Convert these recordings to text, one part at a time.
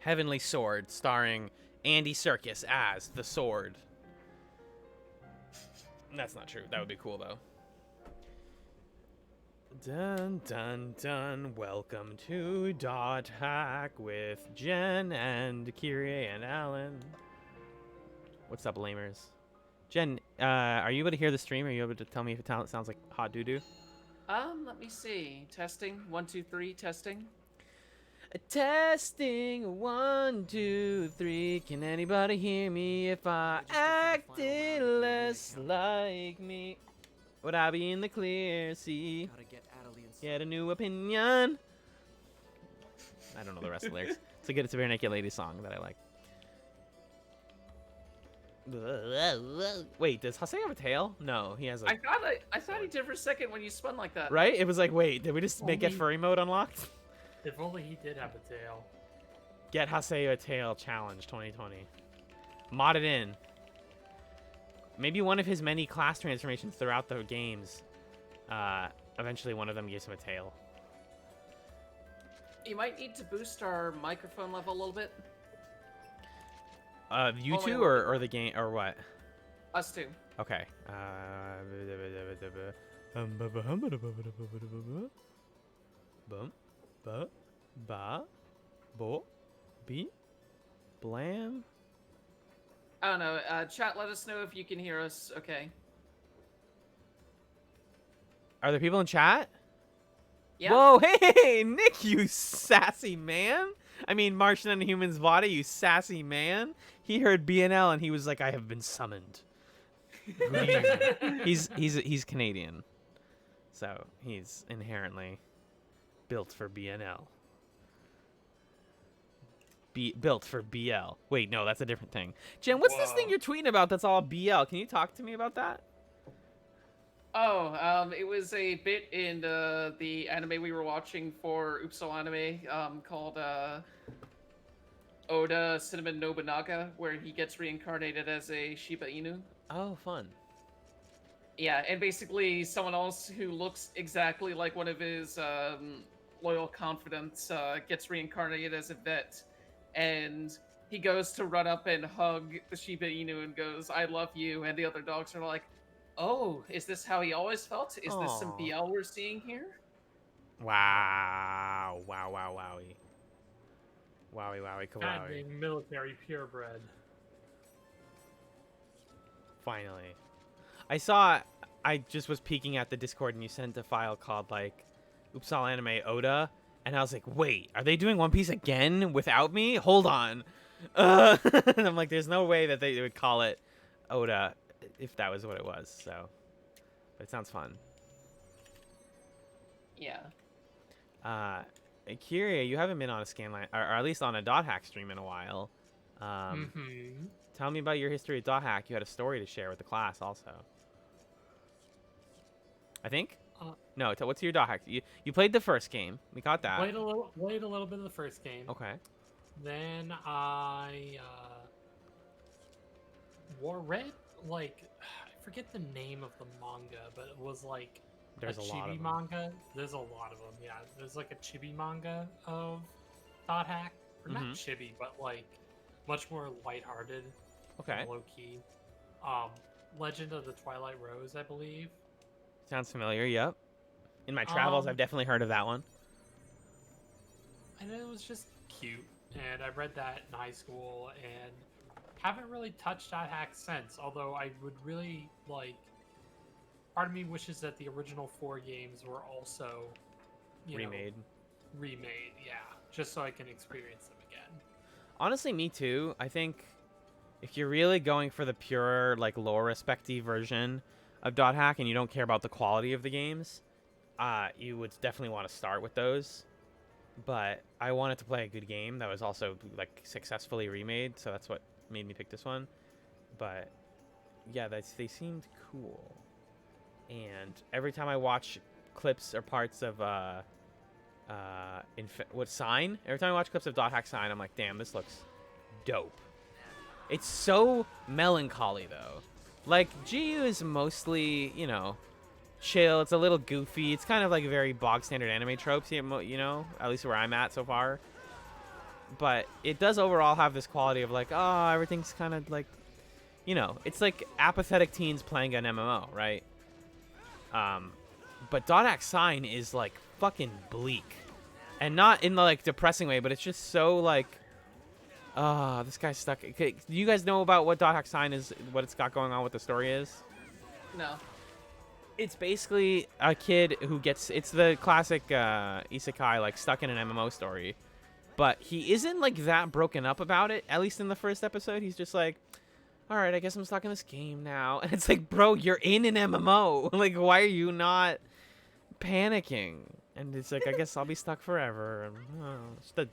Heavenly Sword, starring Andy Serkis as the Sword. That's not true. That would be cool, though. Dun, dun, dun. Welcome to Dot Hack with Jen and Kyrie and Alan. What's up, lamers? Jen, are you able to hear the stream? Are you able to tell me if it sounds like hot doo-doo? Let me see. Testing. 1, 2, 3, testing. Testing 1, 2, 3. Can anybody hear me if I acted less like me? Would I be in the clear? See, get a new opinion. I don't know the rest of the lyrics. It's a Bare Naked Lady song that I like. Wait, does Hase have a tail? No, he has a... I thought he did for a second when you spun like that. Right? It was like, wait, did we just get furry mode unlocked? If only he did have a tail. Get Hase a tail challenge 2020. Mod it in. Maybe one of his many class transformations throughout the games. Eventually one of them gives him a tail. You might need to boost our microphone level a little bit. You two or the game or what? Us two. Okay. Bum, ba, ba, bo, be, blam. I don't know. Chat, let us know if you can hear us. Okay. Are there people in chat? Yeah. Whoa, hey, Nick, you sassy man. I mean, Martian and Human's Body, you sassy man. He heard BNL and he was like, I have been summoned. he's Canadian. So he's inherently built for BNL. Built for BL. Wait, no, that's a different thing. Jen, what's this thing you're tweeting about that's all BL? Can you talk to me about that? Oh, it was a bit in the anime we were watching for Upsal Anime, called Oda Cinnamon Nobunaga, where he gets reincarnated as a Shiba Inu. Oh, fun. Yeah, and basically someone else who looks exactly like one of his loyal confidants gets reincarnated as a vet, and he goes to run up and hug the Shiba Inu and goes, I love you, and the other dogs are like, oh, is this how he always felt? Is this some BL we're seeing here? Wow. Wow, wow, wowie. Wowie, wowie, kawowie. Goddamn military purebred. Finally. I just was peeking at the Discord and you sent a file called, like, Upsal Anime Oda. And I was like, wait, are they doing One Piece again without me? Hold on. And I'm like, there's no way that they would call it Oda if that was what it was. So, but it sounds fun. Yeah. Kyria, you haven't been on a scanline, or at least on a Dot Hack stream in a while. Tell me about your history of Dot Hack. You had a story to share with the class also. I think? No, what's your Dot Hack? You played the first game. We got that. Played a little bit of the first game. Okay. Then I read, like, I forget the name of the manga, but it was like There's a lot chibi of manga. There's a lot of them, yeah. There's like a chibi manga of Dot Hack. Or not chibi, but like much more lighthearted. Okay. Low key. Legend of the Twilight Rose, I believe. Sounds familiar, yep. In my travels, I've definitely heard of that one. And it was just cute. And I read that in high school and haven't really touched Dot Hack since. Although I would really like... Part of me wishes that the original 4 games were also... remade. Remade, yeah. Just so I can experience them again. Honestly, me too. I think if you're really going for the pure, like, lore respecty version of Dot Hack and you don't care about the quality of the games, you would definitely want to start with those. But I wanted to play a good game that was also, like, successfully remade, so that's what made me pick this one. But yeah, they seemed cool. And every time I watch clips or parts of Sign, every time I watch clips of Dot Hack Sign, I'm like, damn, this looks dope. It's so melancholy though. Like, GU is mostly, you know, chill. It's a little goofy. It's kind of like very bog standard anime tropes, you know, at least where I'm at so far. but it does overall have this quality of like, oh, everything's kind of like, it's like apathetic teens playing an MMO, right? But Dot Hack Sign is like fucking bleak, and not in the like depressing way, but it's just so like, this guy's stuck. Okay, do you guys know about what Dot Hack Sign is? What it's got going on? What the story is? No. It's basically a kid who it's the classic isekai, like stuck in an MMO story, but he isn't like that broken up about it. At least in the first episode, he's just like, all right, I guess I'm stuck in this game now. And it's like, bro, you're in an MMO. Like, why are you not panicking? And it's like, I guess I'll be stuck forever. And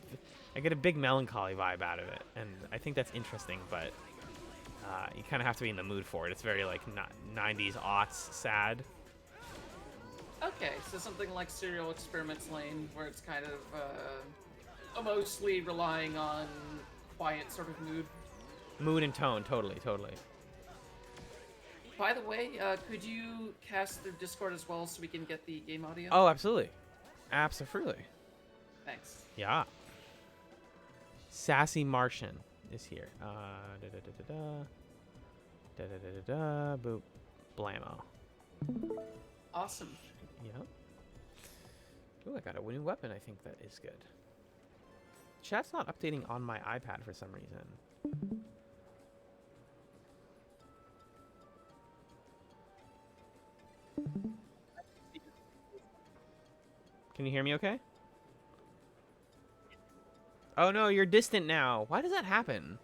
I get a big melancholy vibe out of it, and I think that's interesting, but you kind of have to be in the mood for it. It's very like 90s aughts sad. Okay, so something like Serial Experiments Lane, where it's kind of mostly relying on quiet sort of Mood and tone, totally. By the way, could you cast through Discord as well so we can get the game audio? Oh, absolutely. Thanks. Yeah. Sassy Martian is here. Boop. Blammo. Awesome. Yep. Ooh, I got a new weapon. I think that is good. Chat's not updating on my iPad for some reason. Can you hear me okay? Oh no, you're distant now. Why does that happen?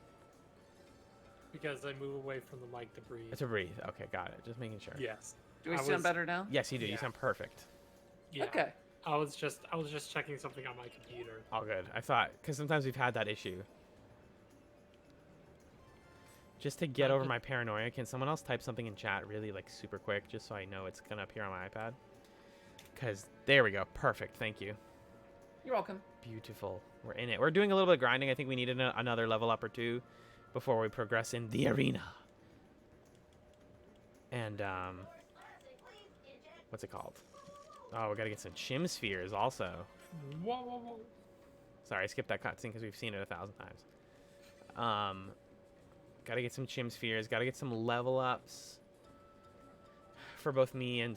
Because I move away from the mic to breathe. To breathe. Okay, got it. Just making sure. Yes. Do we sound better now? Yes, you do. Yeah. You sound perfect. Yeah. Okay. I was just checking something on my computer. All good. I thought, because sometimes we've had that issue. Just to get over my paranoia, can someone else type something in chat really like super quick, just so I know it's gonna appear on my iPad? Because there we go. Perfect. Thank you. You're welcome. Beautiful. We're in it. We're doing a little bit of grinding. I think we need another level up or two before we progress in the arena. And what's it called? Oh, we gotta get some chim spheres also. Whoa. Sorry, I skipped that cutscene because we've seen it 1,000 times. Gotta get some chim spheres. Gotta get some level ups for both me and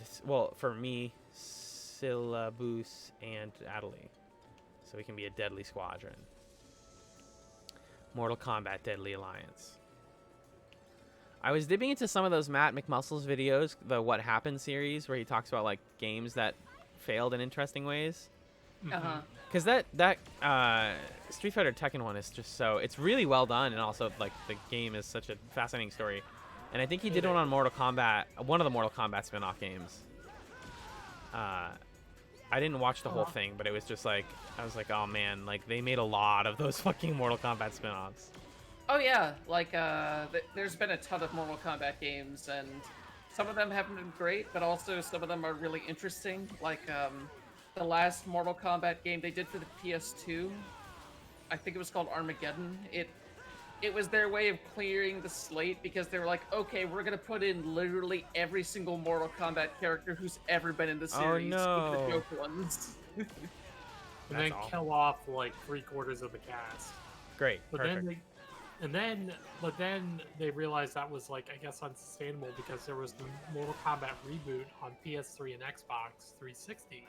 for me, Syllabus, and Adelie, so we can be a deadly squadron. Mortal Kombat Deadly Alliance. I was dipping into some of those Matt McMuscle's videos, the What Happened series, where he talks about like games that failed in interesting ways. Uh-huh. Because that Street Fighter Tekken one is just it's really well done, and also like the game is such a fascinating story. And I think he did one on Mortal Kombat, one of the Mortal Kombat spin-off games. I didn't watch the whole thing, but it was just like, I was like, oh man, like they made a lot of those fucking Mortal Kombat spin-offs. Oh yeah, like there's been a ton of Mortal Kombat games, and some of them haven't been great, but also some of them are really interesting. Like the last Mortal Kombat game they did for the PS2, I think it was called Armageddon. It was their way of clearing the slate, because they were like, okay, we're gonna put in literally every single Mortal Kombat character who's ever been in the series, no. even the joke ones. And then kill off like 3/4 of the cast. Great, But perfect. then they realized that was like, I guess, unsustainable, because there was the Mortal Kombat reboot on PS3 and Xbox 360,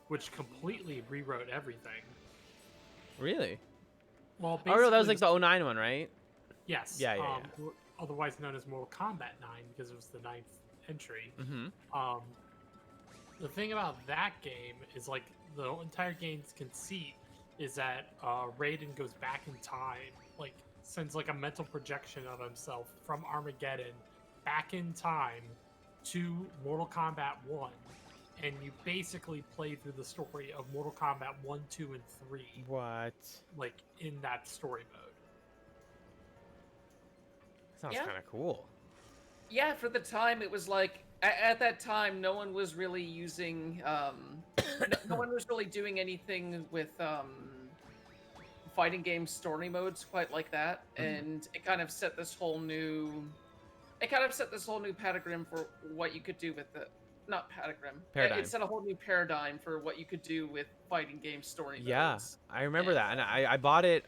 which completely rewrote everything. Really? Well, Oh, no, that was basically like the 09 one, right? yes, Yeah. otherwise known as Mortal Kombat 9, because it was the 9th entry. Mm-hmm. The thing about that game is like the entire game's conceit is that Raiden goes back in time, like sends like a mental projection of himself from Armageddon back in time to Mortal Kombat 1, and you basically play through the story of Mortal Kombat 1, 2, and 3, What? like in that story mode. Sounds Yeah. kind of cool. Yeah, for the time, it was like, at that time, no one was really using, no one was really doing anything with fighting game story modes quite like that, and it kind of set this whole new, paradigm for what you could do with not paradigm. Paradigm. It set a whole new paradigm for what you could do with fighting game story Yeah, modes. I remember And, that, and I bought it.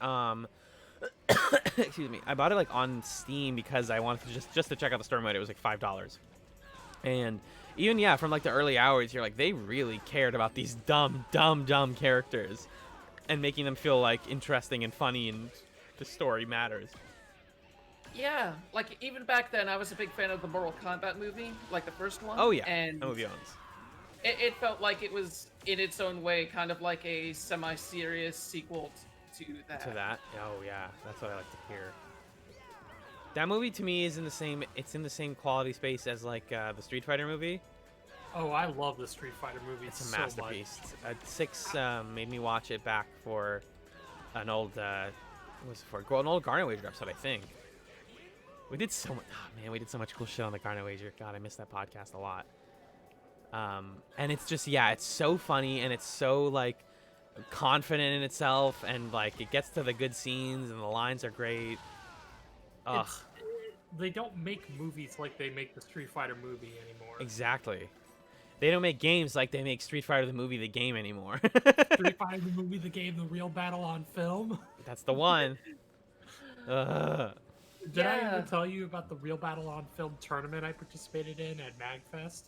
Excuse me, I bought it like on Steam because I wanted to just to check out the story mode. It was like $5, and even yeah, from like the early hours, you're like they really cared about these dumb characters, and making them feel like interesting and funny, and the story matters. yeah, like even back then, I was a big fan of the Mortal Kombat movie, like the first one. Oh yeah, and that movie owns. it felt like it was in its own way, kind of like a semi-serious sequel to that. To that, oh yeah, that's what I like to hear. That movie to me is in the same. It's in the same quality space as like the Street Fighter movie. Oh, I love the Street Fighter movie. It's a so masterpiece. much. Six made me watch it back for an old. What was it for? An old Garner Wager episode, I think. We did so much. Oh, man, we did so much cool shit on the Garner Wager. God, I miss that podcast a lot. And it's just it's so funny and it's so like confident in itself and like it gets to the good scenes and the lines are great. Ugh. They don't make movies like they make the Street Fighter movie anymore. Exactly. They don't make games like they make Street Fighter the movie the game anymore. Street Fighter the movie, the game, the real battle on film. That's the one. Ugh. Did I ever tell you about the real battle on film tournament I participated in at MagFest?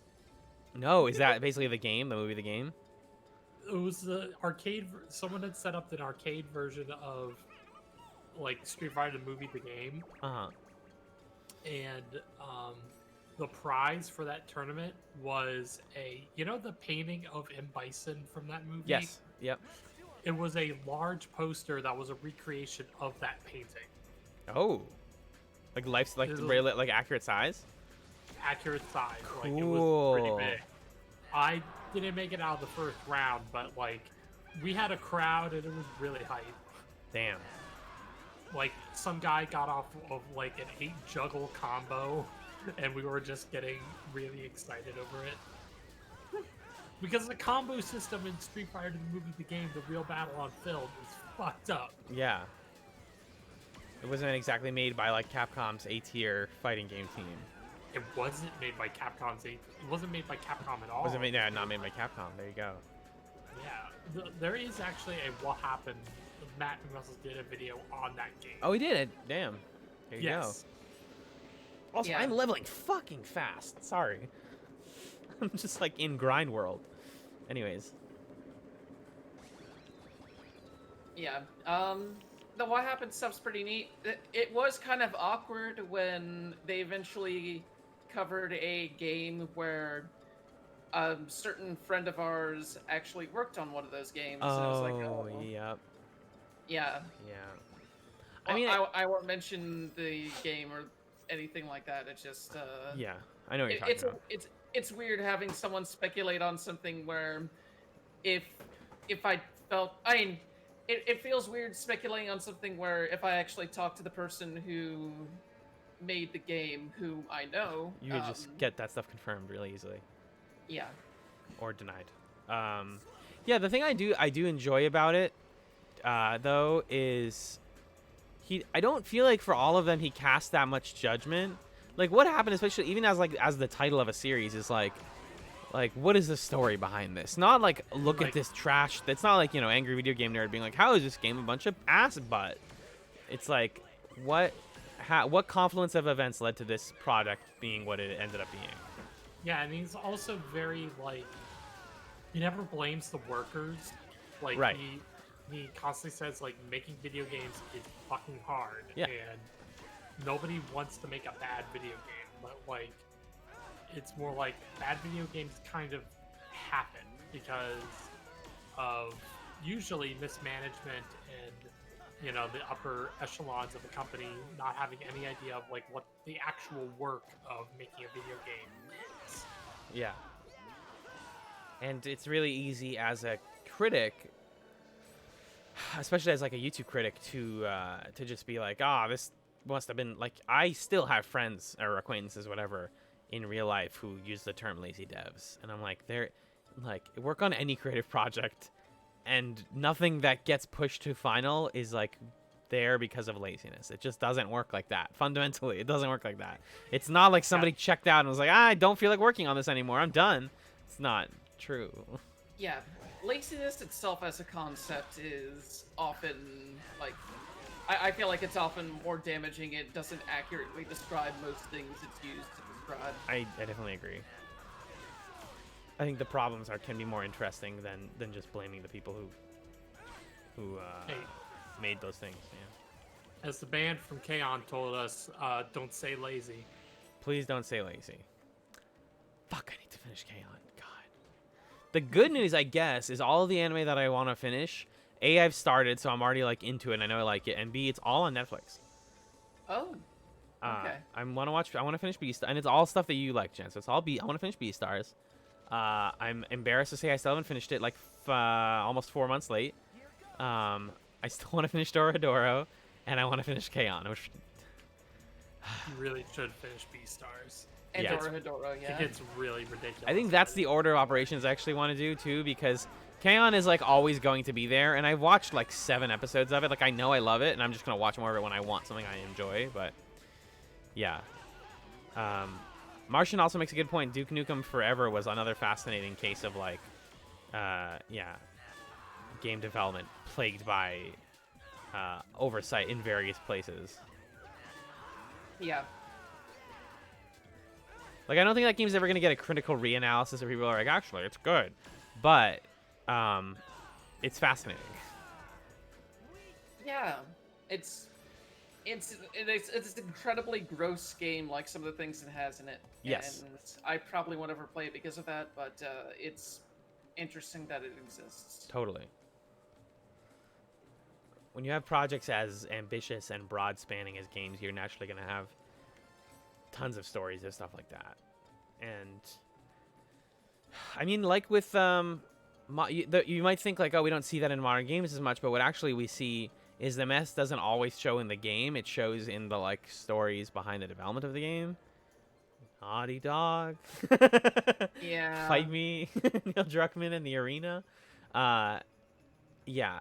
No, is that basically the game, the movie, the game? It was the arcade. Someone had set up an arcade version of like Street Fighter the movie, the game, Uh-huh. and the prize for that tournament was the painting of M. Bison from that movie. Yes. Yep. It was a large poster that was a recreation of that painting. Oh. Like life's like really like accurate size? Accurate size. Cool. Like it was pretty big. I didn't make it out of the first round, but like we had a crowd and it was really hype. Damn. Like some guy got off of like an 8 juggle combo and we were just getting really excited over it. Because the combo system in Street Fighter the movie, the game, the real battle on film is fucked up. Yeah. It wasn't exactly made by like Capcom's A-tier fighting game team. It wasn't made by Capcom's. It wasn't made by Capcom at all. Wasn't made? Yeah, not made by Capcom. There you go. Yeah, there is actually a what happened. Matt Russell did a video on that game. Oh, he did it. Damn. There you go. Also, Yeah. I'm leveling fucking fast. Sorry. I'm just like in grind world. Anyways. Yeah. The what happened stuff's pretty neat. It was kind of awkward when they eventually covered a game where a certain friend of ours actually worked on one of those games. And it was like, Oh, yep. yeah. Yeah. I mean, mean, I won't mention the game or anything like that. It's just yeah. I know what you're talking about. it's weird having someone speculate on something where if I felt I mean. It feels weird speculating on something where if I actually talk to the person who made the game, who I know, You could just get that stuff confirmed really easily. Yeah. Or denied. Yeah, the thing I do enjoy about it, though, is I don't feel like for all of them he cast that much judgment. Like what happened, especially even as the title of a series is like what is the story behind this? Not like look at this trash. It's not like angry video game nerd being like, how is this game a bunch of ass butt? It's like what confluence of events led to this product being what it ended up being. Yeah, and he's also very like he never blames the workers. Like right. he constantly says like making video games is fucking hard. Yeah. And nobody wants to make a bad video game, but like it's more like bad video games kind of happen because of usually mismanagement and the upper echelons of the company not having any idea of like what the actual work of making a video game is. Yeah. And it's really easy as a critic, especially as like a YouTube critic, to just be like, this must have been like. I still have friends or acquaintances, whatever, in real life who use the term lazy devs, and I'm like, they're like, work on any creative project, and nothing that gets pushed to final is like there because of laziness. It just doesn't work like that. Fundamentally, it doesn't work like that. It's not like somebody checked out and was like, I don't feel like working on this anymore. I'm done. It's not true. Yeah, laziness itself as a concept is often like I feel like it's often more damaging. It doesn't accurately describe most things it's used to describe. I definitely agree. I think the problems can be more interesting than just blaming the people who Hey, made those things. Yeah. as the band from K-On! Told us, don't say lazy. Please don't say lazy. Fuck, I need to finish K-On! God. The good news, I guess, is all of the anime that I want to finish. A, I've started, so I'm already like into it. And I know I like it. And B, it's all on Netflix. Oh, okay. I want to finish Beastars, and it's all stuff that you like, Jen. So it's all I want to finish Beastars. I'm embarrassed to say I still haven't finished it, like almost 4 months late. I still want to finish Dorohedoro, and I want to finish K-On! Which You really should finish Beastars. And Yeah. Dorohedoro, yeah. It gets really ridiculous. I think that's the order of operations I actually want to do too, because K-On! Is like always going to be there, and I've watched like 7 episodes of it. Like I know I love it, and I'm just gonna watch more of it when I want something I enjoy. But yeah, Martian also makes a good point. Duke Nukem Forever was another fascinating case of like, game development plagued by oversight in various places. Yeah. Like, I don't think that game's ever going to get a critical reanalysis where people are like, actually, it's good. But, it's fascinating. Yeah. It's an incredibly gross game, like some of the things it has in it. Yes. And I probably won't ever play it because of that, but it's interesting that it exists. Totally. When you have projects as ambitious and broad-spanning as games, you're naturally going to have tons of stories and stuff like that. And I mean, like with you might think like, oh, we don't see that in modern games as much, but what actually we see is the mess doesn't always show in the game. It shows in the like stories behind the development of the game. Naughty Dog. Yeah. Fight me. Neil Druckmann in the arena. Yeah,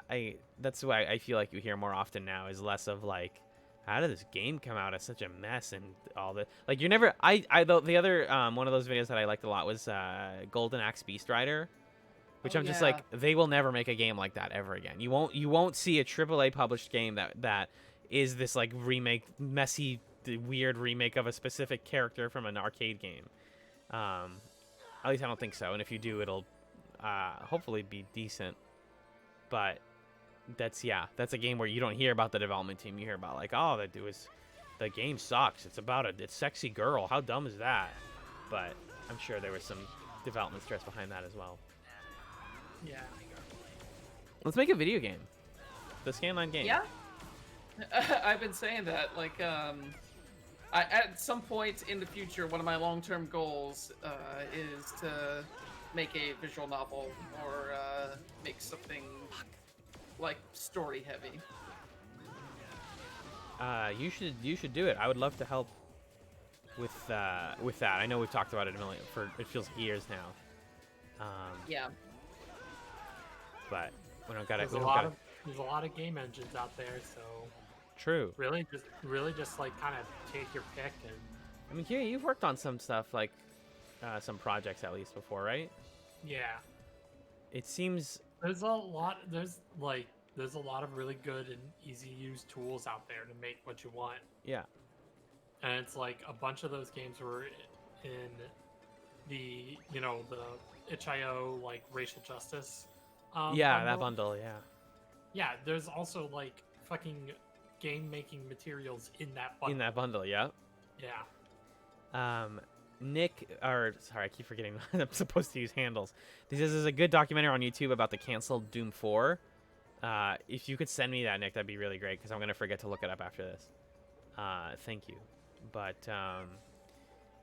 that's why I feel like you hear more often now is less of like, how did this game come out as such a mess and all that? Like you're never. The other one of those videos that I liked a lot was Golden Axe Beast Rider, which Oh, I'm just yeah. like, they will never make a game like that ever again. You won't see a AAA published game that is this like messy, weird remake of a specific character from an arcade game. At least I don't think so. And if you do, it'll hopefully be decent. But that's a game where you don't hear about the development team. You hear about like, oh, the game sucks. It's about a sexy girl. How dumb is that? But I'm sure there was some development stress behind that as well. Yeah. Let's make a video game. The Scanline game. Yeah. I've been saying that. Like, at some point in the future, one of my long-term goals is to make a visual novel or make something like story-heavy. You should do it. I would love to help with that. I know we've talked about it it feels like years now. Yeah. But we don't got it. There's a lot of game engines out there, so True. really just like kind of take your pick and. I mean, Kira, you've worked on some stuff like some projects at least before, right? Yeah. It seems There's a lot of really good and easy to use tools out there to make what you want. yeah. And it's like a bunch of those games were in the itch.io like racial justice. That bundle, yeah. Yeah, there's also like fucking game making materials in that bundle. In that bundle, yeah. Yeah. Nick, sorry, I keep forgetting I'm supposed to use handles. He says there's a good documentary on YouTube about the canceled Doom 4. If you could send me that, Nick, that'd be really great because I'm gonna forget to look it up after this. Thank you. But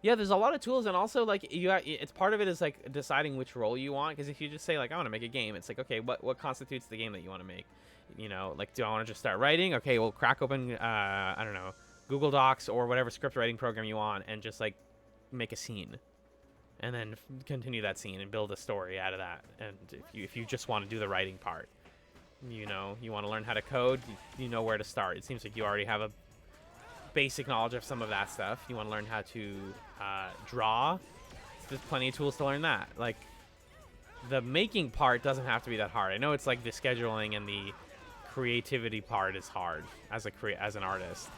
yeah, there's a lot of tools, and also like it's part of it is like deciding which role you want. Because if you just say like I want to make a game, it's like okay, what constitutes the game that you want to make? You know, like do I want to just start writing? Okay, well crack open I don't know, Google Docs or whatever script writing program you want, and just like make a scene, and then continue that scene and build a story out of that. And if you just want to do the writing part, you know, you want to learn how to code, you know where to start. It seems like you already have a basic knowledge of some of that stuff. You want to learn how to draw, there's plenty of tools to learn that. Like the making part doesn't have to be that hard. I know it's like the scheduling and the creativity part is hard as an artist.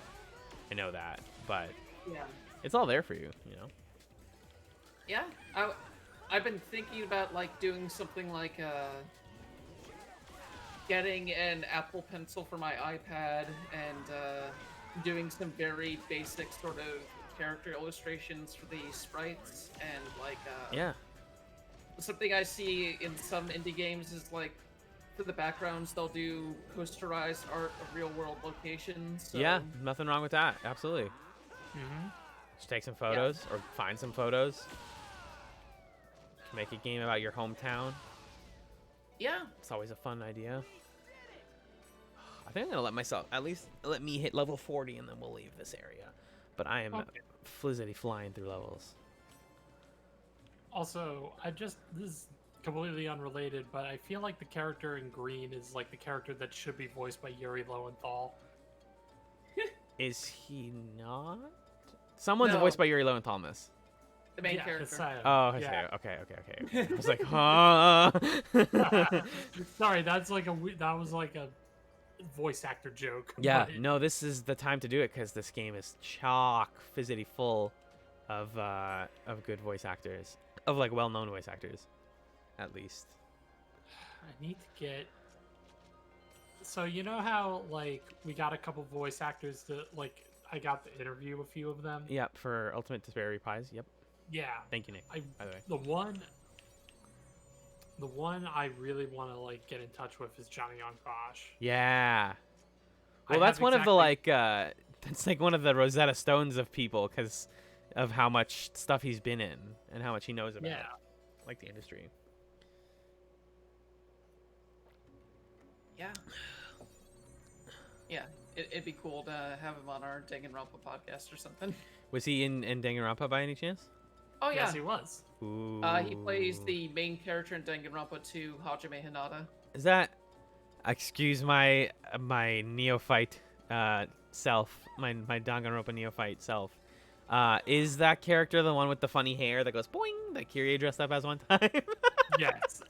I know that, but Yeah. it's all there for you, you know. Yeah. I've been thinking about like doing something like getting an Apple Pencil for my iPad and doing some very basic sort of character illustrations for the sprites and like Yeah. something I see in some indie games is like for the backgrounds they'll do posterized art of real world locations. So, Yeah, nothing wrong with that. Absolutely. Mm-hmm. Just take some photos or find some photos. Make a game about your hometown. yeah. It's always a fun idea. I think I'm gonna let me hit level 40 and then we'll leave this area. But I am flizzity flying through levels. Also, this is completely unrelated, but I feel like the character in green is like the character that should be voiced by Yuri Lowenthal. Is he not? Someone's No. voiced by Yuri Lowenthal in this. The main Yeah, character. it's Saya. Oh, okay, Yeah. okay. I was like, huh? Sorry, that was like a voice actor joke. Yeah, but no, this is the time to do it because this game is chock fizzity full of good voice actors, of like well-known voice actors, at least. I need to get. So you know how like we got a couple voice actors that like I got to interview a few of them. Yep, for Ultimate Raspberry Pis. Yep. Yeah. Thank you, Nick. By the way. The one I really want to like get in touch with is Johnny Young Bosch. Yeah. Well, I that's have one of the exactly- like that's like one of the Rosetta Stones of people because of how much stuff he's been in and how much he knows about Yeah. like the industry. Yeah. Yeah. It'd be cool to have him on our Danganronpa podcast or something. Was he in Danganronpa by any chance? Oh yeah. Yes, he was. Ooh. He plays the main character in Danganronpa 2, Hajime Hinata. Is that? Excuse my neophyte self, my Danganronpa neophyte self. Is that character the one with the funny hair that goes boing that Kyrie dressed up as one time? Yes,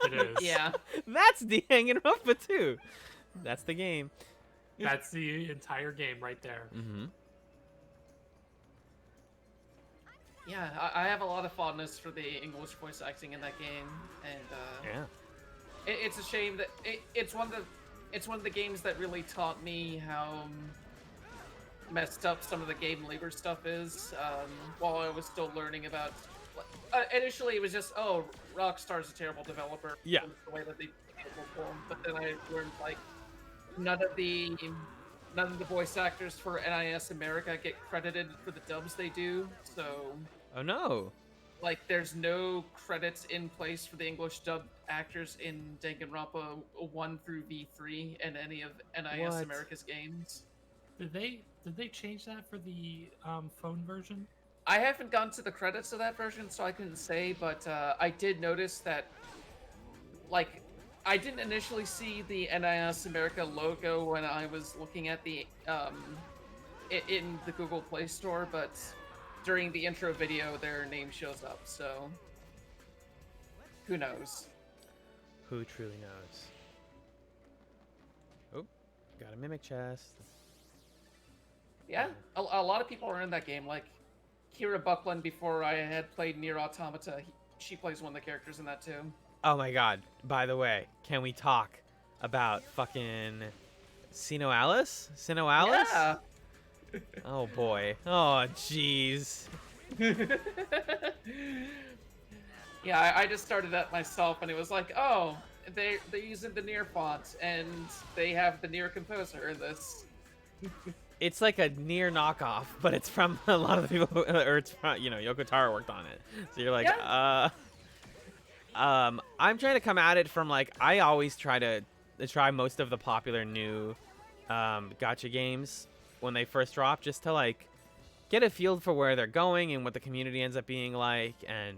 it is. Yeah. That's Danganronpa too. That's the game. That's the entire game right there. Mm-hmm. Yeah, I have a lot of fondness for the English voice acting in that game, and Yeah. it's a shame that it's one of the games that really taught me how messed up some of the game labor stuff is. While I was still learning about, initially it was just Rockstar's a terrible developer. Yeah. The way that they perform, but then I learned like none of the voice actors for NIS America get credited for the dubs they do, so. Oh no. Like, there's no credits in place for the English dub actors in Danganronpa 1 through V3 and any of NIS What? America's games. Did they change that for the phone version? I haven't gone to the credits of that version, so I couldn't say, but I did notice that, like, I didn't initially see the NIS America logo when I was looking at the in the Google Play Store, but during the intro video, their name shows up, so who knows? Who truly knows? Oh, got a mimic chest. Yeah, a lot of people are in that game. Like Kira Buckland, before I had played Nier Automata, she plays one of the characters in that too. Oh my god. By the way, can we talk about fucking Sino Alice? Sino Alice? Yeah. Oh boy. Oh jeez. Yeah, I just started that myself, and it was like, oh, they're using the Nier font, and they have the Nier composer in this. It's like a near knockoff, but it's from a lot of the people, or it's from, Yoko Taro worked on it. So you're like, I'm trying to come at it from like, I always try to try most of the popular new gacha games when they first drop, just to like get a feel for where they're going and what the community ends up being like and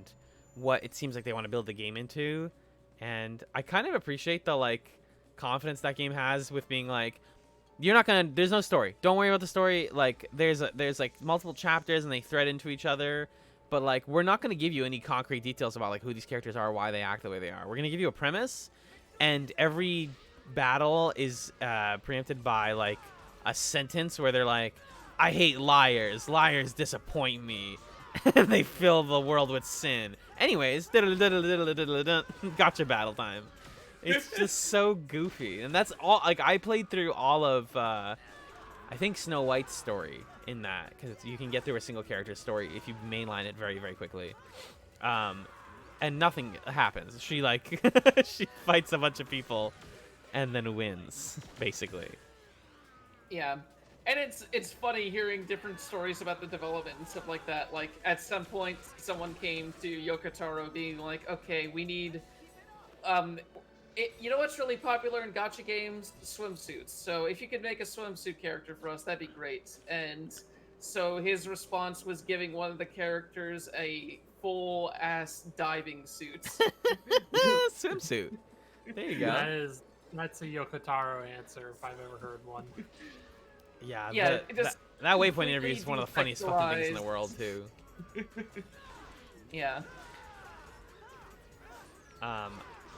what it seems like they want to build the game into. And I kind of appreciate the like confidence that game has with being like, there's no story, don't worry about the story, like there's like multiple chapters and they thread into each other, but like we're not going to give you any concrete details about like who these characters are, why they act the way they are. We're going to give you a premise, and every battle is preempted by like a sentence where they're like, I hate liars, liars disappoint me, and they fill the world with sin. Anyways, gotcha battle time. It's just so goofy, and that's all. Like I played through all of I think Snow White's story in that, because you can get through a single character story if you mainline it very, very quickly. And nothing happens. She like she fights a bunch of people and then wins, basically. Yeah. And it's funny hearing different stories about the development and stuff like that. Like at some point someone came to Yoko Taro being like, okay, we need you know what's really popular in gacha games? Swimsuits. So if you could make a swimsuit character for us, that'd be great. And so his response was giving one of the characters a full-ass diving suit. Swimsuit. There you go. That's a Yoko Taro answer if I've ever heard one. Yeah, Yeah, that Waypoint interview is one of the funniest fucking things in the world, too. Yeah.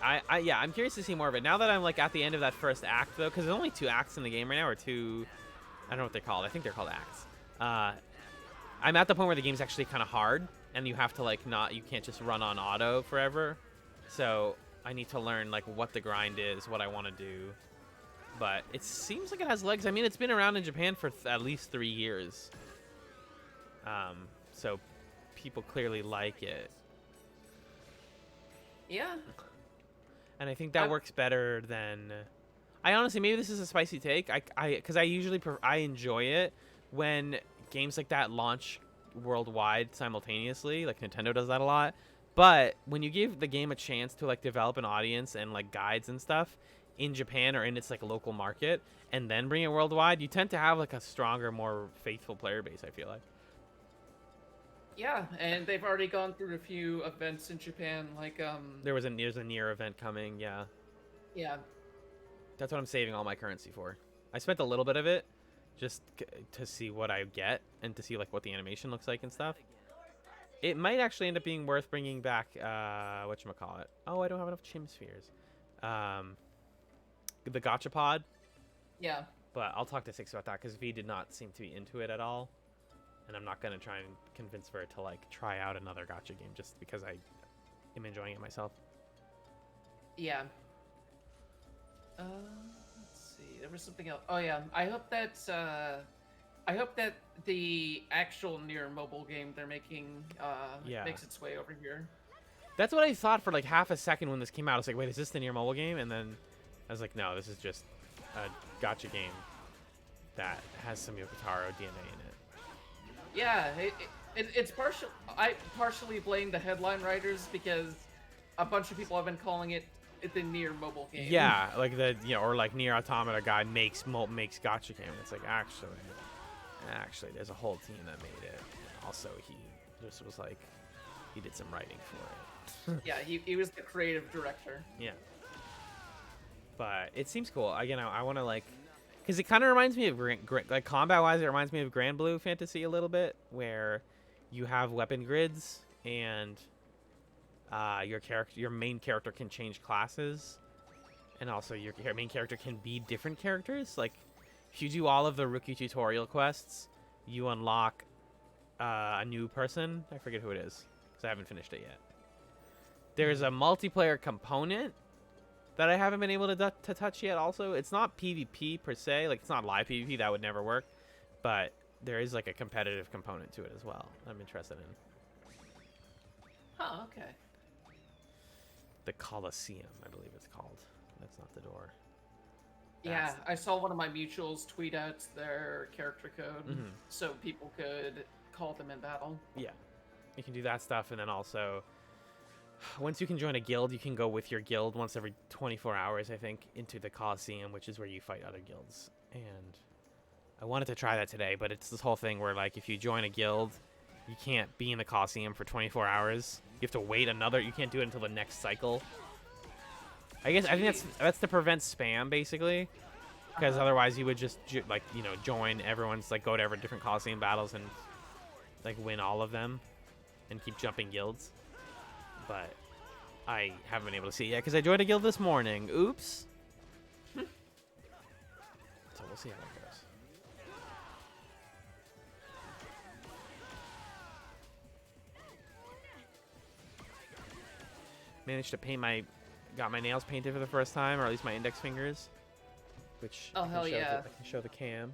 I'm curious to see more of it. Now that I'm like at the end of that first act, though, because there's only 2 acts in the game right now, or 2, I don't know what they're called. I think they're called acts. I'm at the point where the game's actually kind of hard, and you have to like you can't just run on auto forever. So I need to learn like what the grind is, what I want to do. But it seems like it has legs. I mean, it's been around in Japan for at least 3 years. So people clearly like it. Yeah. And I think that works better than... I honestly, maybe this is a spicy take. Because I usually I enjoy it when games like that launch worldwide simultaneously. Like Nintendo does that a lot. But when you give the game a chance to like develop an audience and like guides and stuff in Japan or in its like local market, and then bring it worldwide, you tend to have like a stronger, more faithful player base, I feel like. Yeah, and they've already gone through a few events in Japan, like There's a Nier event coming, yeah. Yeah. That's what I'm saving all my currency for. I spent a little bit of it just to see what I get and to see like what the animation looks like and stuff. It might actually end up being worth bringing back whatchamacallit. Oh, I don't have enough chim spheres. The gachapod. Yeah. But I'll talk to Six about that because V did not seem to be into it at all. And I'm not going to try and convince her to like try out another gacha game just because I am enjoying it myself. Yeah. Let's see. There was something else. Oh yeah. I hope that the actual Nier mobile game they're making makes its way over here. That's what I thought for like half a second when this came out. I was like, wait, is this the Nier mobile game? And then I was like, no, this is just a gacha game that has some Yoko Taro DNA in it. Yeah, it's partial. I partially blame the headline writers because a bunch of people have been calling it the Nier mobile game. Yeah, like or like Nier Automata guy makes gacha game. It's like actually, there's a whole team that made it. Also, he just was like, he did some writing for it. Yeah, he was the creative director. Yeah. But it seems cool. Again, I want to like, because it kind of reminds me of like combat-wise, it reminds me of Grand Blue Fantasy a little bit, where you have weapon grids and your main character can change classes, and also your main character can be different characters. Like if you do all of the rookie tutorial quests, you unlock a new person. I forget who it is because I haven't finished it yet. There's a multiplayer component that I haven't been able to touch yet. Also, it's not PvP per se, like it's not live PvP, that would never work, but there is like a competitive component to it as well I'm interested in. Oh, okay. The Coliseum, I believe it's called. That's not the door. Yeah, I saw one of my mutuals tweet out their character code so people could call them in battle. Yeah, you can do that stuff, and then also once you can join a guild, you can go with your guild once every 24 hours, I think, into the Coliseum, which is where you fight other guilds. And I wanted to try that today, but it's this whole thing where, like, if you join a guild, you can't be in the Coliseum for 24 hours. You have to wait you can't do it until the next cycle. I think that's to prevent spam, basically. Because otherwise you would just, join everyone's, like, go to every different Coliseum battles and, like, win all of them. and keep jumping guilds. But I haven't been able to see it yet because I joined a guild this morning. Oops. So we'll see how that goes. Managed to got my nails painted for the first time, or at least my index fingers, which Oh, hell yeah. I can show the cam.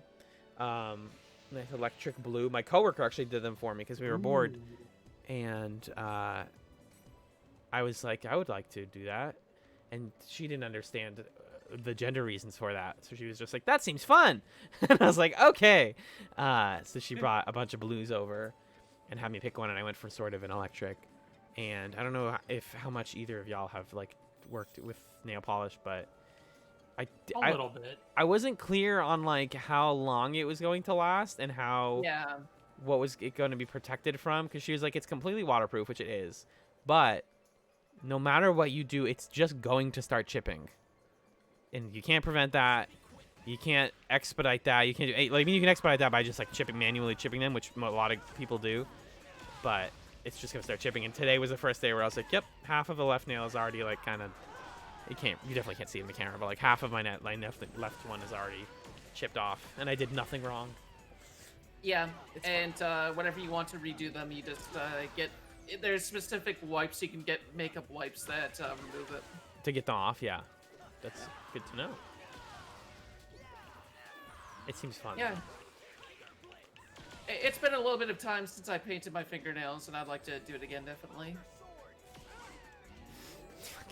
Nice electric blue. My coworker actually did them for me because we were bored, and I was like, I would like to do that, and she didn't understand the gender reasons for that, so she was just like, that seems fun. And I was like, okay. So she brought a bunch of blues over and had me pick one, and I went for sort of an electric. And I don't know how much either of y'all have like worked with nail polish, but A little bit. I wasn't clear on like how long it was going to last and how Yeah. what was it going to be protected from, because she was like, it's completely waterproof, which it is, but no matter what you do, it's just going to start chipping, and you can't prevent that. You can't expedite that. You can't do, like, I mean, you can expedite that by just like manually chipping them, which a lot of people do, but it's just gonna start chipping. And today was the first day where I was like, yep, half of the left nail is already like kind of, you definitely can't see it in the camera, but like half of my left one is already chipped off, and I did nothing wrong. Yeah, and whenever you want to redo them, you just there's specific wipes you can get, makeup wipes that remove it. To get them off, yeah. That's good to know. It seems fun. Yeah. It's been a little bit of time since I painted my fingernails, and I'd like to do it again, definitely.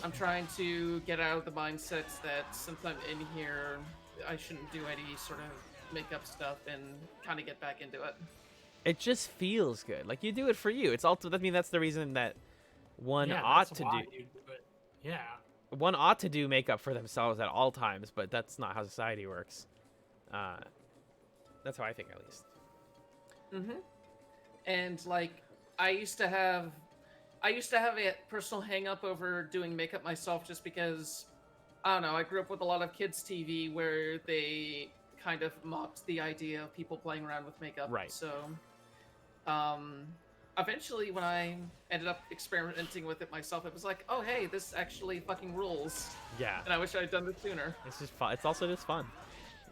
I'm trying to get out of the mindset that since I'm in here, I shouldn't do any sort of makeup stuff, and kind of get back into it. It just feels good. Like, you do it for you. It's also, I mean, that's the reason that one ought to do. Yeah. One ought to do makeup for themselves at all times, but that's not how society works. That's how I think, at least. Mm-hmm. And like, I used to have a personal hang-up over doing makeup myself, just because, I don't know, I grew up with a lot of kids' TV where they kind of mocked the idea of people playing around with makeup. Right. So, eventually when I ended up experimenting with it myself, it was like, oh hey, this actually fucking rules. Yeah. And I wish I had done this sooner. It's just fun. It's also just fun.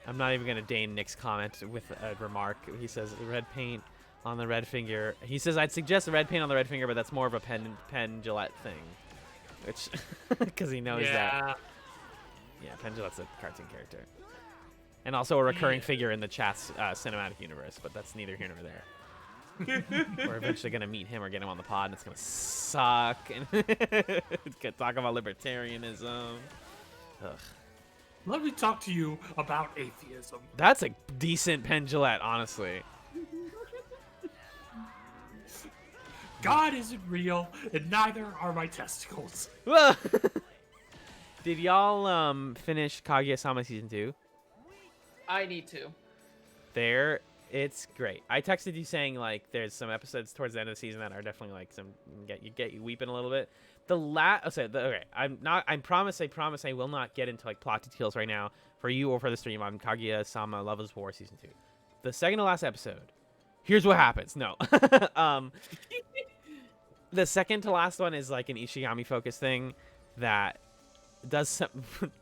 I'm not even going to deign Nick's comment with a remark. He says, red paint on the red finger. He says, I'd suggest the red paint on the red finger, but that's more of a Penn Gillette thing. Which, because he knows that. Yeah, Penn Gillette's a cartoon character. And also a recurring figure in the chat's cinematic universe, but that's neither here nor there. We're eventually going to meet him or get him on the pod, and it's going to suck. And it's going to talk about libertarianism. Ugh. Let me talk to you about atheism. That's a decent Penn Gillette, honestly. God isn't real, and neither are my testicles. Did y'all finish Kaguya-sama Season 2? I need to. It's great. I texted you saying, like, there's some episodes towards the end of the season that are definitely, like, get you weeping a little bit. I promise I will not get into, like, plot details right now for you or for the stream on Kaguya-sama Love is War Season 2. The second to last episode, here's what happens. No. The second to last one is, like, an Ishigami focused thing that does some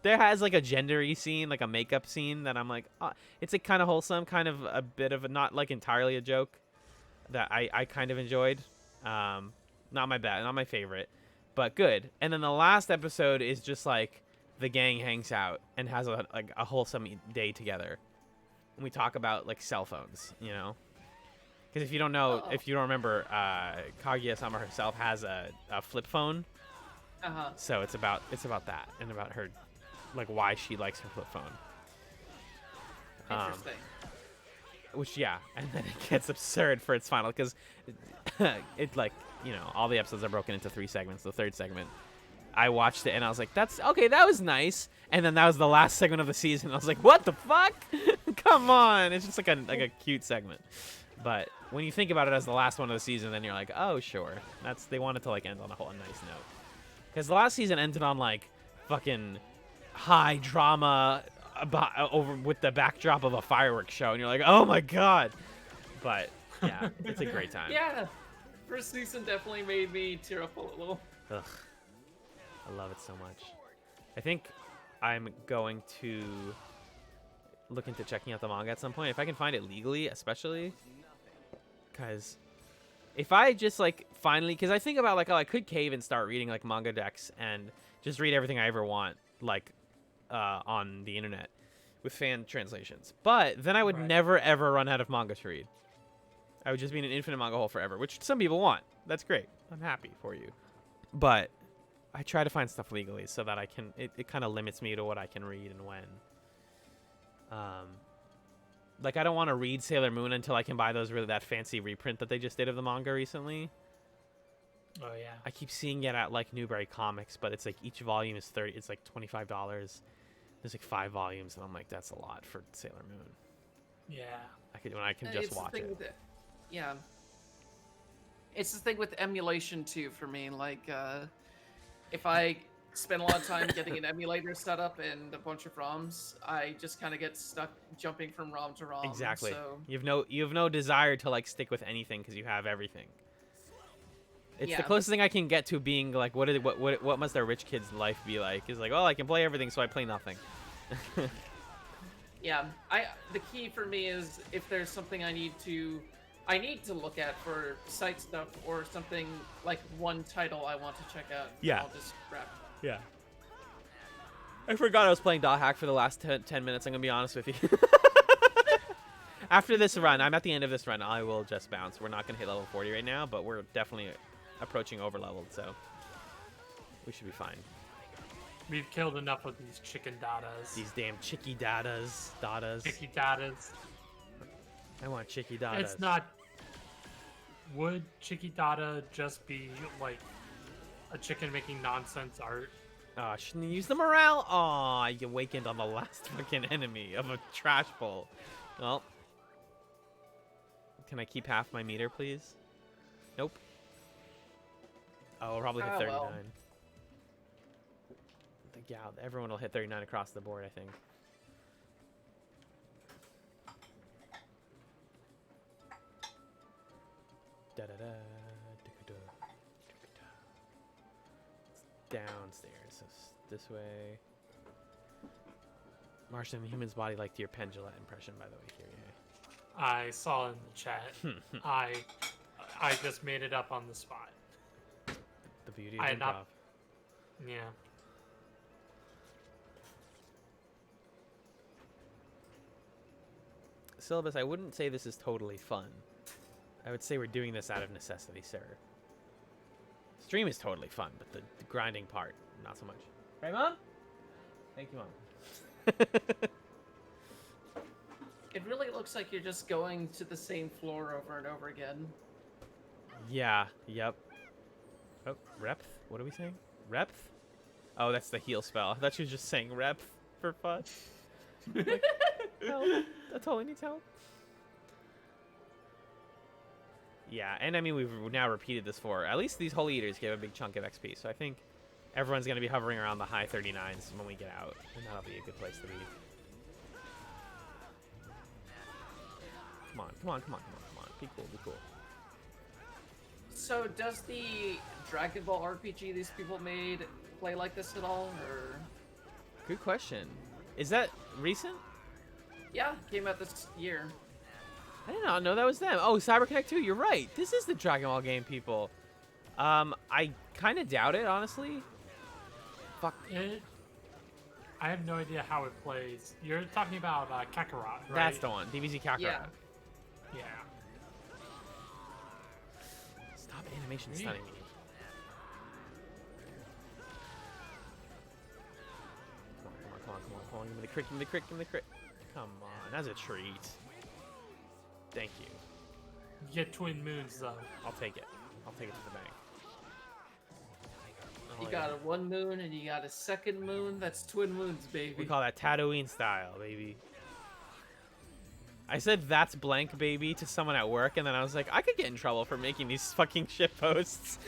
there has like a gendery scene, like a makeup scene that I'm like, it's like kind of wholesome, kind of a bit of a, not like entirely a joke, that I kind of enjoyed. Not my favorite, but good. And then the last episode is just like the gang hangs out and has a wholesome day together, and we talk about like cell phones, you know, because if you don't know, if you don't remember, Kaguya-sama herself has a flip phone. So it's about that, and about her, like, why she likes her flip phone. Interesting. And then it gets absurd for its final, because it like, you know, all the episodes are broken into 3 segments. The third segment, I watched it and I was like, that's okay, that was nice. And then that was the last segment of the season. I was like, what the fuck? Come on! It's just like a cute segment. But when you think about it as the last one of the season, then you're like, oh sure, they wanted to like end on a nice note. Because the last season ended on, like, fucking high drama over with the backdrop of a fireworks show. And you're like, oh, my God. But, yeah, it's a great time. Yeah. First season definitely made me tear up a little. Ugh. I love it so much. I think I'm going to look into checking out the manga at some point. If I can find it legally, especially. Because if I just, like, finally... Because I think about, like, oh, I could cave and start reading, like, manga decks and just read everything I ever want, like, on the internet with fan translations. But then I would never, ever run out of manga to read. I would just be in an infinite manga hole forever, which some people want. That's great. I'm happy for you. But I try to find stuff legally so that I can... It kind of limits me to what I can read and when. Like, I don't want to read Sailor Moon until I can buy that fancy reprint that they just did of the manga recently. Oh yeah. I keep seeing it at, like, Newberry Comics, but it's like each volume is it's like $25. There's like 5 volumes, and I'm like, that's a lot for Sailor Moon. Yeah. I can just watch it. Yeah. It's the thing with emulation too for me. Like, if I spend a lot of time getting an emulator set up and a bunch of ROMs, I just kind of get stuck jumping from ROM to ROM. Exactly. So... You have no desire to, like, stick with anything because you have everything. It's the Yeah, closest thing I can get to being like, what must a rich kid's life be like? Is like, oh, I can play everything, so I play nothing. Yeah, the key for me is if there's something I need to look at for site stuff or something like one title I want to check out. Yeah. I'll just grab it. Yeah. I forgot I was playing Dot Hack for the last 10 minutes, I'm going to be honest with you. After this run, I'm at the end of this run, I will just bounce. We're not going to hit level 40 right now, but we're definitely approaching over-leveled, so we should be fine. We've killed enough of these chicken dadas. These damn chicky dadas. Chicky dadas. I want chicky dadas. It's not... Would chicky dada just be, like, a chicken making nonsense art? Oh, shouldn't you use the morale? Aw, you awakened on the last fucking enemy of a trash bowl. Well. Can I keep half my meter, please? Nope. Oh, we'll probably hit 39. Well. Yeah, everyone will hit 39 across the board, I think. Da-da-da, da-da-da, da-da-da. It's downstairs, so this way. Martian, the human's body like your pendulum impression, by the way, here. I saw in the chat. I just made it up on the spot. The beauty of improv. Yeah. Syllabus, I wouldn't say this is totally fun. I would say we're doing this out of necessity, sir. Stream is totally fun, but the grinding part, not so much. Right, Mom? Thank you, Mom. It really looks like you're just going to the same floor over and over again. Yeah, yep. Oh, repth? What are we saying? Repth? Oh, that's the heal spell. I thought you were just saying repth for fun. Like, help. That totally needs help. Yeah, and I mean, we've now repeated this for... At least these Holy Eaters gave a big chunk of XP, so I think everyone's going to be hovering around the high 39s when we get out, and that'll be a good place to be. Come on, come on, come on, come on, come on. Be cool, be cool. So does the Dragon Ball RPG these people made play like this at all, or...? Good question. Is that recent? Yeah, came out this year. I did not know that was them. Oh, CyberConnect 2, you're right. This is the Dragon Ball game, people. I kind of doubt it, honestly. Fuck. I have no idea how it plays. You're talking about Kakarot, right? That's the one. DBZ Kakarot. Yeah. Yeah. Stop animation stunning me. Come on, come on, come on, come on, come on. Give me the crit, give me the crit, give me the crit. Come on, that's a treat. Thank you. You get twin moons, though. I'll take it. I'll take it to the bank. You got a one moon and you got a second moon. That's twin moons, baby. We call that Tatooine style, baby. I said that's blank, baby, to someone at work, and then I was like, I could get in trouble for making these fucking shit posts.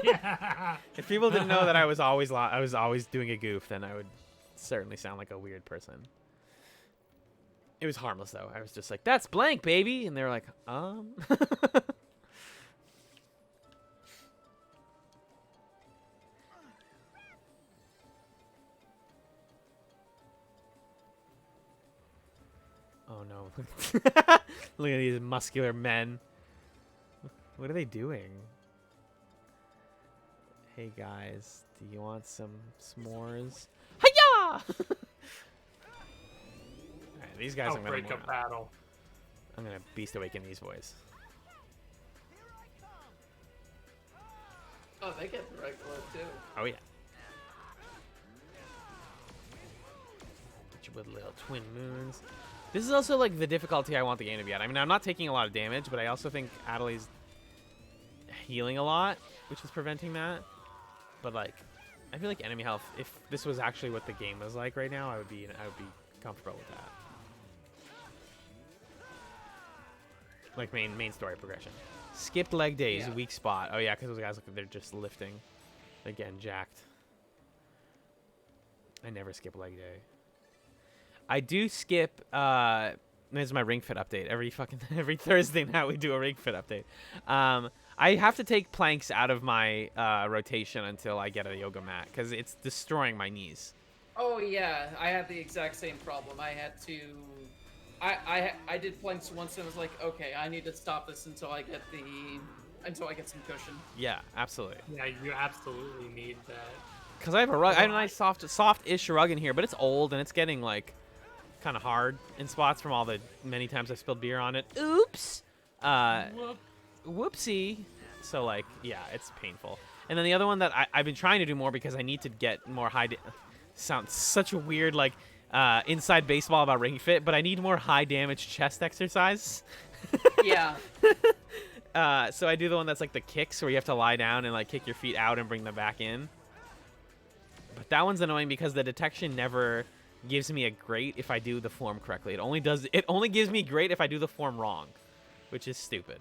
Yeah. If people didn't know that I was always doing a goof, then I would certainly sound like a weird person. It was harmless though. I was just like, that's blank, baby, and they were like, Look at these muscular men. What are they doing? Hey guys, do you want some s'mores? Hiya! Alright, these guys I'm Outbreak gonna of battle. I'm gonna beast awaken these boys. Oh, they get the regular too. Oh yeah. Get you with little twin moons. This is also like the difficulty I want the game to be at. I mean, I'm not taking a lot of damage, but I also think Adelai's healing a lot, which is preventing that. But like, I feel like enemy health, if this was actually what the game was like right now, I would be comfortable with that. Like main story progression. Skipped leg days, Yeah. weak spot. Oh yeah, because those guys look, they're just lifting. They're getting jacked. I never skip leg day. I do skip. This is my Ring Fit update. Every Thursday night we do a Ring Fit update. I have to take planks out of my rotation until I get a yoga mat because it's destroying my knees. Oh yeah, I had the exact same problem. I had to. I did planks once and I was like, okay, I need to stop this until I get some cushion. Yeah, absolutely. Yeah, you absolutely need that. Because I have a nice soft-ish rug in here, but it's old and it's getting like kind of hard in spots from all the many times I've spilled beer on it. Oops. Whoop. Whoopsie. So like, yeah, it's painful. And then the other one that I've been trying to do more because I need to get more sounds such a weird like inside baseball about Ring Fit, but I need more high damage chest exercise. Yeah. So I do the one that's like the kicks where you have to lie down and like kick your feet out and bring them back in. But that one's annoying because the detection never gives me a great if I do the form correctly. It only gives me great if I do the form wrong, which is stupid.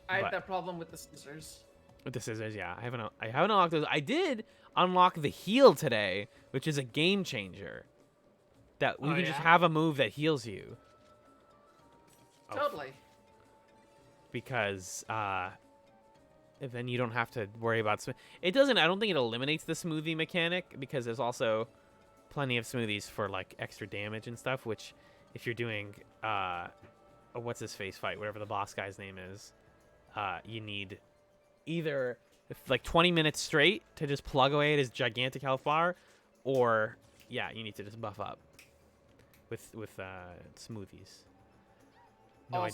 I had But- that problem with the scissors. With the scissors, yeah. I haven't unlocked those. I did unlock the heal today, which is a game changer. That we Oh, can just yeah? have a move that heals you. Oh, Totally. because then you don't have to worry about it doesn't. I don't think it eliminates the smoothie mechanic because there's also plenty of smoothies for like extra damage and stuff, which if you're doing a what's his face fight, whatever the boss guy's name is, you need either like 20 minutes straight to just plug away at his gigantic health bar, or yeah, you need to just buff up with smoothies. No,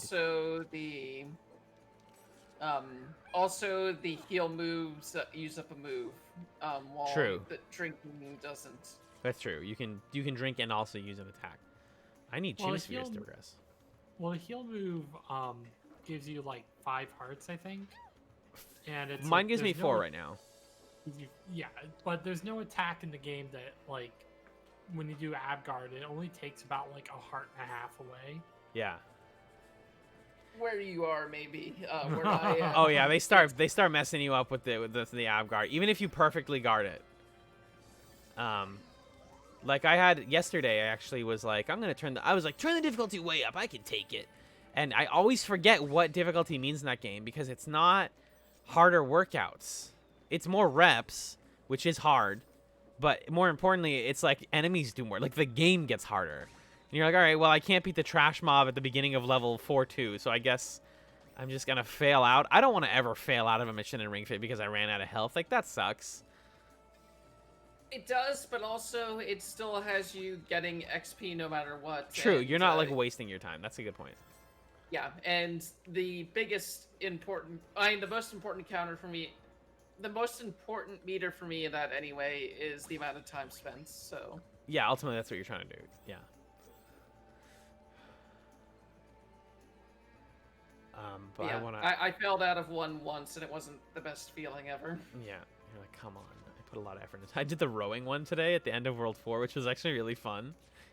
also the heal moves use up a move. While True. the drinking doesn't. That's true. You can drink and also use an attack. I need Well, juice spheres heal- to progress. Well, the heal move gives you like 5 hearts, I think. And it's Mine like, gives me there's 4 no- right now. Yeah, but there's no attack in the game that like when you do Abguard, it only takes about like a heart and a half away. Yeah. Where you are, maybe. Where I am. Oh yeah, they start messing you up with the ab guard, even if you perfectly guard it. Like I had yesterday, I actually was like, turn the difficulty way up. I can take it. And I always forget what difficulty means in that game because it's not harder workouts. It's more reps, which is hard. But more importantly, it's like enemies do more. Like the game gets harder. And you're like, all right, well, I can't beat the trash mob at the beginning of level 4-2, so I guess I'm just going to fail out. I don't want to ever fail out of a mission in Ring Fit because I ran out of health. Like, that sucks. It does, but also it still has you getting XP no matter what. True, and, you're not, like, wasting your time. That's a good point. Yeah, and the most important counter for me, the most important meter for me in that anyway is the amount of time spent, so. Yeah, ultimately, that's what you're trying to do. Yeah. But yeah, I want to... I failed out of one once, and it wasn't the best feeling ever. Yeah, you're like, come on. I put a lot of effort into it. I did the rowing one today at the end of World 4, which was actually really fun.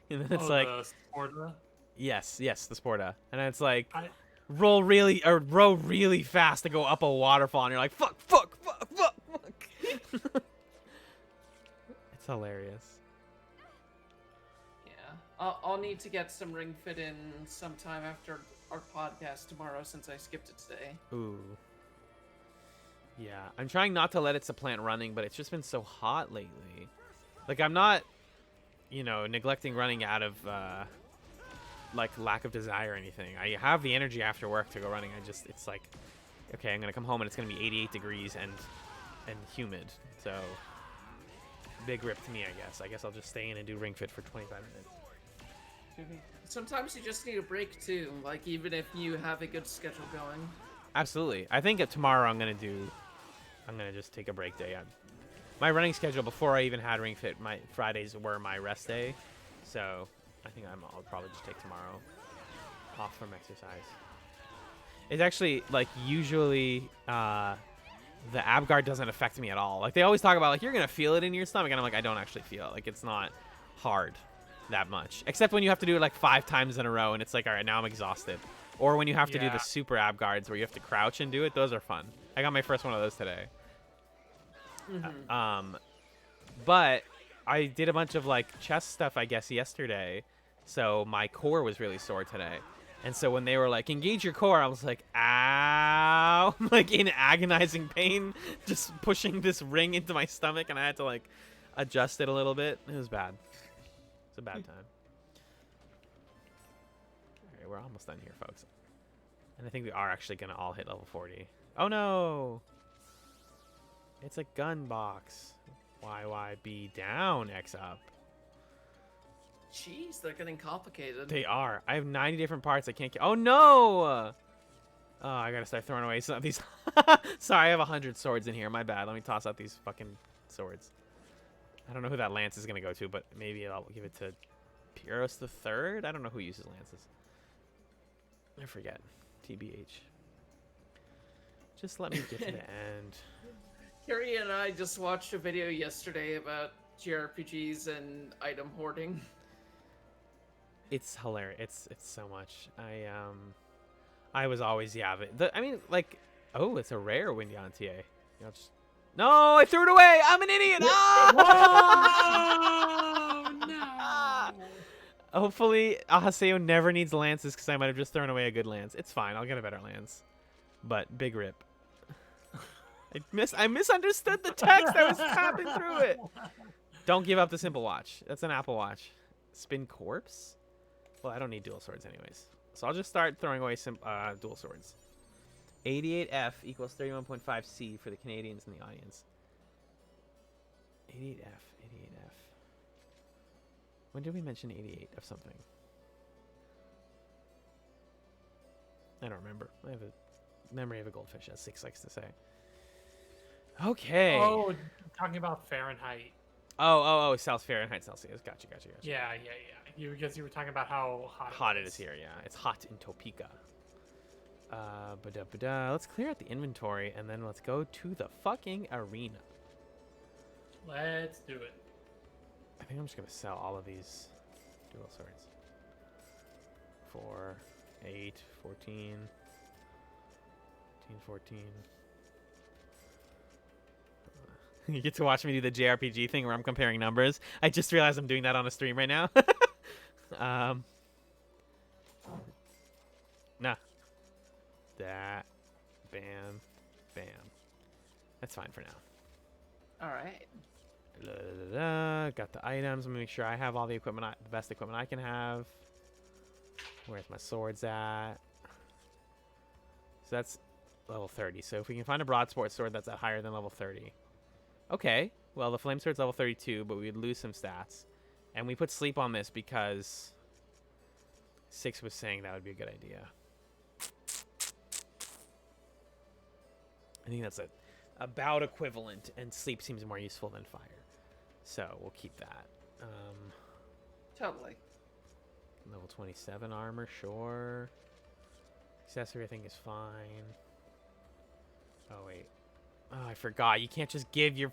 And then it's like... the Sporta? Yes, the Sporta. And then it's like... I- row really fast to go up a waterfall, and you're like, fuck. It's hilarious. Yeah, I'll need to get some Ring Fit in sometime after our podcast tomorrow since I skipped it today. Ooh. Yeah, I'm trying not to let it supplant running, but it's just been so hot lately. Like, I'm not, neglecting running out of like lack of desire or anything. I have the energy after work to go running. It's like, okay, I'm gonna come home and it's gonna be 88 degrees and humid. So big rip to me, I guess. I guess I'll just stay in and do Ring Fit for 25 minutes. Sometimes you just need a break too, like even if you have a good schedule going. Absolutely. I think tomorrow I'm gonna just take a break day. My running schedule before I even had Ring Fit, my Fridays were my rest day. So I think I'll probably just take tomorrow off from exercise. It's actually like usually the ab guard doesn't affect me at all. Like they always talk about like you're gonna feel it in your stomach, and I'm like I don't actually feel it. Like it's not hard that much, except when you have to do it like 5 times in a row, and it's like all right, now I'm exhausted. Or when you have to do the super ab guards where you have to crouch and do it. Those are fun. I got my first one of those today. But I did a bunch of like chest stuff, I guess, yesterday. So my core was really sore today. And so when they were like, engage your core, I was like, ow. I'm like in agonizing pain, just pushing this ring into my stomach. And I had to like adjust it a little bit. It was bad. It's a bad time. All right, we're almost done here, folks. And I think we are actually going to all hit level 40. Oh, no. It's a gun box. YYB down, X up. Jeez, they're getting complicated. They are. I have 90 different parts I can't get. Oh, no! Oh, I gotta start throwing away some of these. Sorry, I have 100 swords in here. My bad. Let me toss out these fucking swords. I don't know who that lance is gonna go to, but maybe I'll give it to Pyros the Third. I don't know who uses lances. I forget. TBH. Just let me get to the end. Carrie and I just watched a video yesterday about JRPGs and item hoarding. It's hilarious. It's so much. I was always I mean, like, oh, it's a rare Windy TA. You know, just no, I threw it away. I'm an idiot. Ah! Oh no! Hopefully, Ahaseo never needs lances because I might have just thrown away a good lance. It's fine. I'll get a better lance. But big rip. I misunderstood the text. I was tapping through it. Don't give up the simple watch. That's an Apple Watch. Spin corpse? Well, I don't need dual swords anyways. So I'll just start throwing away some dual swords. 88F equals 31.5C for the Canadians in the audience. 88F. When did we mention 88 of something? I don't remember. I have a memory of a goldfish, as Six likes to say. Okay. Oh, talking about Fahrenheit. Oh, South Fahrenheit Celsius. Gotcha. Yeah. Because you were talking about how hot it is here, yeah. It's hot in Topeka. Let's clear out the inventory, and then let's go to the fucking arena. Let's do it. I think I'm just going to sell all of these dual swords. 4, 8, 14, 14. You get to watch me do the JRPG thing where I'm comparing numbers. I just realized I'm doing that on a stream right now. Nah. That. Bam. That's fine for now. All right. Got the items. Let me make sure I have all the equipment, the best equipment I can have. Where's my swords at? So that's level 30. So if we can find a broadsport sword that's at higher than level 30. Okay. Well, the flame sword's level 32, but we would lose some stats. And we put sleep on this because Six was saying that would be a good idea. I think that's about equivalent, and sleep seems more useful than fire. So we'll keep that. Totally. Level 27 armor, sure. Accessory, I think, is fine. Oh, wait. Oh, I forgot. You can't just give your...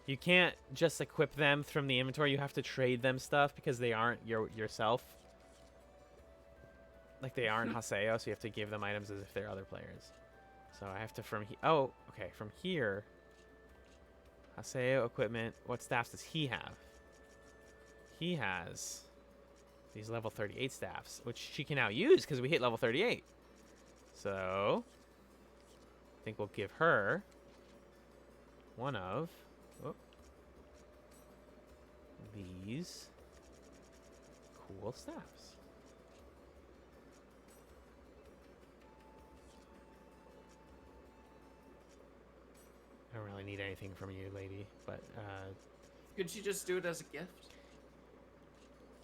You can't just equip them from the inventory. You have to trade them stuff because they aren't yourself. Like, they aren't Haseo, so you have to give them items as if they're other players. So I have to from here... Oh, okay. From here... Haseo equipment. What staffs does he have? He has these level 38 staffs, which she can now use because we hit level 38. So I think we'll give her one of these cool staffs. I don't really need anything from you, lady, but Could you just do it as a gift?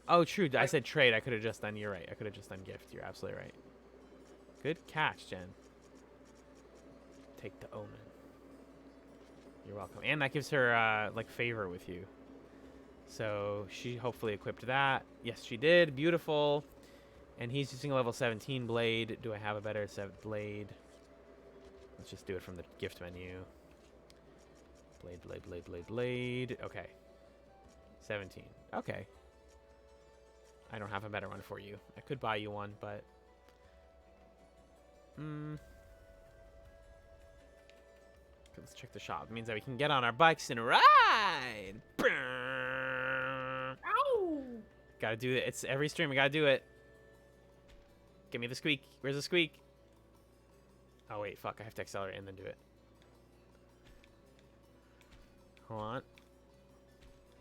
oh, true. I said trade. I could have just done. You're right. I could have just done gift. You're absolutely right. Good catch, Jen. Take the omen. You're welcome. And that gives her like favor with you. So she hopefully equipped that. Yes, she did. Beautiful. And he's using a level 17 blade. Do I have a better blade? Let's just do it from the gift menu. Blade, blade, blade, blade, blade. Okay. 17. Okay. I don't have a better one for you. I could buy you one, but... Let's check the shop. It means that we can get on our bikes and ride! Ow! Gotta do it. It's every stream. We gotta do it. Give me the squeak. Where's the squeak? Oh, wait. Fuck. I have to accelerate and then do it. Hold on.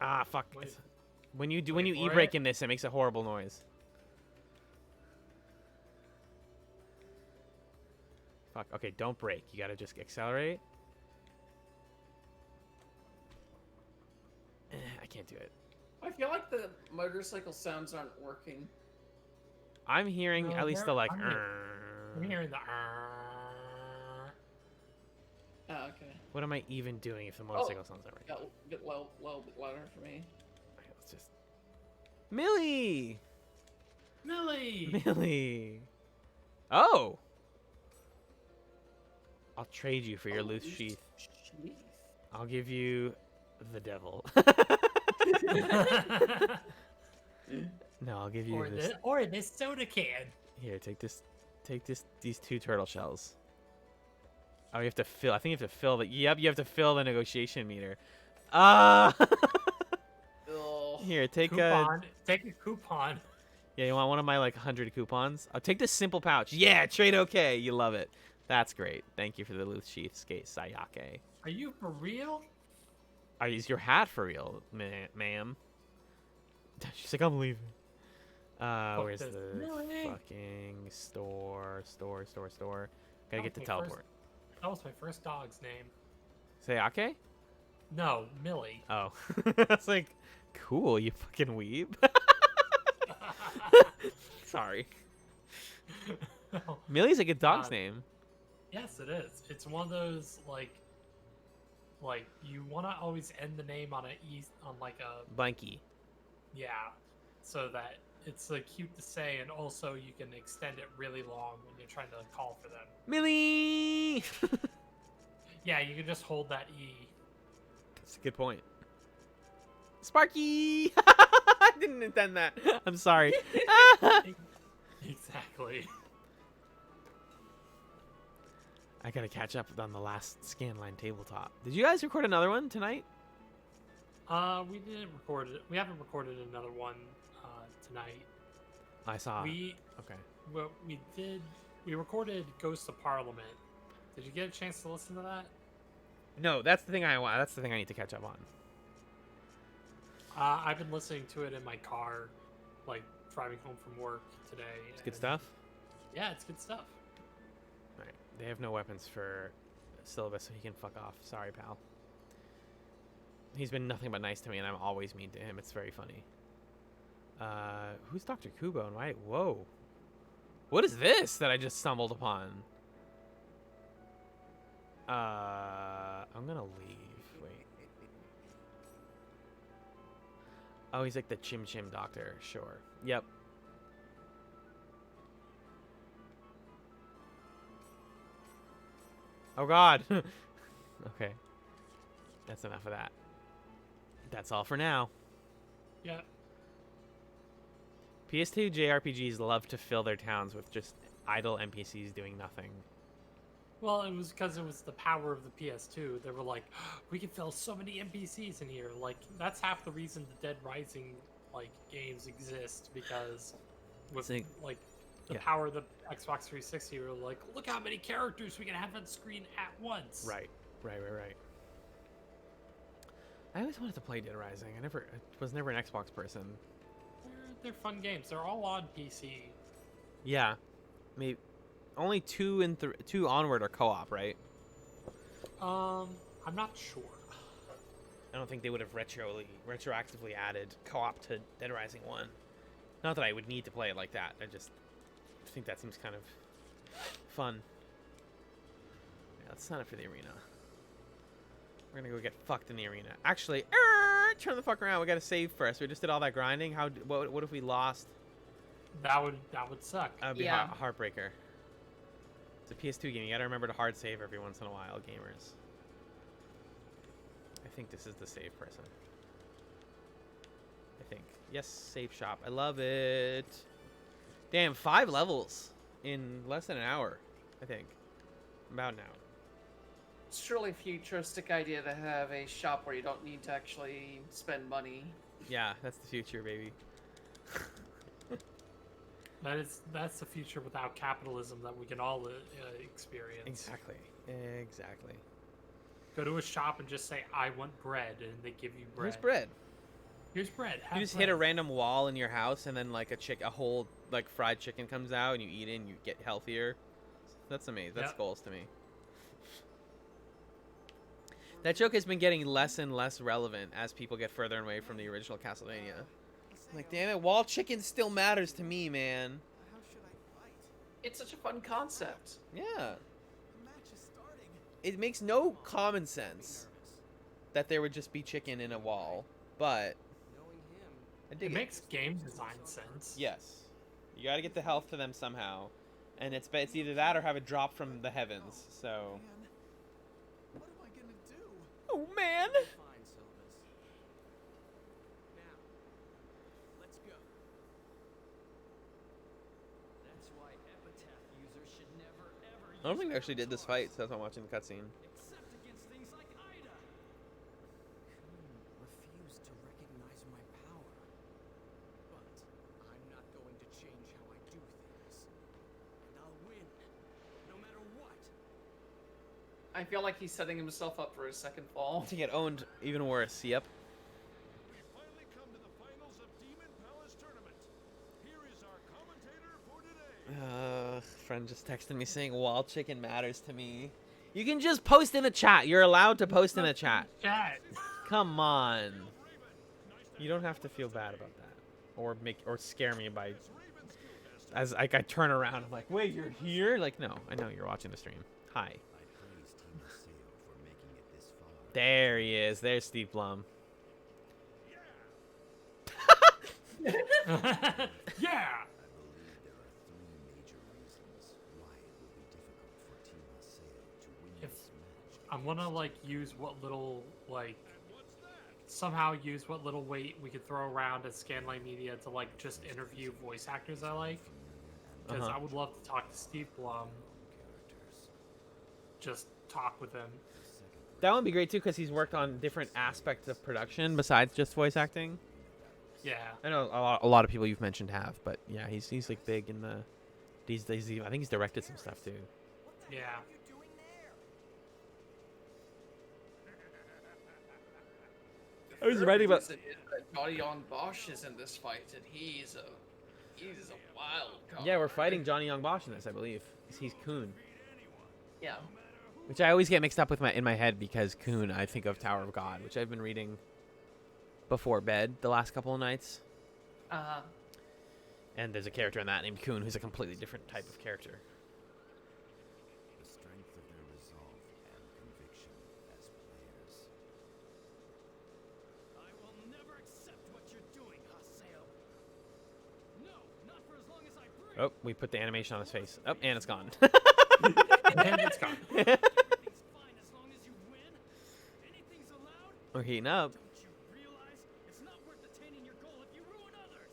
Ah, fuck. Wait. When you Wait for e-brake it. in this, it makes a horrible noise. Fuck. Okay, don't brake. You gotta just accelerate. I can't do it. I feel like the motorcycle sounds aren't working. I'm hearing No, at least the like. I'm hearing the. Oh, okay. What am I even doing if the motorcycle sounds that right? Got a bit bit louder for me. Okay, let's just. Millie! Millie. Millie! Oh! I'll trade you for your Oh, loose loose sheath. sheath. I'll give you the devil. No, I'll give you this. Or this soda can. Here, take this. Take this. These 2 turtle shells. Oh, you have to fill. I think you have to fill the. Yep, you have to fill the negotiation meter. Ah. Ugh. Here, take a. Coupon. Take a coupon. Yeah, you want one of my like 100 coupons? I'll take this simple pouch. Yeah, trade okay. You love it. That's great. Thank you for the loose sheath, skate Sayake. Are you for real? Is your hat for real, ma'am? She's like, I'm leaving. Where's this. the Millie. fucking store? Gotta get to Okay, teleport. That was my first dog's name. Sayake? No, Millie. Oh. That's like, cool, you fucking weeb. Sorry. Millie's a good dog's name. Yes, it is. It's one of those like you want to always end the name on like a Blanky. yeah, so that it's like cute to say, and also you can extend it really long when you're trying to call for them. Millie! Yeah, you can just hold that E. That's a good point. Sparky! I didn't intend that. I'm sorry. Exactly. I gotta catch up on the last Scanline tabletop. Did you guys record another one tonight? We didn't record it. We haven't recorded another one tonight. I saw. We Okay. well, we did. We recorded Ghost of Parliament. Did you get a chance to listen to that? No, that's the thing I want. That's the thing I need to catch up on. I've been listening to it in my car, like driving home from work today. It's good and- stuff. Yeah, it's good stuff. All right. They have no weapons for Syllabus, so he can fuck off. Sorry, pal. He's been nothing but nice to me, and I'm always mean to him. It's very funny. Who's Dr. Kubo? And why? Whoa. What is this that I just stumbled upon? I'm gonna leave. Wait. Oh, he's like the Chim Chim doctor. Sure. Yep. Oh God. Okay. That's enough of that. That's all for now. Yeah. PS2 JRPGs love to fill their towns with just idle NPCs doing nothing. Well, it was because it was the power of the PS2. They were like, we can fill so many NPCs in here. Like, that's half the reason the Dead Rising like games exist, because with Think- like the yeah. power of the Xbox 360, we were like, look how many characters we can have on screen at once. Right. I always wanted to play Dead Rising. I was never an Xbox person. they're fun games. They're all on PC. Yeah, maybe only 2 and 2 onward are co-op, right? I'm not sure. I don't think they would have retroactively added co-op to Dead Rising 1. Not that I would need to play it like that. I just think that seems kind of fun. Yeah, let's sign up for the arena. We're gonna go get fucked in the arena. Actually, turn the fuck around. We gotta save first. We just did all that grinding. What if we lost? That would suck. That would be Yeah. a heartbreaker. It's a PS2 game. You gotta remember to hard save every once in a while, gamers. I think this is the save person. I think. Yes, save shop. I love it. Damn, 5 levels in less than an hour, I think. About now. It's surely a futuristic idea to have a shop where you don't need to actually spend money. Yeah, that's the future, baby. That's the future without capitalism that we can all experience. Exactly. Exactly. Go to a shop and just say, "I want bread," and they give you bread. Here's bread. Here's bread. You just hit a random wall in your house, and then like a whole like fried chicken comes out, and you eat it, and you get healthier. That's amazing. That's Yep. goals to me. That joke has been getting less and less relevant as people get further away from the original Castlevania. Like, damn it, wall chicken still matters to me, man. How should I fight? It's such a fun concept. Yeah. The match is starting. It makes no common sense that there would just be chicken in a wall, but Knowing him. I dig It it. makes game design sense. Yes. You gotta get the health to them somehow. And it's either that or have it drop from the heavens, so... Man, what am I gonna do? Oh, man! Fine, Silvus. Now, let's go. That's why epitaph users should never ever I don't think use they actually did this avatars, fight, so that's why I'm watching the cutscene. except against things like Ida. Kun refused to recognize my power. But I'm not going to change how I do things. And I'll win, no matter what. I feel like he's setting himself up for his second fall. To get owned even worse, yep. We finally come to the finals of Demon Palace Tournament. Here is our commentator for today. Friend just texted me saying wall chicken matters to me. You can just post in the chat. You're allowed to post in the chat. Chat. Come on. You don't have to feel bad about that. Or scare me by as I turn around, I'm like, wait, you're here? Like, no, I know you're watching the stream. Hi. There he is. There's Steve Blum. Yeah. If I want to like use what little like somehow use what little weight we could throw around at Scanline Media to like just interview voice actors I like, because I would love to talk to Steve Blum. Just talk with him. That would be great too, because he's worked on different aspects of production besides just voice acting. Yeah. I know a lot of people you've mentioned have, but yeah, he's like big in the. I think he's directed some stuff too. Yeah. You doing there? I was writing about. Johnny Young Bosch is in this fight, and he's a wild card. Yeah, we're fighting Johnny Young Bosch in this, I believe. He's Kun, Yeah. which I always get mixed up with in my head because Kun, I think of Tower of God, which I've been reading before bed the last couple of nights. And there's a character in that named Kun who's a completely different type of character. The strength of their resolve and conviction as players. I will never accept what you're doing, Haseo. No, not for as long as I breathe. Oh, we put the animation on his face. Oh, and it's gone. And it's gone. Everything's fine as long as you win. Anything's allowed. We're heating up. Don't you realize it's not worth attaining your goal if you ruin others?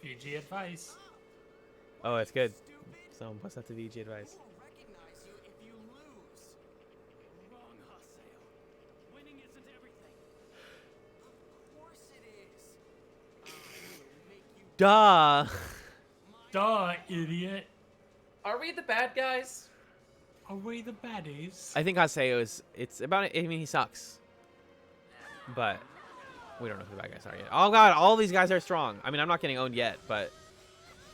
PG advice. Oh, that's good. Stupid. Someone post that to VG advice. Who will recognize you if you lose? Wrong, Haseo. Winning isn't everything. Of course it is. I will make you Duh. Duh, idiot. Are we the bad guys? Are we the baddies? I think Haseo is. It's about. I mean, he sucks. But We don't know who the bad guys are yet. Oh god, all these guys are strong. I mean, I'm not getting owned yet, but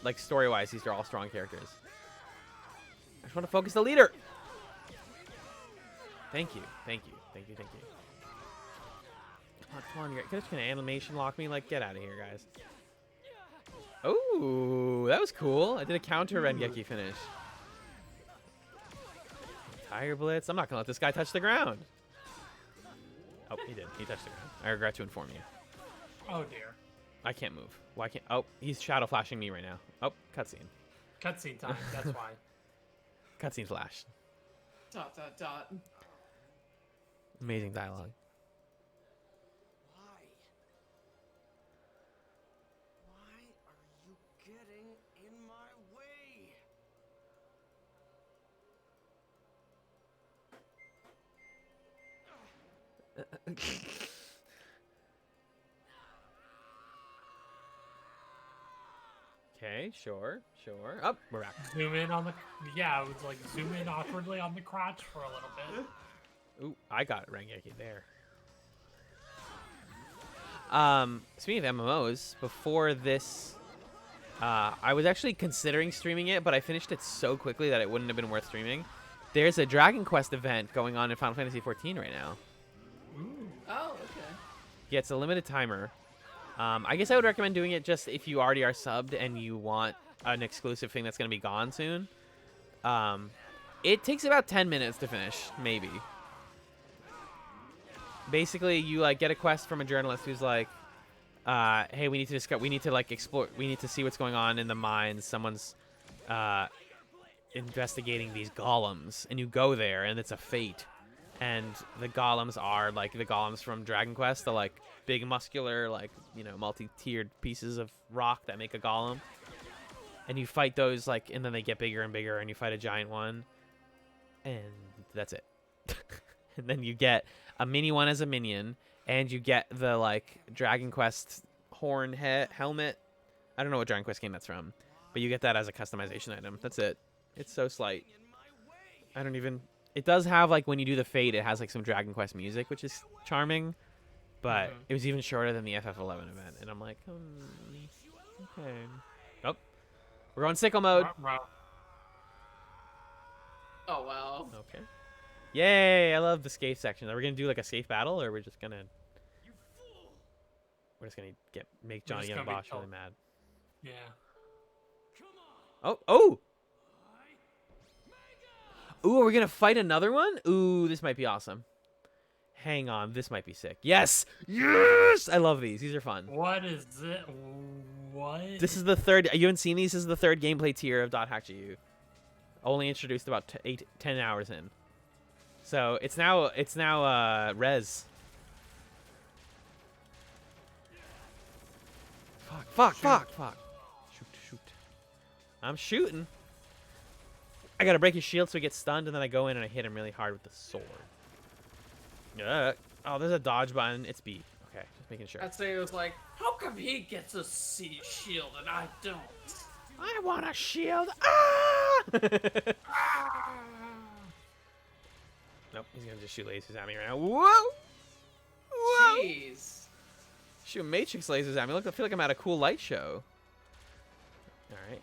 like story-wise, these are all strong characters. I just want to focus the leader. Thank you, thank you, thank you, thank you. Come on, you're just gonna animation lock me? Like, get out of here, guys. Oh, that was cool. I did a counter Rengeki finish. Tire Blitz. I'm not gonna let this guy touch the ground. Oh, he did. He touched the ground. I regret to inform you. Oh dear. I can't move. Why can't? Oh, he's shadow flashing me right now. Oh, cutscene. Cutscene time. That's why. Cutscene flash. ... Amazing dialogue. Why? Why are you getting in my way? Okay, sure, sure. Up, we're back. Zoom in on the. Yeah, it was like zoom in awkwardly on the crotch for a little bit. Ooh, I got Rengeki there. Speaking of MMOs, before this, I was actually considering streaming it, but I finished it so quickly that it wouldn't have been worth streaming. There's a Dragon Quest event going on in Final Fantasy XIV right now. Oh, okay. Yeah, it's a limited timer. I guess I would recommend doing it just if you already are subbed and you want an exclusive thing that's going to be gone soon. It takes about 10 minutes to finish, maybe. Basically, you like get a quest from a journalist who's like, "Hey, we need to discuss. We need to like explore. We need to see what's going on in the mines. Someone's investigating these golems," and you go there, and it's a fate. And the golems are like the golems from Dragon Quest, the like big muscular, like, you know, multi-tiered pieces of rock that make a golem. And you fight those, like, and then they get bigger and bigger, and you fight a giant one, and that's it. And then you get a mini one as a minion, and you get the like Dragon Quest horn helmet. I don't know what Dragon Quest game that's from, but you get that as a customization item. That's it. It's so slight. I don't even. It does have like when you do the fate, it has like some Dragon Quest music, which is charming, but it was even shorter than the FF11 event, and I'm like, okay. Oh, we're on sickle mode. Oh, wow. Okay. Yay! I love the Scathe section. Are we gonna do like a Scathe battle, or we're just gonna? We're just gonna make Johnny Young Bosch really mad. Yeah. Oh! Ooh, are we gonna fight another one? Ooh, this might be awesome. Hang on, this might be sick. Yes! Yes! I love these. These are fun. What is it? What? This is the third. You haven't seen these? This is the third gameplay tier of .hack GU. Only introduced about 10 hours in. So it's now res. Fuck. Shoot. I'm shooting. I gotta break his shield so he gets stunned, and then I go in and I hit him really hard with the sword. Oh, there's a dodge button. It's B. Okay, just making sure. I'd say it was like, how come he gets a shield and I don't? I want a shield. Ah! Nope, he's gonna just shoot lasers at me right now. Whoa! Jeez. Shoot matrix lasers at me. Look, I feel like I'm at a cool light show. All right.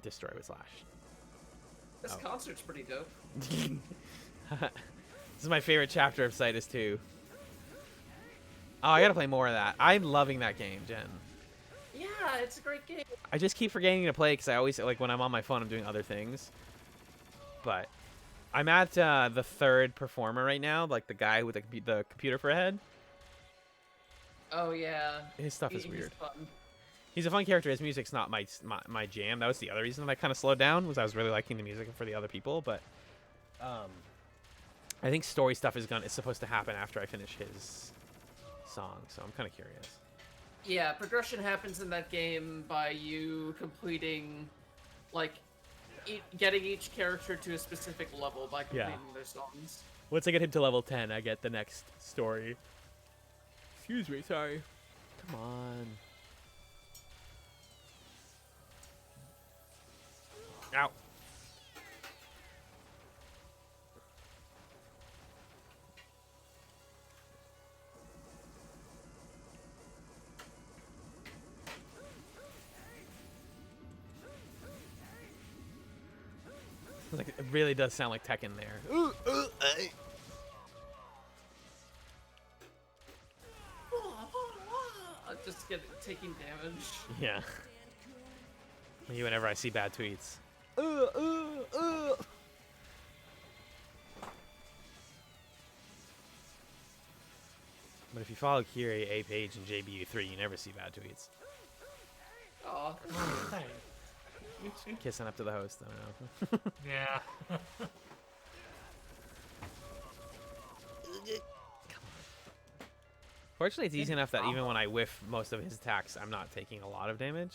Destroy with slash. This concert's pretty dope. This is my favorite chapter of Citus 2. Oh, I gotta play more of that. I'm loving that game, Jen. Yeah, it's a great game. I just keep forgetting to play because I always, like, when I'm on my phone, I'm doing other things. But I'm at the third performer right now, like the guy with the computer for a head. Oh, yeah. His stuff is He's weird. fun. He's a fun character. His music's not my jam. That was the other reason that I kind of slowed down, was I was really liking the music for the other people. But I think story stuff is supposed to happen after I finish his song, so I'm kind of curious. Yeah, progression happens in that game by you completing, like, getting each character to a specific level by completing their songs. Once I get him to level 10, I get the next story. Excuse me, sorry. Come on. Ow. Like, it really does sound like Tekken there. Just taking damage. Yeah. Me whenever I see bad tweets. But if you follow Kiri, A Page, and JBU3, you never see bad tweets. Aw. Hey. Kissing up to the host, I don't know. Yeah. Fortunately, it's easy enough that even when I whiff most of his attacks, I'm not taking a lot of damage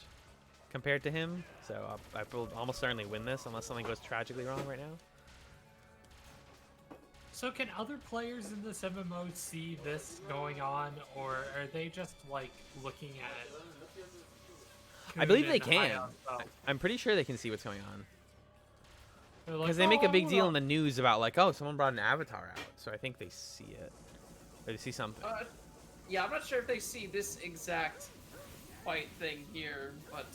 compared to him. So I will almost certainly win this unless something goes tragically wrong right now. So can other players in this MMO see this going on, or are they just like looking at it? I believe they Coon and can. Hayato? I'm pretty sure they can see what's going on. They're like, Because they make a "Oh, big deal well." in the news about, like, oh, someone brought an avatar out. So I think they see it. Or they see something. Yeah, I'm not sure if they see this exact fight thing here, but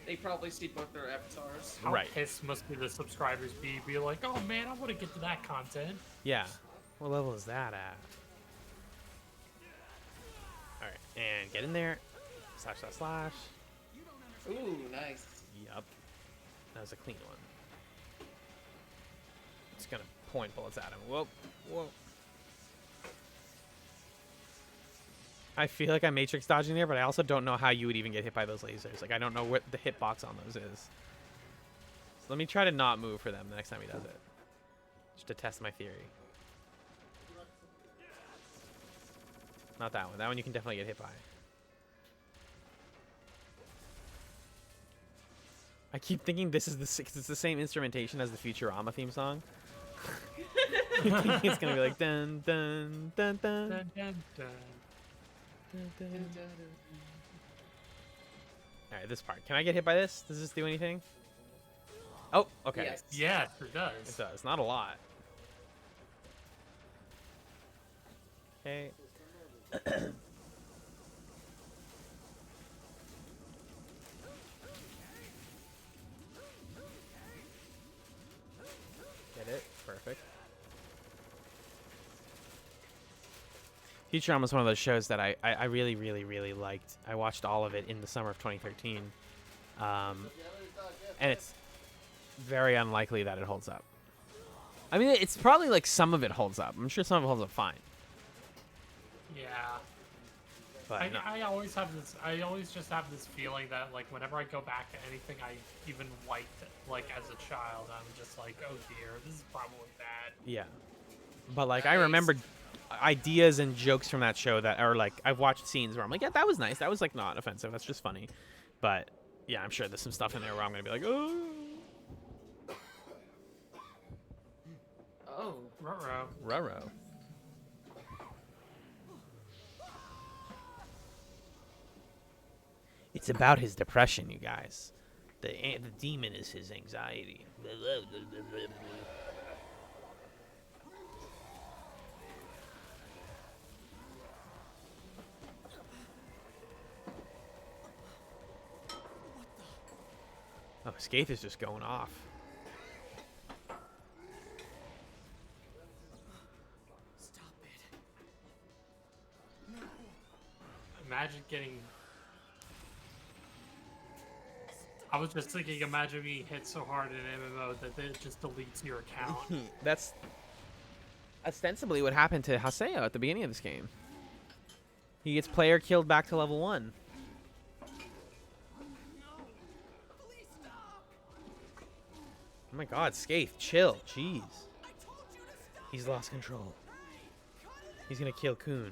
they probably see both their avatars. How Right. pissed must be the subscribers be like, oh man, I want to get to that content. Yeah. What level is that at? Alright, and get in there. Slash, slash, slash. Ooh, nice. Yup. That was a clean one. It's gonna point bullets at him. Whoa. Whoa. I feel like I'm matrix dodging there, but I also don't know how you would even get hit by those lasers. Like, I don't know what the hitbox on those is. So let me try to not move for them the next time he does it. Just to test my theory. Not that one. That one you can definitely get hit by. I keep thinking this is it's the same instrumentation as the Futurama theme song. It's gonna be like dun dun dun dun. Dun, dun, dun. All right, this part. Can I get hit by this? Does this do anything? Oh, okay. Yes. Yes, it It does. does. Not a lot. Okay. Get it? Perfect. Futurama is one of those shows that I really, really, really liked. I watched all of it in the summer of 2013. And it's very unlikely that it holds up. I mean, it's probably like some of it holds up. I'm sure some of it holds up fine. Yeah. But no. I always have this. I always just have this feeling that like whenever I go back to anything I even liked like as a child, I'm just like, oh dear, this is probably bad. Yeah. But like I Nice. remember ideas and jokes from that show that are like I've watched scenes where I'm like, yeah, that was nice. That was like not offensive. That's just funny. But yeah, I'm sure there's some stuff in there where I'm gonna be like, oh. Oh. Ruh-roh. Ruh-roh. It's about his depression, you guys. The demon is his anxiety. Oh, Skaith is just going off. Stop it. Imagine getting. I was just thinking, imagine being hit so hard in an MMO that it just deletes your account. That's ostensibly what happened to Haseo at the beginning of this game. He gets player killed back to level 1. Please stop. Oh my god, Skaith, chill. Jeez. I told you to stop. He's lost control. Cut it. He's gonna kill Kun.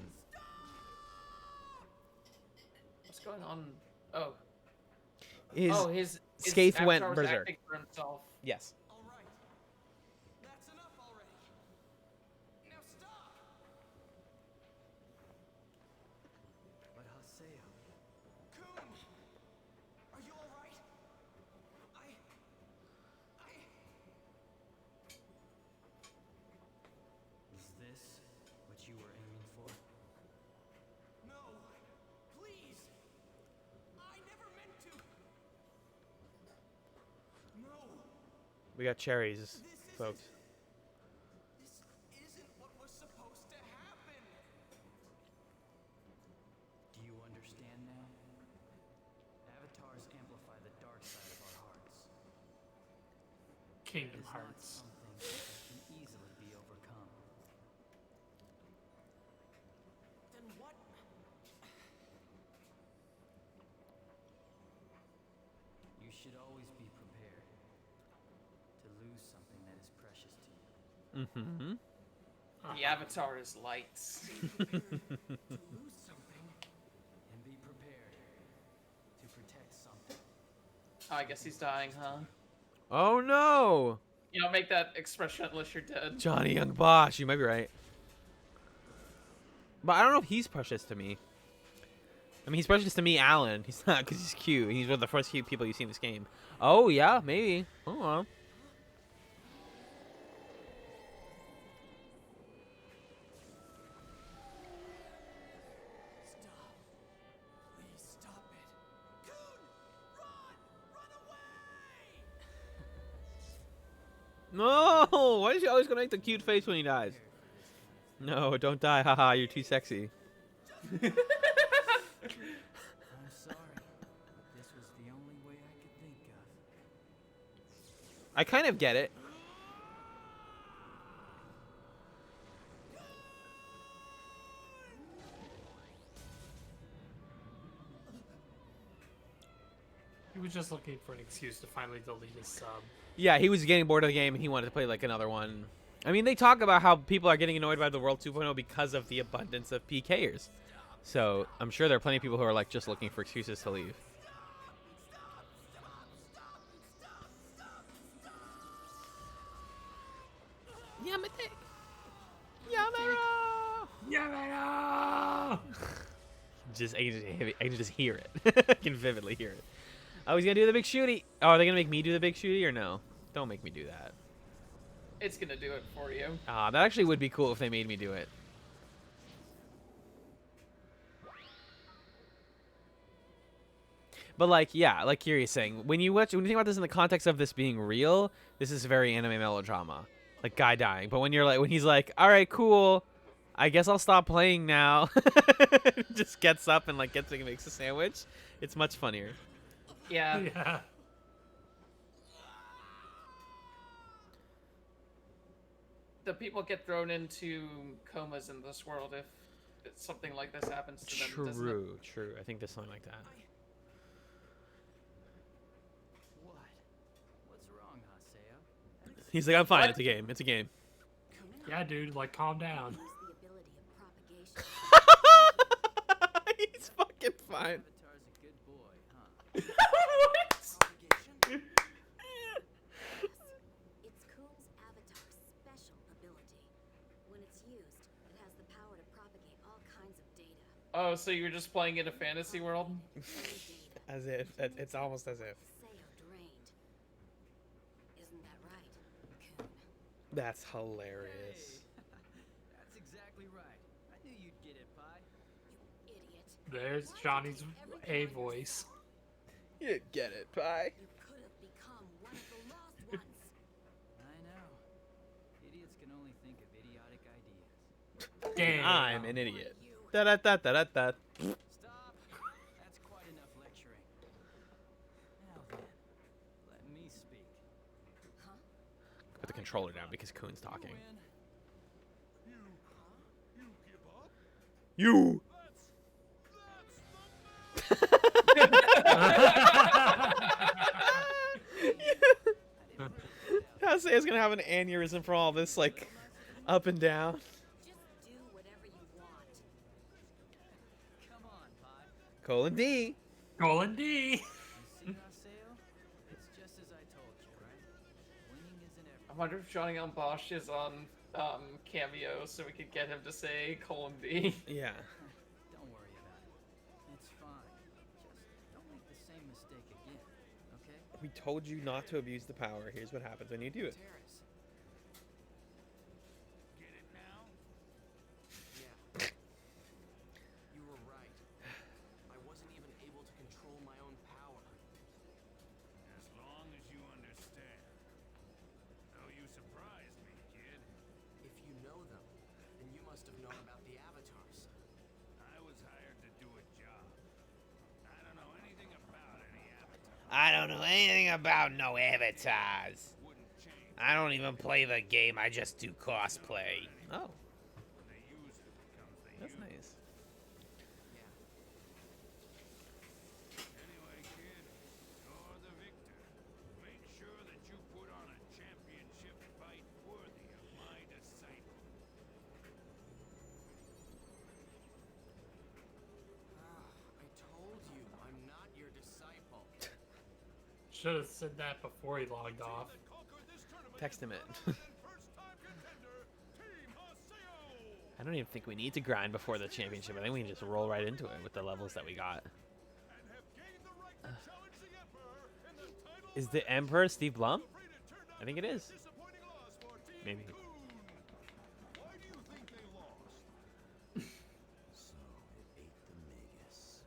What's going on? Oh. His His Skaith went avatar was berserk. acting for himself. Yes. All right. That's enough already. Now stop. But Haseo, Coon, are you all right? is this what you were aiming for? No, please. I never meant to. No, We got cherries, This folks. isn't what was supposed to happen. Do you understand now? Avatars amplify the dark side of our hearts. Kingdom It is Hearts. not something that can easily be overcome. Then what? You should always be prepared to lose something that is precious to you. Mm-hmm. The avatar is lights. To lose something and be prepared to protect something. Oh, I guess he's dying, huh? Oh no! You don't make that expression unless you're dead. Johnny Young Bosch, you might be right. But I don't know if he's precious to me. I mean, he's precious to me, Alan. He's not, because he's cute. He's one of the first cute people you see in this game. Oh, yeah, maybe. Oh, well. Stop. Please stop it. Coon! Run! Run away! No! Why is he always going to make the cute face when he dies? No, don't die. Haha, you're too sexy. I'm sorry, but this was the only way I could think of. I kind of get it. He was just looking for an excuse to finally delete his sub. Yeah, he was getting bored of the game and he wanted to play like another one. I mean, they talk about how people are getting annoyed by the World 2.0 because of the abundance of PKers. So I'm sure there are plenty of people who are like just looking for excuses to leave. Yamete. Yamero. Yeah, Just I can just hear it. I can vividly hear it. Oh, he's gonna do the big shooty. Oh, are they gonna make me do the big shooty or no? Don't make me do that. It's gonna do it for you. That actually would be cool if they made me do it. But like, yeah, like Kiri's saying, when you think about this in the context of this being real, this is very anime melodrama, like guy dying. But when he's like, all right, cool, I guess I'll stop playing now, just gets up and like makes a sandwich. It's much funnier. Yeah. yeah. The people get thrown into comas in this world if something like this happens to them. doesn't it? True. I think there's something like that. What? What's wrong, Haseo? He's like, I'm fine. What? It's a game. It's a game. Yeah, dude, like, calm down. Use the ability of propagation. He's fucking fine. Avatar's a good boy, huh? Propagation? It's Coon's avatar's special ability. When it's used, it has the power to propagate all kinds of data. Oh, so you were just playing in a fantasy world? Any data. As if. It's almost as if. Haseo drained. Isn't that right, Coon? That's hilarious. Hey, that's exactly right. I knew you'd get it, Pi. You idiot. There's Johnny's A voice. You get it, Pi. You could have become one of the lost ones. I know. Idiots can only think of idiotic ideas. Damn. I'm an idiot. You. Da da da da da da. Stop! That's quite enough lecturing. Now then, let me speak. Huh? Put the controller down because Coon's talking. You win. You give up? You. Haseo's gonna have an aneurysm from all this, like, up and down. Just do whatever you want. Come on, Pi. Colon D. Colon D. You see, Haseo? It's just as I told you, right? Winning isn't I everything. wonder if Johnny on Bosch is on Cameo so we could get him to say colon B. Yeah. Don't worry about it. It's fine. Just don't make the same mistake again, okay? We told you not to abuse the power. Here's what happens when you do it. Terrace. Get it now? Yeah. You were right. I wasn't even able to control my own power. As long as you understand, I don't know anything about no avatars. Wouldn't change I don't even play the game. I just do cosplay. Oh, when the user becomes the that's user. nice. Anyway, kid, you're the victor. Make sure that you put on a championship fight worthy of my disciple. I told you, I'm not your disciple. Should have said that before he logged off. That conquered this tournament Text him is it. none other than first-time contender, Team Haseo. I don't even think we need to grind before the championship. I think we can just roll right into it with the levels that we got. And have gained the right to challenge the Emperor in the title Is the Emperor Steve Blum? afraid it turned out I think to it be a is. disappointing loss for Team Maybe. Coon. Why do you think they lost? So it ate the Magus.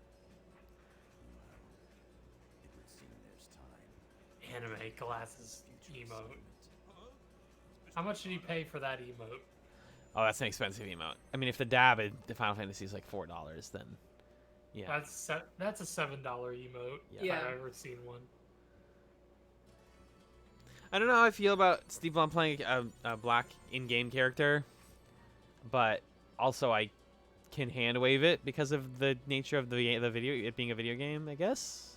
Well, it would seem there's time. Anime glasses Future emote. assignment. How much did he pay for that emote? Oh, that's an expensive emote. I mean, if the dab in the Final Fantasy is like $4, then yeah. That's a $7 emote. If Yeah. I've ever seen one. I don't know how I feel about Steve Blum playing a black in-game character, but also I can hand wave it because of the nature of the video, it being a video game. I guess.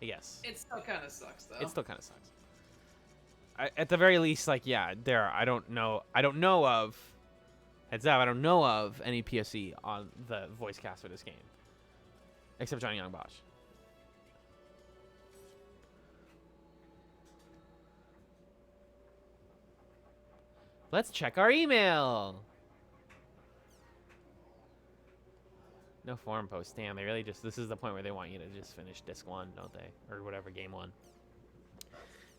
It still kind of sucks though. It still kind of sucks. At the very least, like yeah, I don't know of. Heads up, I don't know of any PSE on the voice cast for this game, except Johnny Young Bosch. Let's check our email. No forum post. Damn, they really just. This is the point where they want you to just finish disc 1, don't they? Or whatever, game 1.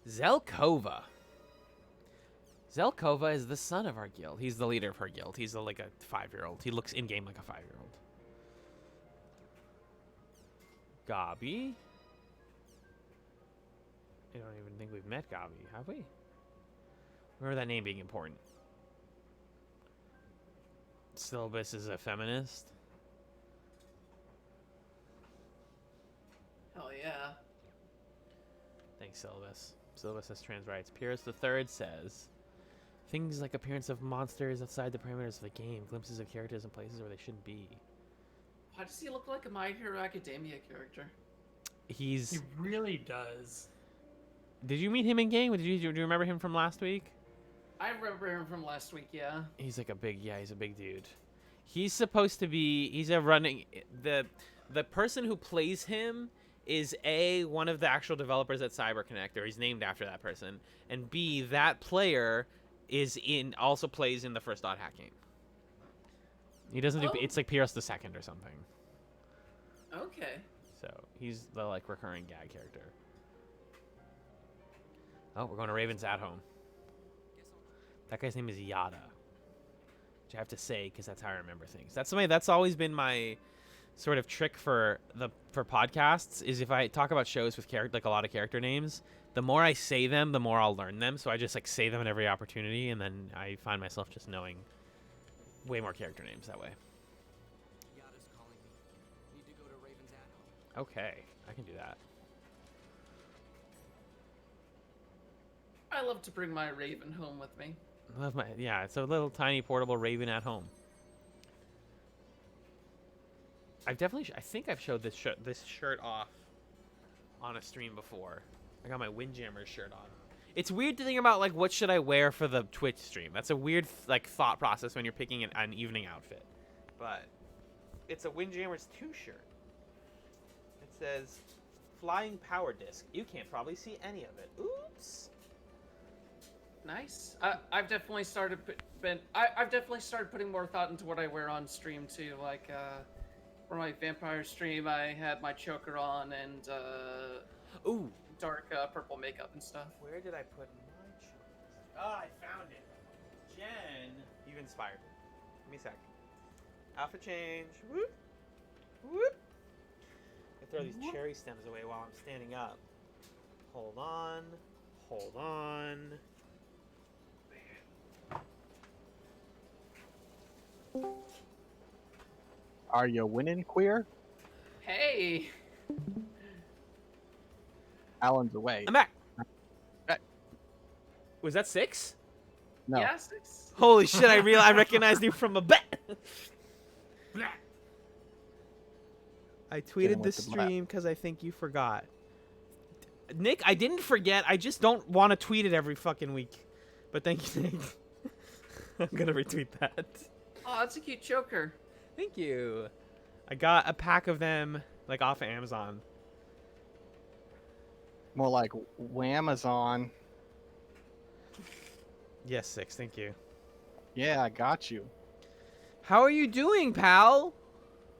Zelkova. Zelkova is the son of our guild. He's the leader of her guild. He's like a 5-year-old. He looks in-game like a 5-year-old. Gabi. I don't even think we've met Gabi, have we? Remember that name being important. Syllabus is a feminist. Hell yeah. Thanks, Syllabus. Syllabus has trans rights. Pyrrhus III says, things like appearance of monsters outside the parameters of the game, glimpses of characters in places where they shouldn't be. Why does he look like a My Hero Academia character? He He's... really does. Did you meet him in game? Do you remember him from last week? I remember him from last week, yeah. He's like a big, yeah, he's a big dude. He's supposed to be, he's a running, the person who plays him is A, one of the actual developers at CyberConnect, or he's named after that person, and B, that player also plays in the first Dot Hack game. He doesn't do, Oh. it's like Pyrrhus the Second or something. Okay. So he's the like recurring gag character. Oh, we're going to Raven's at home. That guy's name is Yada, which I have to say because that's how I remember things. That's always been my sort of trick for podcasts, is if I talk about shows with like a lot of character names, the more I say them, the more I'll learn them. So I just like say them at every opportunity, and then I find myself just knowing way more character names that way. Yada's calling me. Need to go to Raven's at home. Okay, I can do that. I love to bring my Raven home with me. Yeah, it's a little tiny portable Raven at home. I think I've showed this shirt off on a stream before. I got my Windjammers shirt on. It's weird to think about like what should I wear for the Twitch stream. That's a weird like thought process when you're picking an evening outfit. But it's a Windjammers 2 shirt. It says Flying Power Disc. You can't probably see any of it. Oops. Nice. I've definitely started I've definitely started putting more thought into what I wear on stream too. Like for my vampire stream, I had my choker on and Ooh. dark purple makeup and stuff. Where did I put my choice? Oh, I found it. Jen, you've inspired me. Give me a sec. Outfit change. Whoop. Whoop. I throw these cherry stems away while I'm standing up. Hold on. Hold on. Are you winning, queer? Hey. Alan's away. I'm back. Right. Was that 6? No. Yeah, 6. Holy shit! I recognized you from a bet. Blah. I Him tweeted with this the blat. stream because I think you forgot. Nick, I didn't forget. I just don't want to tweet it every fucking week. But thank you, Nick. I'm gonna retweet that. Oh, that's a cute choker. Thank you. I got a pack of them like off of Amazon. More like Wamazon. Yes, 6. Thank you. Yeah, I got you. How are you doing, pal?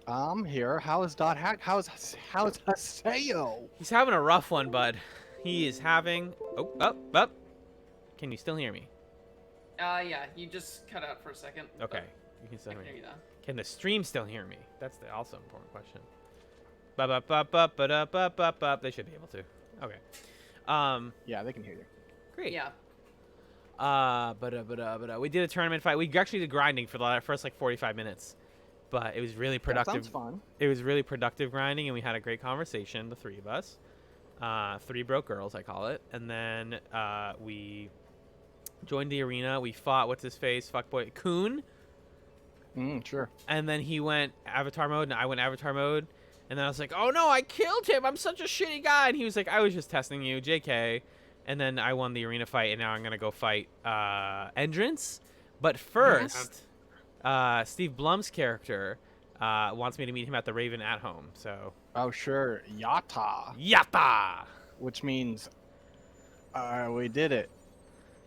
I'm here. How is Dot Hack? How's Haseo? He's having a rough one, bud. He is having. Oh, up. Can you still hear me? Yeah, you just cut out for a second. but Okay, you can still I hear can me. hear you now. Can the stream still hear me? That's the also important question. Ba-ba-ba-ba-ba-da-ba-ba-ba. They should be able to. Okay. Yeah, they can hear you. Great. Yeah. We did a tournament fight. We actually did grinding for the first like 45 minutes, but it was really That productive. sounds fun. It was really productive grinding, and we had a great conversation, the 3 of us. 3 broke girls, I call it. And then we joined the arena. We fought what's his face, fuckboy Coon. Sure. And then he went Avatar mode, and I went Avatar mode. And then I was like, oh no, I killed him. I'm such a shitty guy. And he was like, I was just testing you, JK. And then I won the arena fight, and now I'm going to go fight Entrance. But first, Steve Blum's character wants me to meet him at the Raven at home. So, Oh, sure. Yata. yatta! Which means we did it.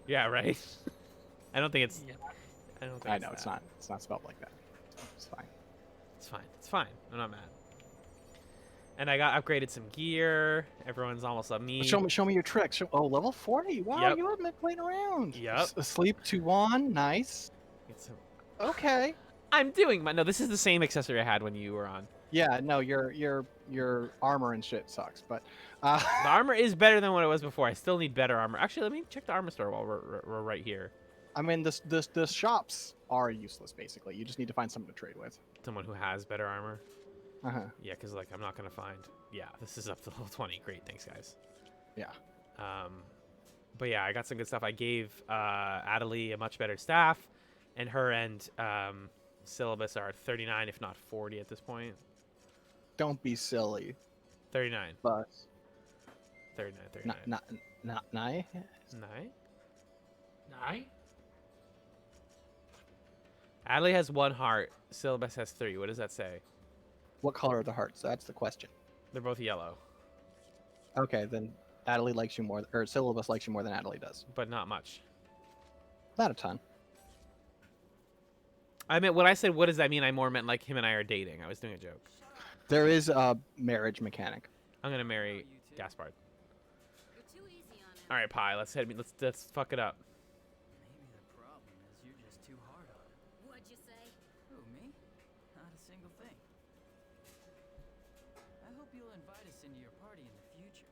Yeah, right? I don't think it's... Yeah. I don't think I know, that. it's not. It's not spelled like that. It's fine. It's fine. It's fine. I'm not mad. And I got upgraded some gear. Everyone's almost up me. Show me your tricks. Oh, level 40. Wow, Yep. you were playing around. Yep. Asleep to one. Nice. It's Okay. I'm doing my... No, this is the same accessory I had when you were on. Yeah, no, your armor and shit sucks, but The armor is better than what it was before. I still need better armor. Actually, let me check the armor store while we're right here. I mean, the shops are useless basically. You just need to find someone to trade with. Someone who has better armor. Uh-huh. Yeah, because like I'm not gonna find. Yeah, this is up to level 20. Great, thanks guys. Yeah. But yeah, I got some good stuff. I gave Adelie a much better staff, and her and Syllabus are 39, if not 40 at this point. Don't be silly. 39. But 39. 39. not nice. Nine? Nine? Adelie has 1 heart. Syllabus has 3. What does that say? What color are the hearts? That's the question. They're both yellow, Okay, then Adelie likes you more, or Syllabus likes you more than Adelie does. but not much. Not a ton. I meant when I said what does that mean, I more meant like him and I are dating. I was doing a joke. There is a marriage mechanic. I'm gonna marry Gaspard. You're too easy on him. All right, Pi. Let's fuck it up. Maybe the problem is you're just too hard on him. What'd you say? Who, me? Not a single thing. I hope you'll invite us into your party in the future.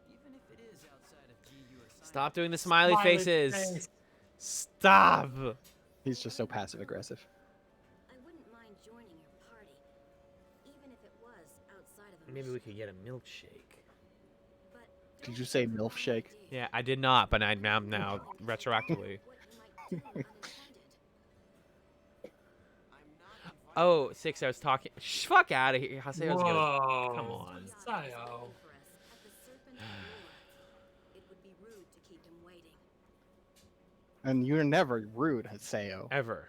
Even if it is outside of GU assignment. Stop doing the smiley faces. face. Stop. He's just so passive aggressive. I wouldn't mind joining your party, even if it was outside of a Maybe we mission, could get a milkshake. but Did don't you say give milf up on the shake? idea. Yeah, I did not, but I'm now retroactively. What you might do unintended. I'm not inviting Oh, 6. I was talking. Fuck out of here. Haseo was gonna. Whoa. Come on. He's Sayo. waiting for us at the Serpent of Lure. It would be rude to keep him waiting. And you're never rude, Haseo. Ever.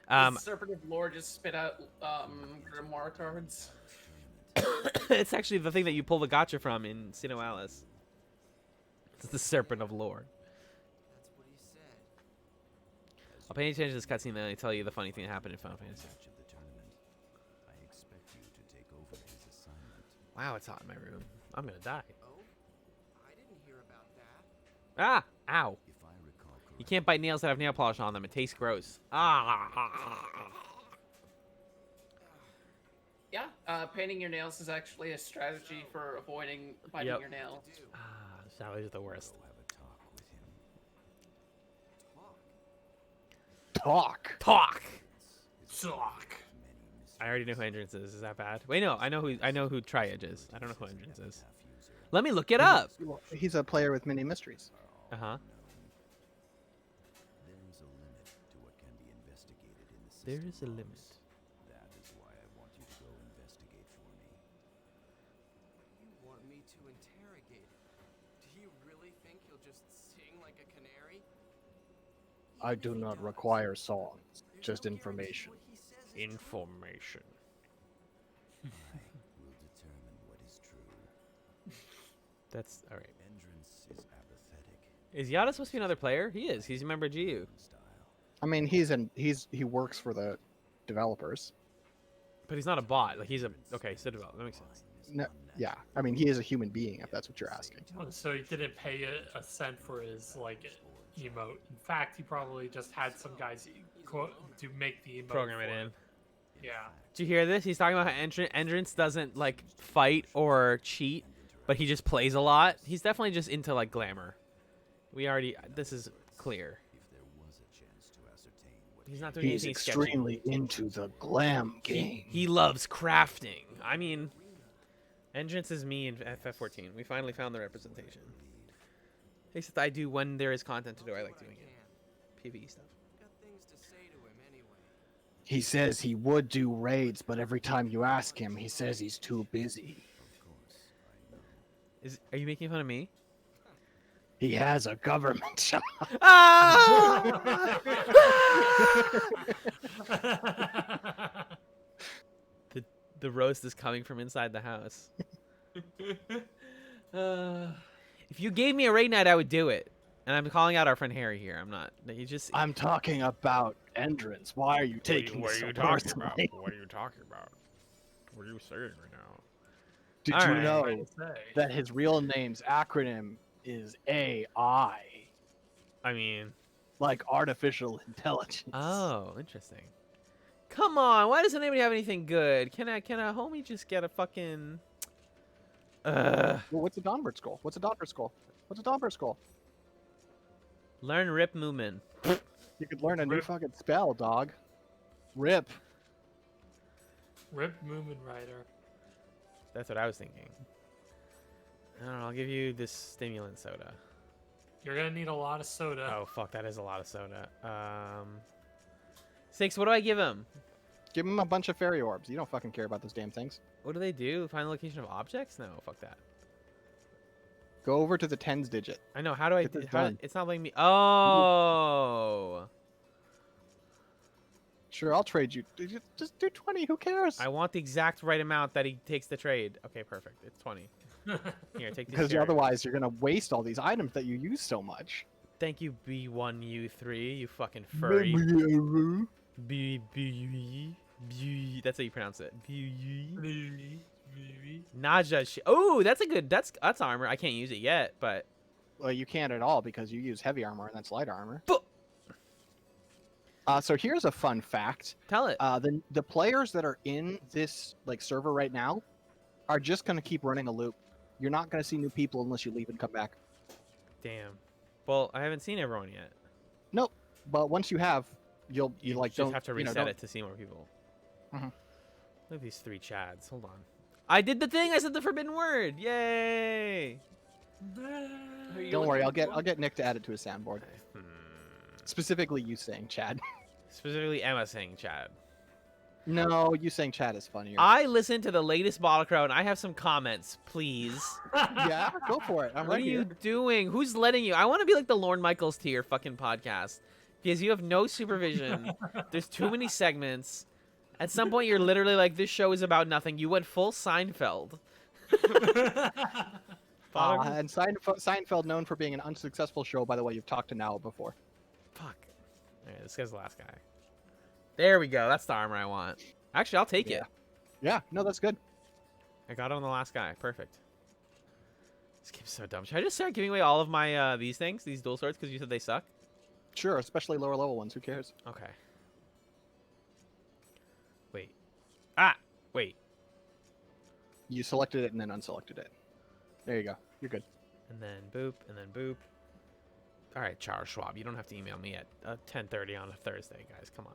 The Serpent of Lore just spit out grimoire cards. It's actually the thing that you pull the gotcha from in Sino Alice. It's the Serpent of Lore. That's what he said. I'll pay attention to this cutscene and I'll tell you the funny thing that happened in Final Fantasy. Match of the tournament. I expect you to take over his assignment. Wow, it's hot in my room. I'm gonna die. Oh? I didn't hear about that. Ah! Ow. If I recall correctly, You can't bite nails that have nail polish on them. It tastes gross. Ah! Yeah, painting your nails is actually a strategy for avoiding biting Yep. your nails. Ah, Sally's are the worst. go have a talk with him. Talk. Talk. Talk! Suck. I already know who Entrance is. Is that bad? Wait, no. I know who Tri-Edge is. I don't know who Entrance is. Let me look it up. He's a player with many mysteries. Uh-huh. There is a limit to what can be investigated in the system. There is a limit. Rose. That is why I want you to go investigate for me. You want me to interrogate it? Do you really think he'll just sing like a canary? I Even do if he not does, require songs, there's just no guarantee information. what he says is true. Information. Will determine what is true. That's all right. Entrance is apathetic. Is Yada supposed to be another player? He is. He's a member of GU. Style. I mean, he works for the developers. But he's not a bot. Like he's a okay, he's a developer. That makes sense. No, yeah, I mean, he is a human being, if that's what you're asking. So he didn't pay a cent for his like emote. In fact, he probably just had some guys to make the emote. Program it for in. him. Yeah. Did you hear this? He's talking about how Entrance doesn't like fight or cheat, but he just plays a lot. He's definitely just into like glamour. This is clear. If there was a chance to ascertain what He's not doing He's anything extremely into the glam game. He loves crafting. I mean, Entrance is me in FF14. We finally found the representation. Except I do when there is content to do. I like doing it. PvE stuff. Got things to say to him anyway. He says he would do raids, but every time you ask him, he says he's too busy. Are you making fun of me? He has a government job. Ah! the roast is coming from inside the house. If you gave me a raid night, I would do it. And I'm calling out our friend Harry here. I'm not. You just. I'm talking about Entrance. Why are you taking this so personally? What are you talking about? What are you saying right now? Did All you right. know that his real name's acronym is AI, I mean. like artificial intelligence? Oh, interesting. Come on, why doesn't anybody have anything good? Can a homie just get a fucking? Well, what's a Donbert skull? What's a Donbert skull? What's a Donbert skull? Learn Rip Moomin. You could learn a new fucking spell, dog. Rip. Rip Moomin Rider. That's what I was thinking. I don't know. I'll give you this stimulant soda. You're gonna need a lot of soda. Oh fuck, that is a lot of soda. 6. What do I give him? Give him a bunch of fairy orbs. You don't fucking care about those damn things. What do they do? Find the location of objects? No, fuck that. Go over to the tens digit. I know. How do I? Get this How, done. it's not letting me. Oh. Sure, I'll trade you. Just do 20. Who cares? I want the exact right amount that he takes the trade. Okay, perfect. It's 20. Here, take these. Because shares. otherwise, you're gonna waste all these items that you use so much. Thank you, B1U3. You fucking furry. B. That's how you pronounce it. Naja. Oh, that's a good. That's armor. I can't use it yet, but. Well, you can't at all because you use heavy armor and that's light armor. But So here's a fun fact. tell it. The players that are in this like server right now are just gonna keep running a loop. You're not gonna see new people unless you leave and come back. Damn. Well, I haven't seen everyone yet. Nope. But once you have, you like just don't have to you know, reset don't- it to see more people. Mhm. Look at these 3 Chads. Hold on. I did the thing. I said the forbidden word. Yay! Don't worry, I'll get Nick to add it to his soundboard. Hmm. Specifically, you saying Chad. Specifically, Emma saying Chad. No, you saying Chad is funnier. I listened to the latest Bottle Crow, and I have some comments, please. Yeah, go for it. I'm What right are you here. doing? Who's letting you? I want to be like the Lorne Michaels to your fucking podcast because you have no supervision. There's too many segments. At some point, you're literally like, this show is about nothing. You went full Seinfeld. And Seinfeld, known for being an unsuccessful show, by the way, you've talked to Now before. Fuck. Alright, this guy's the last guy. There we go. That's the armor I want. Actually, I'll take it. Yeah, no, that's good. I got it on the last guy. Perfect. This game's so dumb. Should I just start giving away all of my these things, these dual swords, because you said they suck? Sure, especially lower level ones. Who cares? Okay. Wait. Ah! Wait. You selected it and then unselected it. There you go. You're good. And then boop, and then boop. All right, Charles Schwab, you don't have to email me at 10:30 on a Thursday, guys. Come on.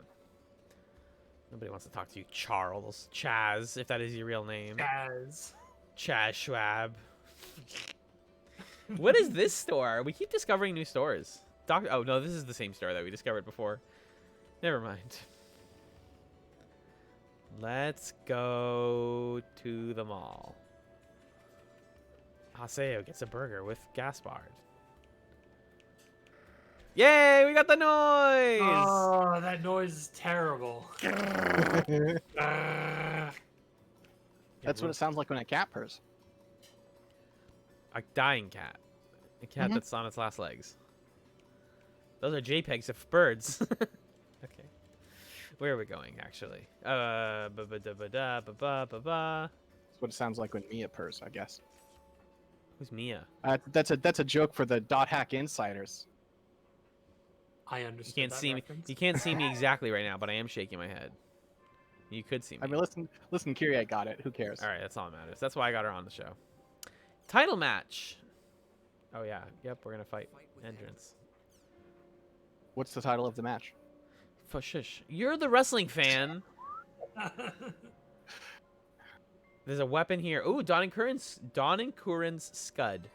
Nobody wants to talk to you, Charles. Chaz, if that is your real name. Guys. Chaz Schwab. What is this store? We keep discovering new stores. Oh no, this is the same store that we discovered before. Never mind. Let's go to the mall. Haseo gets a burger with Gaspard. Yay, we got the noise! Oh, that noise is terrible. That's what it sounds like when a cat purrs. A dying cat. A cat Mhm. that's on its last legs. Those are JPEGs of birds. Okay. Where are we going, actually? Ba-ba-da-ba-da, That's what it sounds like when Mia purrs, I guess. Who's Mia? That's a joke for the Dot Hack insiders. I You understand. can't see me. You can't see me exactly right now, but I am shaking my head. You could see me. I mean, listen, Kyrie got it. Who cares? All right, that's all that matters. That's why I got her on the show. Title match. Oh yeah, yep. We're gonna fight entrance. What's the title of the match? Shush. You're the wrestling fan. There's a weapon here. Ooh, Don and Curran's Scud.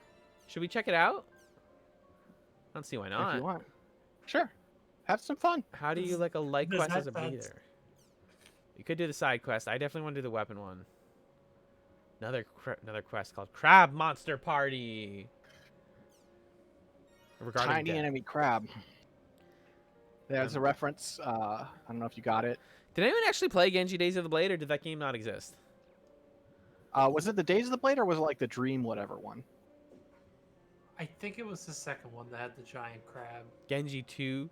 Should we check it out? I don't see why If not. you want. Sure. Have some fun. How do you like a light Does quest that as a sound- breather? You could do the side quest. I definitely want to do the weapon one. Another quest called Crab Monster Party. Regarding Tiny death. enemy crab. There's a reference. I don't know if you got it. Did anyone actually play Genji Days of the Blade, or did that game not exist? Was it the Days of the Blade or was it like the Dream whatever one? I think it was the second one that had the giant crab. Genji 2?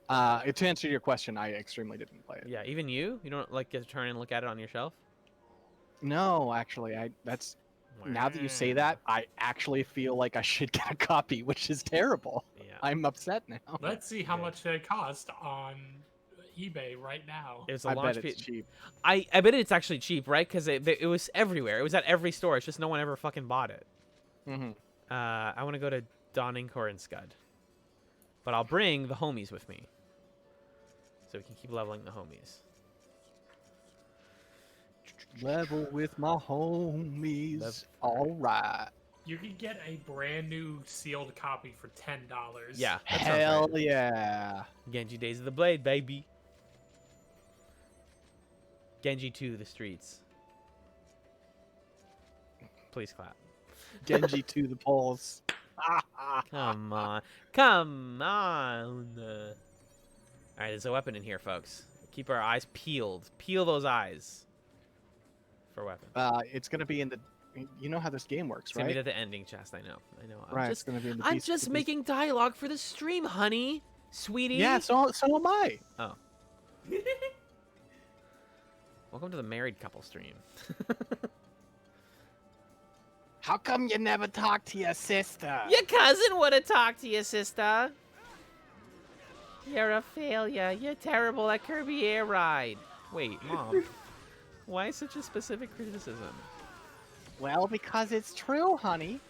To answer your question, I extremely didn't play it. Yeah, even you? You don't like get to turn and look at it on your shelf? No, actually, now that you say that, I actually feel like I should get a copy, which is terrible. Yeah. I'm upset now. Let's see how Yeah. much they cost on eBay right now. It was a I launch bet it's pe- cheap. I bet it's actually cheap, right? Because it was everywhere. It was at every store. It's just no one ever fucking bought it. Hmm. I want to go to Doningcore and Scud. But I'll bring the homies with me. So we can keep leveling the homies. Level with my homies. Lev- All right. You could get a brand new sealed copy for $10. Yeah. that sounds Hell right. yeah. Genji Days of the Blade, baby. Genji 2, the streets. Please clap. Genji to the polls. Come on. Come on. Alright, there's a weapon in here, folks. Keep our eyes peeled. Peel those eyes. For weapons. It's gonna be in the. You know how this game works, It's gonna right? be at the ending chest, I know. Right. It's gonna be in the. I'm piece- just the piece- making dialogue for the stream, honey. Sweetie. Yeah. So am I. Oh. Welcome to the married couple stream. How come you never talk to your sister? Your cousin would have talked to your sister. You're a failure. You're terrible at Kirby Air Ride. Wait, Mom. Why such a specific criticism? Well, because it's true, honey.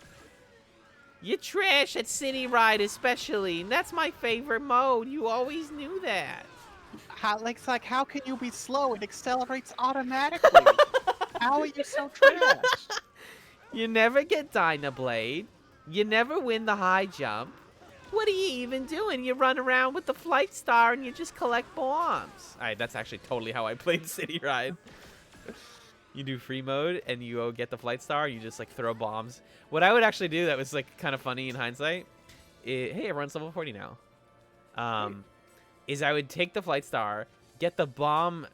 You're trash at City Ride, especially. And that's my favorite mode. You always knew that. It's like, how can you be slow? It accelerates automatically. How are you so trash? You never get Dynablade. You never win the high jump. What are you even doing? You run around with the Flight Star and you just collect bombs. Alright, that's actually totally how I played City Ride. You do free mode and you get the Flight Star, you just like throw bombs. What I would actually do that was like kind of funny in hindsight, hey, everyone's level 40 now. Is I would take the Flight Star, get the bomb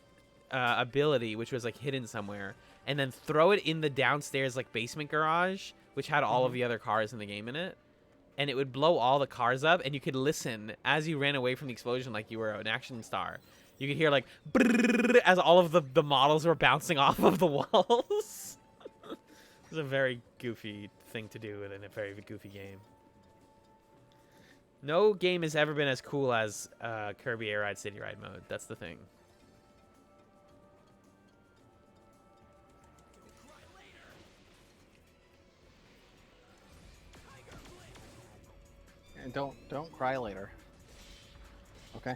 ability, which was like hidden somewhere, and then throw it in the downstairs like basement garage, which had all of the other cars in the game in it. And it would blow all the cars up, and you could listen as you ran away from the explosion like you were an action star. You could hear like brrrr as all of the models were bouncing off of the walls. It was a very goofy thing to do in a very goofy game. No game has ever been as cool as Kirby Air Ride City Ride mode. That's the thing. And don't cry later. Okay.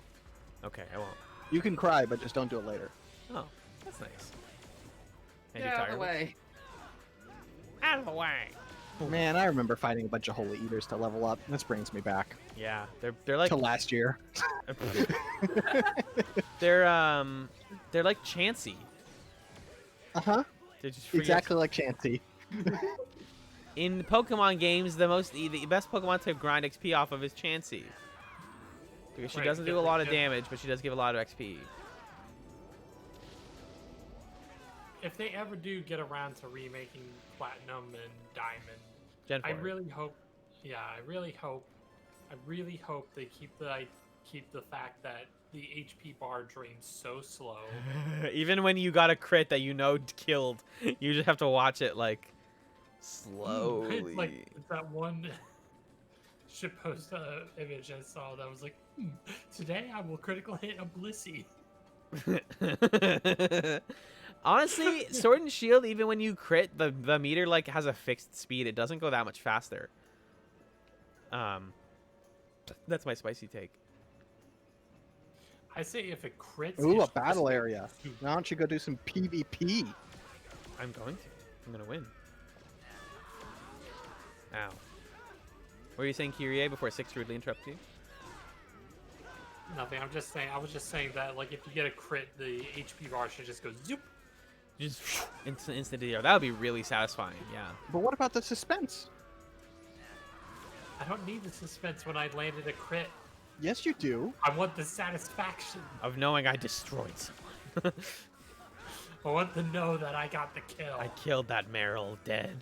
Okay, I won't. You can cry, but just don't do it later. Oh, that's nice. And Get you out of the tired? way. out of the way. Man, I remember fighting a bunch of holy eaters to level up. This brings me back Yeah, they're like to last year. they're like Chansey. Uh-huh. They just forget- Exactly like Chansey. In Pokemon games, the best Pokemon to grind XP off of is Chansey. Because she Right, doesn't do a because lot of if- damage, but she does give a lot of XP. If they ever do get around to remaking Platinum and Diamond, Gen 4. I really hope. Yeah, I really hope they keep the fact that the HP bar drains so slow. Even when you got a crit that you know killed, you just have to watch it like slowly. It's like it's that one shitpost image I saw that was like, today I will critical hit a Blissey. Honestly, Sword and Shield, even when you crit, the meter like has a fixed speed. It doesn't go that much faster. That's my spicy take. I say if it crits. Ooh, it a should battle just- area. Why don't you go do some PvP? I'm going to. I'm gonna win. Ow. What were you saying, Kyrie, before Six rudely interrupted you? Nothing. I'm just saying. I was just saying that like if you get a crit, the HP bar should just go zoop. Just instant DDR. That would be really satisfying. Yeah. But what about the suspense? I don't need the suspense when I landed a crit. Yes, you do. I want the satisfaction. Of knowing I destroyed someone. I want to know that I got the kill. I killed that Meryl dead.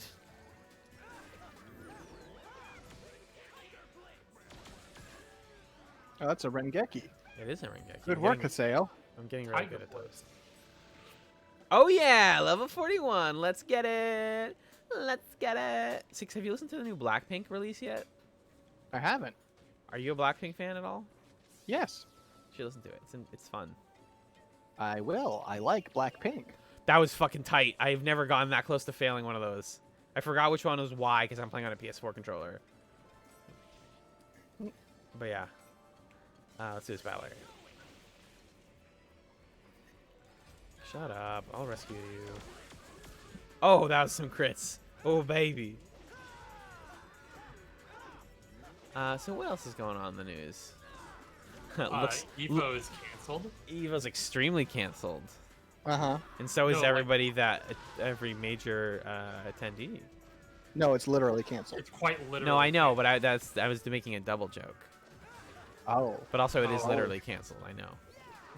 Oh, that's a Rengeki. It is a Rengeki. Good work, Haseo. I'm getting really Kind good of at those. works. Oh yeah, level 41. Let's get it. Let's get it. Six, have you listened to the new Blackpink release yet? I haven't. Are you a Blackpink fan at all? Yes, You should listen to it. It's fun. I will. I like Blackpink. That was fucking tight. I've never gotten that close to failing one of those. I forgot which one was why because I'm playing on a PS4 controller. But yeah. Let's do this battle area. Shut up. I'll rescue you. Oh, that was some crits. Oh, baby. So what else is going on in the news? Evo is canceled. Evo's extremely canceled. Uh-huh. And so is No, like- everybody every major attendee. No, it's literally canceled. It's quite literally. No, I know, canceled. but I was making a double joke. Oh. But also, it is Oh. literally canceled. I know.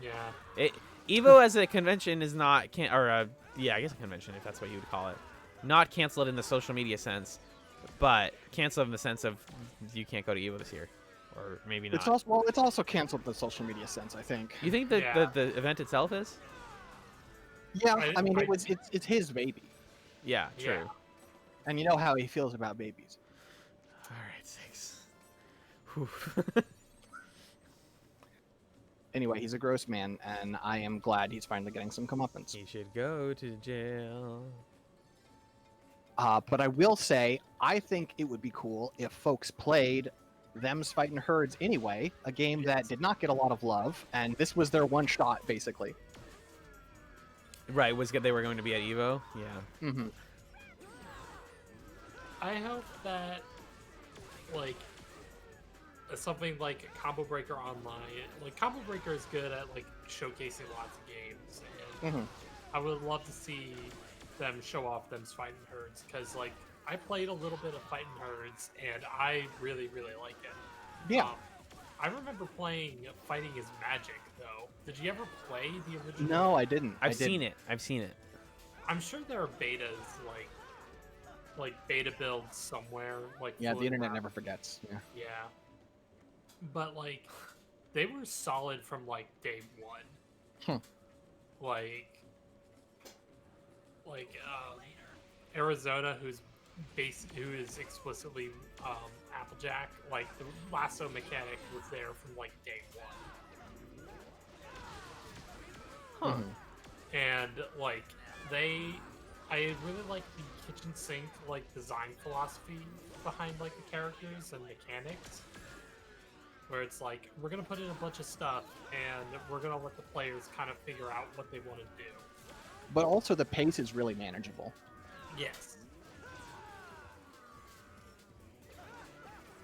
Yeah. Evo as a convention is not yeah, I guess a convention if that's what you would call it. Not canceled in the social media sense, but canceled in the sense of you can't go to Evo this year, or maybe not. It's also canceled in the social media sense, I think. You think that Yeah. the event itself is? Yeah, I mean I- it's his baby. Yeah, true. Yeah. And you know how he feels about babies. All right, Six. Whew. Anyway, he's a gross man, and I am glad he's finally getting some comeuppance. He should go to jail. But I will say, I think it would be cool if folks played Them's Fightin' Herds anyway, a game that did not get a lot of love, and this was their one shot, basically. Right, was good they were going to be at Evo? Yeah. Mm-hmm. I hope that, like, something like Combo Breaker Online, like Combo Breaker is good at like showcasing lots of games, and Mm-hmm. I would love to see them show off Them's Fighting Herds because like I played a little bit of Fighting Herds and I really like it. Yeah. I remember playing Fighting is Magic though. Did you ever play the original? No, I didn't. I've seen it. I've seen it. I'm sure there are betas like beta builds somewhere. Like Yeah, the floating internet around. never forgets. Yeah. Yeah. But like they were solid from like day one. Like Arizona who is explicitly Applejack, like the lasso mechanic was there from like day one. Mhm. And like I really like the kitchen sink like design philosophy behind like the characters and mechanics, where it's like we're gonna put in a bunch of stuff and we're gonna let the players kind of figure out what they want to do. But also the pace is really manageable. Yes.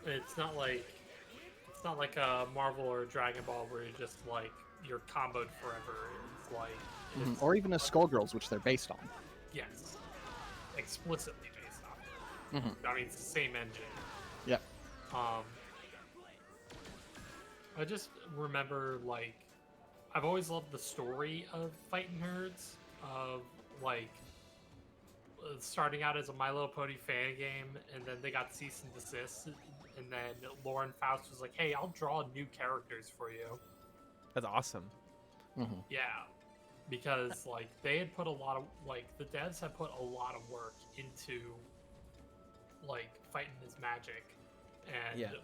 It's not like a Marvel or a Dragon Ball where you're comboed forever. It's like it's, Or even a Skullgirls, which they're based on. yes, explicitly based on. Mm-hmm. I mean, it's the same engine. Yep. I just remember I've always loved the story of Fighting Herds, of starting out as a My Little Pony fan game, and then they got cease and desist, and then Lauren Faust was like, "Hey, I'll draw new characters for you." That's awesome. Mm-hmm. Yeah, because they had put a lot of the devs had put a lot of work into fighting his magic, and Yeah. it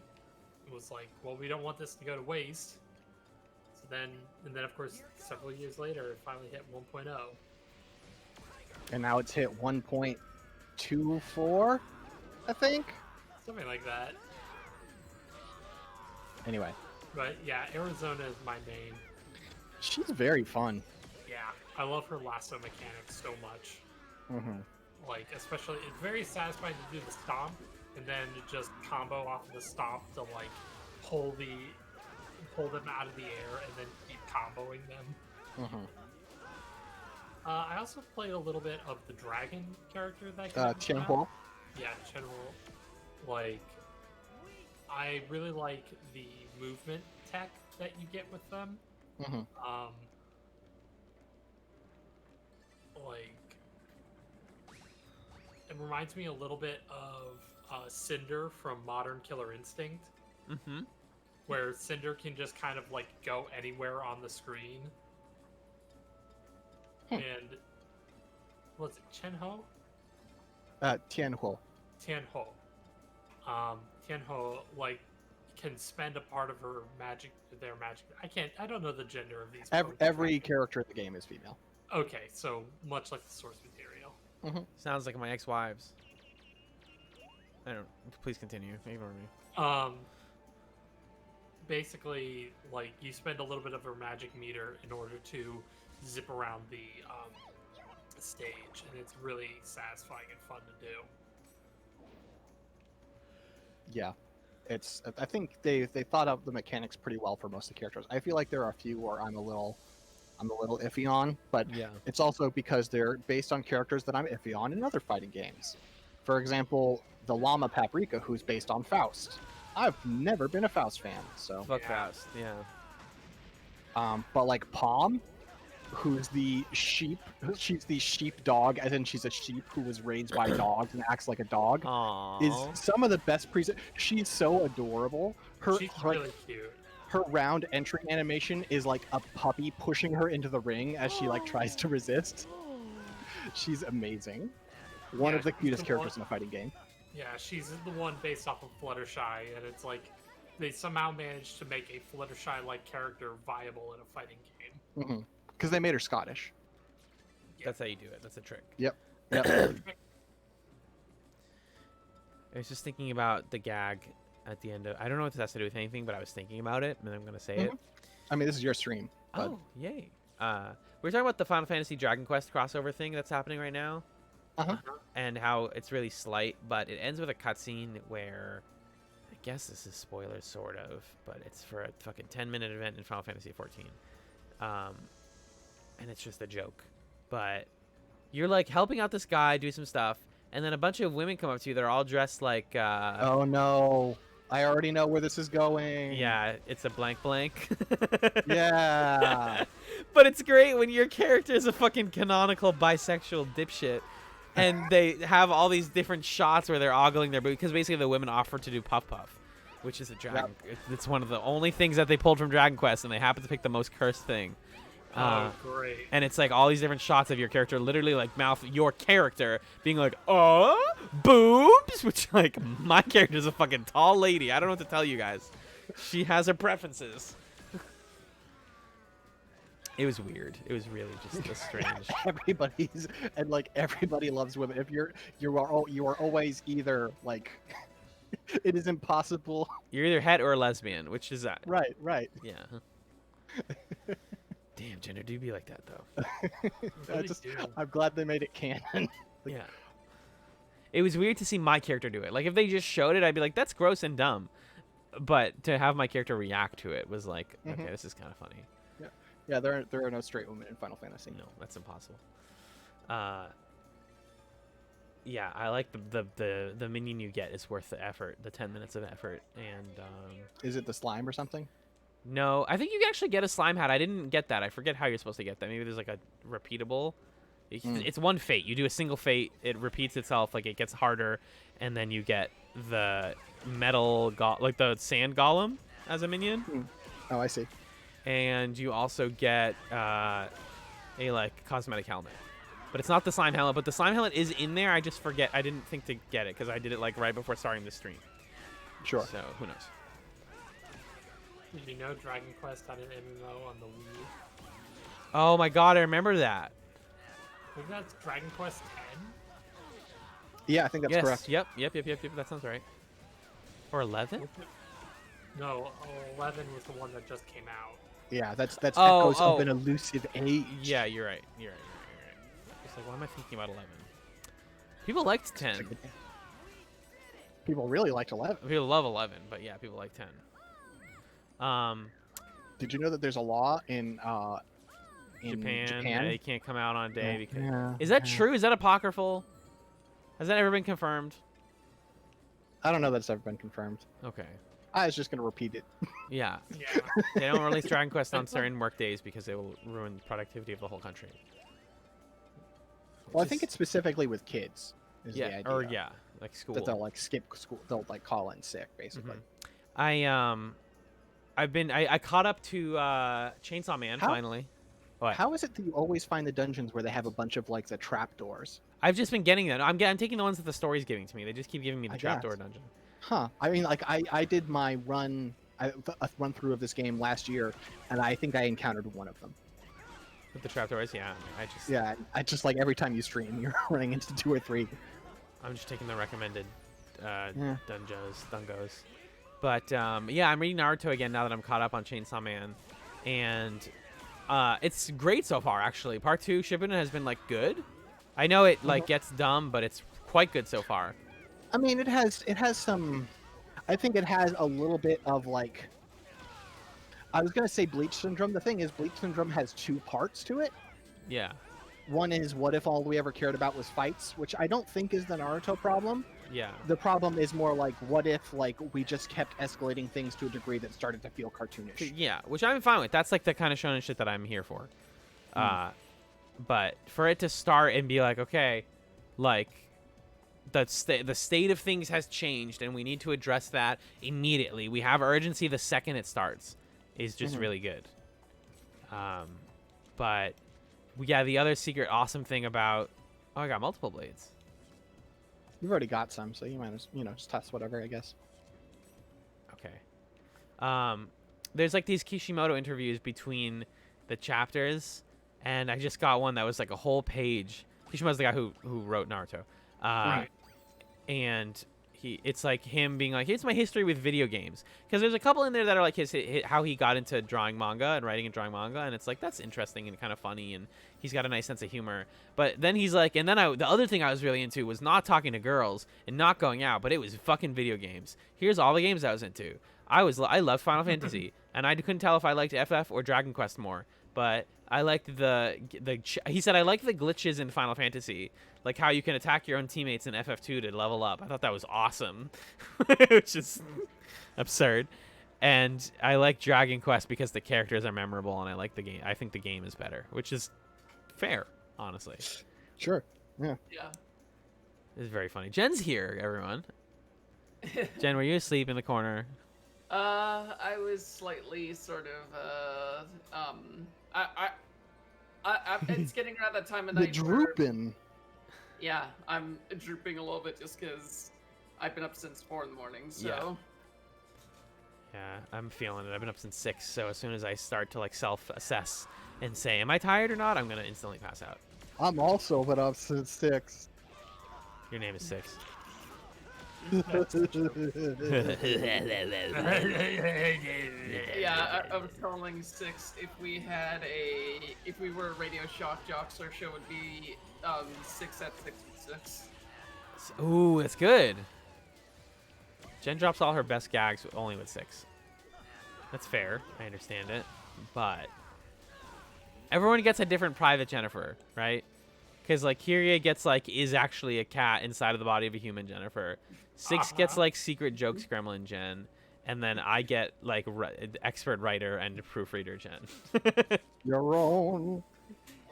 was like, well, we don't want this to go to waste. So then of course several years later, it finally hit 1.0. And now it's hit 1.24, I think. Something like that. Anyway, But yeah, Arizona is my main. she's very fun. Yeah, I love her lasso mechanics so much. Mm-hmm. Especially, it's very satisfying to do the stomp and then just combo off of the stomp to pull them out of the air and then keep comboing them. Mm-hmm. I also played a little bit of the dragon character that came out. Tianhuo. Yeah, Chenhuo. I really like the movement tech that you get with them. Mm-hmm. It reminds me a little bit of Cinder from Modern Killer Instinct, Mm-hmm. where Cinder can just kind of go anywhere on the screen. And was it Chenho? Tianhuo. Tianho. Tianho can spend a part of her magic, their magic. I don't know the gender of these. Every character in the game is female. Okay, so much like the source material. Mm-hmm. Sounds like my ex-wives. I don't. Please continue. Ignore me. Basically, you spend a little bit of her magic meter in order to zip around the stage, and it's really satisfying and fun to do. Yeah, it's. I think they thought of the mechanics pretty well for most of the characters. I feel like there are a few where I'm a little iffy on, but Yeah. it's also because they're based on characters that I'm iffy on in other fighting games. For example, the llama Paprika, who's based on Faust. I've never been a Faust fan, so. Fuck Yeah. fast. Yeah. But Palm, who's the sheep. She's the sheep dog, as in she's a sheep who was raised by dogs and acts like a dog. Aww. Is some of the best She's so adorable. She's really cute. Her round entry animation is like a puppy pushing her into the ring as she tries to resist. She's amazing. One Yeah, of the she's cutest the characters one- in a fighting game. Yeah, she's the one based off of Fluttershy, and it's they somehow managed to make a Fluttershy-like character viable in a fighting game. Because they made her Scottish. That's how you do it. That's a trick. Yep. I was just thinking about the gag at the end of. I don't know what this has to do with anything, but I was thinking about it, and I'm gonna say it. I mean, this is your stream. But... Oh, yay! We're talking about the Final Fantasy Dragon Quest crossover thing that's happening right now, and how it's really slight, but it ends with a cutscene where, I guess this is spoilers, sort of, but it's for a fucking 10-minute event in Final Fantasy 14, and it's just a joke. But you're helping out this guy do some stuff, and then a bunch of women come up to you. They're all dressed like. Oh no! I already know where this is going. Yeah, it's a blank blank. Yeah. But it's great when your character is a fucking canonical bisexual dipshit, and they have all these different shots where they're ogling their booty, because basically the women offer to do puff puff, which is a dragon. It's one of the only things that they pulled from Dragon Quest, and they happen to pick the most cursed thing. Oh, great. And it's all these different shots of your character, literally mouth your character being boobs, which my character's a fucking tall lady. I don't know what to tell you guys. She has her preferences. It was weird. It was really just strange. Everybody loves women. If you are always either it is impossible. You're either het or a lesbian, which is that? Right. Yeah. Damn, gender do be like that though. Really do. I'm glad they made it canon. Yeah. it was weird to see my character do it. Like if they just showed it, I'd be like, that's gross and dumb. But to have my character react to it was like, okay, this is kind of funny. Yeah, there are no straight women in Final Fantasy. No, that's impossible. Yeah, I like the minion you get is worth the effort, the 10 minutes of effort, and Is it the slime or something? no, I think you can actually get a slime hat. I didn't get that. I forget how you're supposed to get that. Maybe there's like a repeatable. It's one fate. You do a single fate. It repeats itself. Like it gets harder, and then you get the metal like the sand golem as a minion. Oh, I see. And you also get a like cosmetic helmet, but it's not the slime helmet. But the slime helmet is in there. I just forget. I didn't think to get it because I did it like right before starting the stream. Sure. So who knows? Did you know Dragon Quest had an MMO on the Wii? Oh my god, I remember that. I think that's Dragon Quest 10. Yeah, I think that's Yes. correct. Yep. That sounds right. Or 11? No, 11 was the one that just came out. Yeah, that's Oh, Echoes of an Elusive Age. Yeah, you're right. It's like, why am I thinking about 11? People liked 10. People really liked 11. People love 11, but yeah, people like 10. Did you know that there's a law in Japan, they can't come out on a day because. Yeah, Is that yeah. true? Is that apocryphal? Has that ever been confirmed? I don't know that it's ever been confirmed. Okay. I was just gonna repeat it. Yeah. Yeah. They don't release Dragon Quest on certain work days because they will ruin the productivity of the whole country. Well, I think it's specifically with kids. Is the yeah, idea. or yeah, like school. That they'll like skip school. They'll like call in sick, basically. I caught up to Chainsaw Man How- finally. What? How is it that you always find the dungeons where they have a bunch of like the trapdoors? I've just been getting them. I'm taking the ones that the story's giving to me. They just keep giving me the I trapdoor guess. dungeon. Huh. I mean, like I did my a run through of this game last year, and I think I encountered one of them. With the trapdoors, yeah. I just like every time you stream, you're running into 2 or 3. I'm just taking the recommended Yeah. dungos. But yeah, I'm reading Naruto again now that I'm caught up on Chainsaw Man, and it's great so far. Actually, Part 2 Shippuden has been like good. I know it like gets dumb, but it's quite good so far. I mean, it has some. I think it has a little bit of like. I was gonna say Bleach Syndrome. The thing is, Bleach Syndrome has 2 parts to it. Yeah, One is what if all we ever cared about was fights, which I don't think is the Naruto problem. yeah. The problem is more like what if like we just kept escalating things to a degree that started to feel cartoonish. Yeah, which I'm fine with. That's like the kind of shonen shit that I'm here for. But for it to start and be like, okay, like the state of things has changed and we need to address that immediately. We have urgency the second it starts is just really good. But yeah, the other secret awesome thing about I got multiple blades. You've already got some, so you might as just test whatever, I guess. Okay. There's like these Kishimoto interviews between the chapters, and I just got one that was like a whole page. Kishimoto's the guy who wrote Naruto. Right. And it's like him being like, here's my history with video games. Because there's a couple in there that are like how he got into drawing manga and writing and drawing manga, and it's like that's interesting and kind of funny, and he's got a nice sense of humor. But then he's like, and then the other thing I was really into was not talking to girls and not going out, but it was fucking video games. Here's all the games I was into. I loved Final Fantasy, and I couldn't tell if I liked FF or Dragon Quest more. But I liked he said I like the glitches in Final Fantasy, like how you can attack your own teammates in FF2 to level up. I thought that was awesome, which is absurd. And I like Dragon Quest because the characters are memorable, and I like the game. I think the game is better, which is fair, honestly. Sure. Yeah. Yeah. It's very funny. Jen's here, everyone. Jen, were you asleep in the corner? I was slightly sort of it's getting around that time of The night. where- drooping. Yeah, I'm drooping a little bit just because I've been up since 4 in the morning. So Yeah. Yeah, I'm feeling it. I've been up since 6, so as soon as I start to like self-assess and say, am I tired or not, I'm gonna instantly pass out. I'm also been up since 6. Your name is 6. yeah, I was telling 6 if we were Radio Shock Jocks, our show would be 6 at 6 with 6. Ooh, that's good. Jen drops all her best gags only with 6. That's fair. I understand it. But everyone gets a different private Jennifer, right? Because, like, Kyria gets, like, is actually a cat inside of the body of a human Jennifer. 6 gets, like, secret jokes gremlin Jen. And then I get, like, expert writer and proofreader Jen. Your own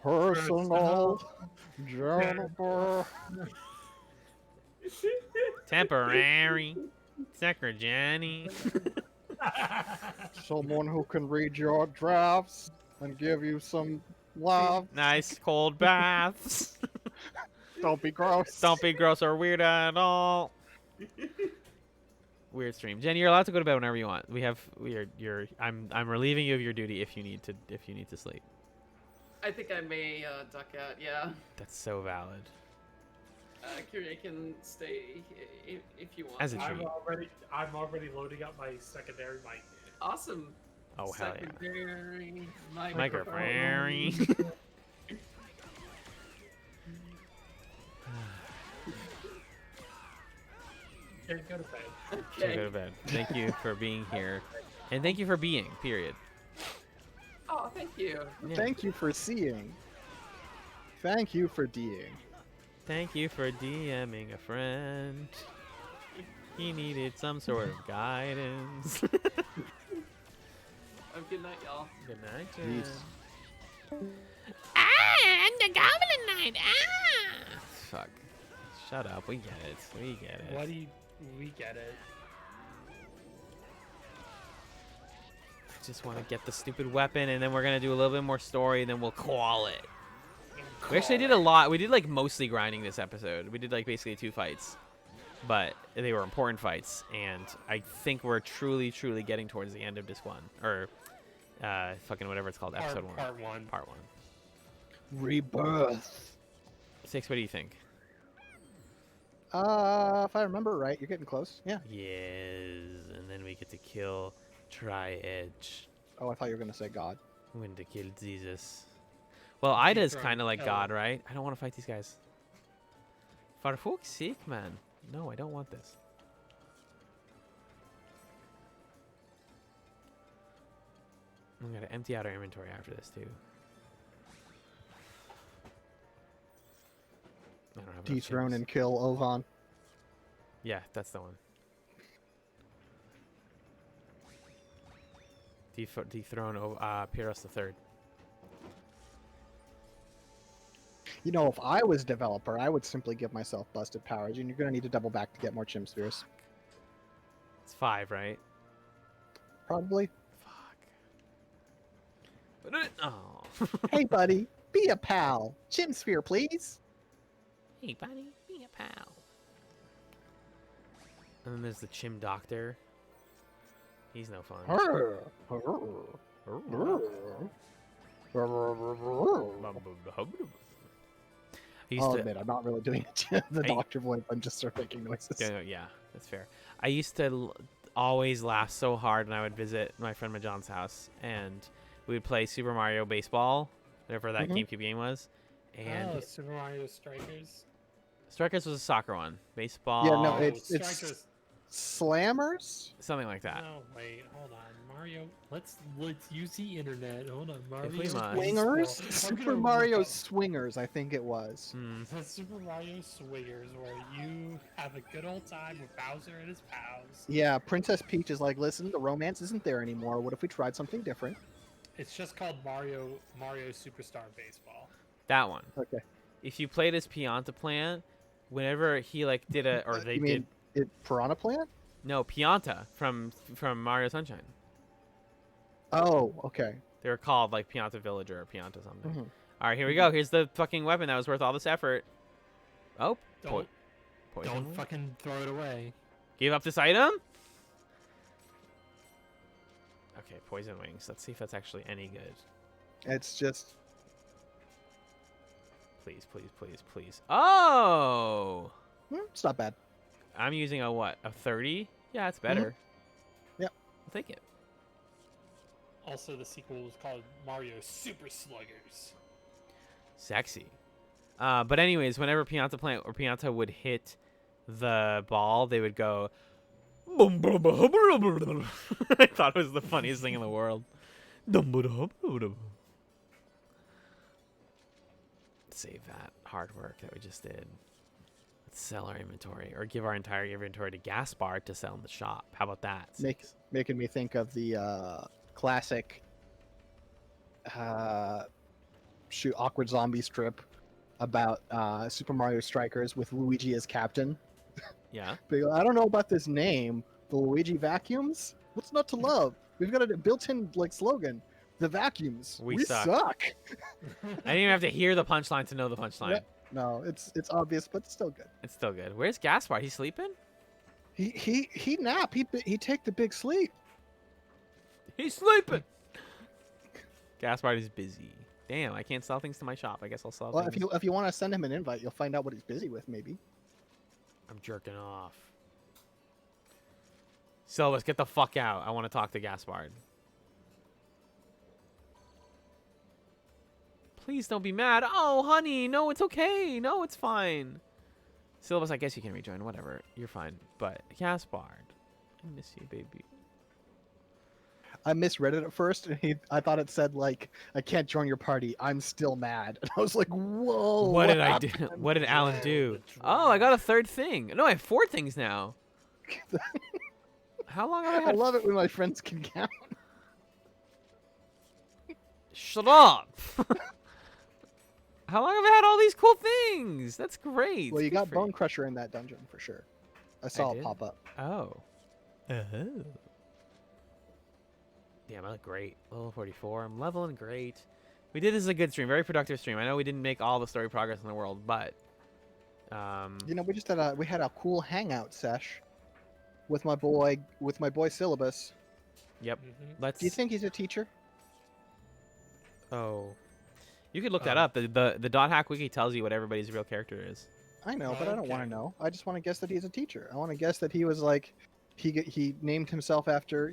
personal Jennifer. Temporary. Secretary Jenny. Someone who can read your drafts and give you some love. Nice cold baths. Don't be gross. Don't be gross or weird at all. Weird stream. Jen, you're allowed to go to bed whenever you want. I'm relieving you of your duty if you need to sleep. I think I may duck out. Yeah. That's so valid. Kyria can stay if you want. As a treat. I'm already loading up my secondary mic. Awesome. Oh hell yeah. Secondary Microphone. Okay, go to bed. So go to bed. Thank you for being here, and thank you for being. Period. Oh, thank you. Yeah. Thank you for seeing. Thank you for D'ing. Thank you for DMing a friend. He needed some sort of guidance. Good night, y'all. Good night, Jen. Peace. Ah, the Goblin Knight. Ah. Fuck. Shut up. We get it. We get it. What do you? We get it. I just want to get the stupid weapon, and then we're gonna do a little bit more story, and then we'll call it. We actually did a lot. We did like mostly grinding this episode. We did like basically 2 fights, but they were important fights, and I think we're truly getting towards the end of this one, or fucking whatever it's called, episode 1. Part 1. Part 1. Rebirth. 6. What do you think? If I remember right, you're getting close. Yeah. Yes, and then we get to kill Tri-Edge. Oh, I thought you were gonna say God. When to kill Jesus. Well, Ida's kind of like God, right? I don't want to fight these guys. For fuck's sake, man. No, I don't want this. I'm gonna empty out our inventory after this too. I don't have enough Dethrone gems. and kill Ovan. Yeah, that's the one. Dethrone Pyrrhus the Third. You know, if I was developer, I would simply give myself busted powers, and you're gonna need to double back to get more chim spheres. It's 5, right? Probably. Fuck. Oh. Hey, buddy, be a pal. Chim sphere, please. Hey, buddy, be a pal. And then there's the Chim Doctor. He's no fun. I'll admit, I'm not really doing the doctor voice. I'm just sort of making noises. Yeah, that's fair. I used to always laugh so hard when I would visit my friend Majan's house, and we would play Super Mario Baseball, whatever that GameCube game was. And Super Mario Strikers. Strikers was a soccer one. Baseball. Yeah, no, it's Strikers. Slammers. Something like that. No, wait, hold on. Mario. Let's use the internet. Hold on, Mario. we must. Swingers. I'm Super gonna Mario look up- Swingers, I think it was. Super Mario Swingers, where you have a good old time with Bowser and his pals. Yeah, Princess Peach is like, listen, the romance isn't there anymore. What if we tried something different? It's just called Mario Superstar Baseball. That one. Okay. If you played as Pianta Plant, whenever he like did a or they You did mean it Piranha Plant? no Pianta from Mario Sunshine. Oh, okay. They were called like Pianta Villager or Pianta something. Mhm. All right, here we go. Here's the fucking weapon that was worth all this effort. Oh, Don't poison. don't wing? fucking throw it away. Give up this item? Okay, poison wings. Let's see if that's actually any good. It's just Please, please, please, please. Oh! it's not bad. I'm using a what? A 30? Yeah, it's better. Yep. I'll take it. Also, the sequel was called Mario Super Sluggers. Sexy. But anyways, whenever Pianta Plant or Pianta would hit the ball, they would go. I thought it was the funniest thing in the world. Save that hard work that we just did. Let's sell our inventory, or give our entire inventory to Gaspard to sell in the shop. How about that? Making me think of the classic awkward zombie strip about Super Mario Strikers with Luigi as captain. Yeah. I don't know about this name, the Luigi Vacuums. What's not to love? We've got a built-in like slogan. The Vacuums. We We suck. suck. I didn't even have to hear the punchline to know the punchline. Yep. No, it's obvious, but still good. It's still good. Where's Gaspard? He's sleeping? He nap. He take the big sleep. He's sleeping. Gaspard is busy. Damn, I can't sell things to my shop. I guess I'll sell Well, things. if you want to send him an invite, you'll find out what he's busy with. Maybe. I'm jerking off. Silvus, get the fuck out. I want to talk to Gaspard. Please don't be mad. Oh, honey. No, it's okay. No, it's fine. Silvus, I guess you can rejoin. Whatever. You're fine. But Gaspard, I miss you, baby. I misread it at first, and I thought it said like, "I can't join your party. I'm still mad." And I was like, "Whoa!" What did I do? happened?" What did Alan do? Oh, I got a third thing. No, I have 4 things now. How long have I I had? love it when my friends can count. Shut up. How long have I had all these cool things? That's great. Well, you Good got for Bone Crusher in that dungeon for sure. I saw it did? pop up. Oh. Oh. Damn, I look great. Level 44. I'm leveling great. We did this as a good stream, very productive stream. I know we didn't make all the story progress in the world, but You know, we had a cool hangout sesh with my boy Syllabus. yep. Mhm. Let's Do you think he's a teacher? Oh. You could look that up. The dot hack wiki tells you what everybody's real character is. I know, but I don't want Okay. to know. I just want to guess that he's a teacher. I want to guess that he was like, he named himself after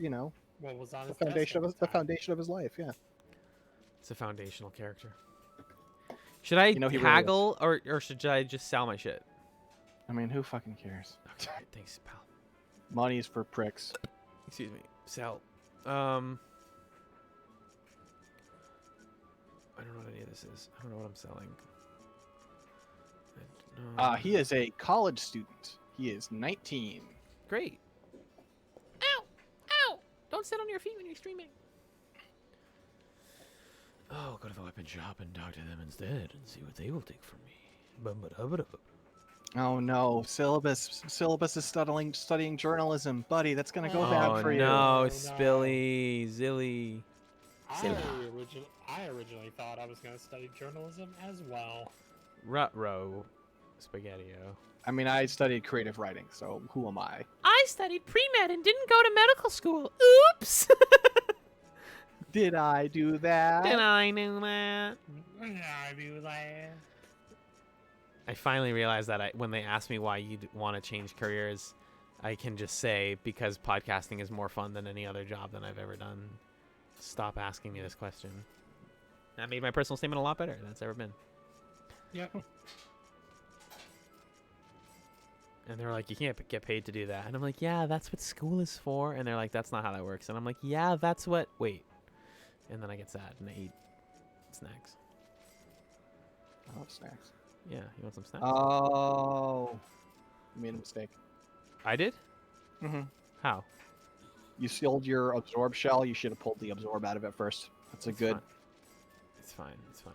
What was on the his desk foundation at of the the time? foundation of his life. Yeah. It's a foundational character. Should I You know he really haggle or should I just sell my shit? I mean, who fucking cares? Okay, thanks, pal. Money's for pricks. Excuse me. Sell. I don't know what any of this is. I don't know what I'm selling. He is a college student. He is 19. Great. Ow! Ow! Don't sit on your feet when you're streaming. Oh, go to the weapon shop and talk to them instead and see what they will take from me. Bum-ba-da-ba-da-ba. Oh no, Syllabus is studying journalism, buddy. That's gonna go bad for you. No, Oh, no. Spilly, Zilly. I originally thought I was going to study journalism as well. Rut-row. Spaghetti-o. I mean, I studied creative writing, so who am I? I studied pre-med and didn't go to medical school. Oops! Did I do that? Did I know that? I finally realized that when they ask me why you'd want to change careers, I can just say because podcasting is more fun than any other job that I've ever done. Stop asking me this question. That made my personal statement a lot better than it's ever been. Yep. And they're like, you can't get paid to do that. And I'm like, yeah, that's what school is for. And they're like, that's not how that works. And I'm like, yeah, that's what... Wait. And then I get sad and I eat snacks. I love snacks. Yeah, you want some snacks? Oh, you made a mistake. I did? Mm-hmm. How? You sealed your absorb shell. You should have pulled the absorb out of it first. That's a It's good. fine. It's fine. It's fine.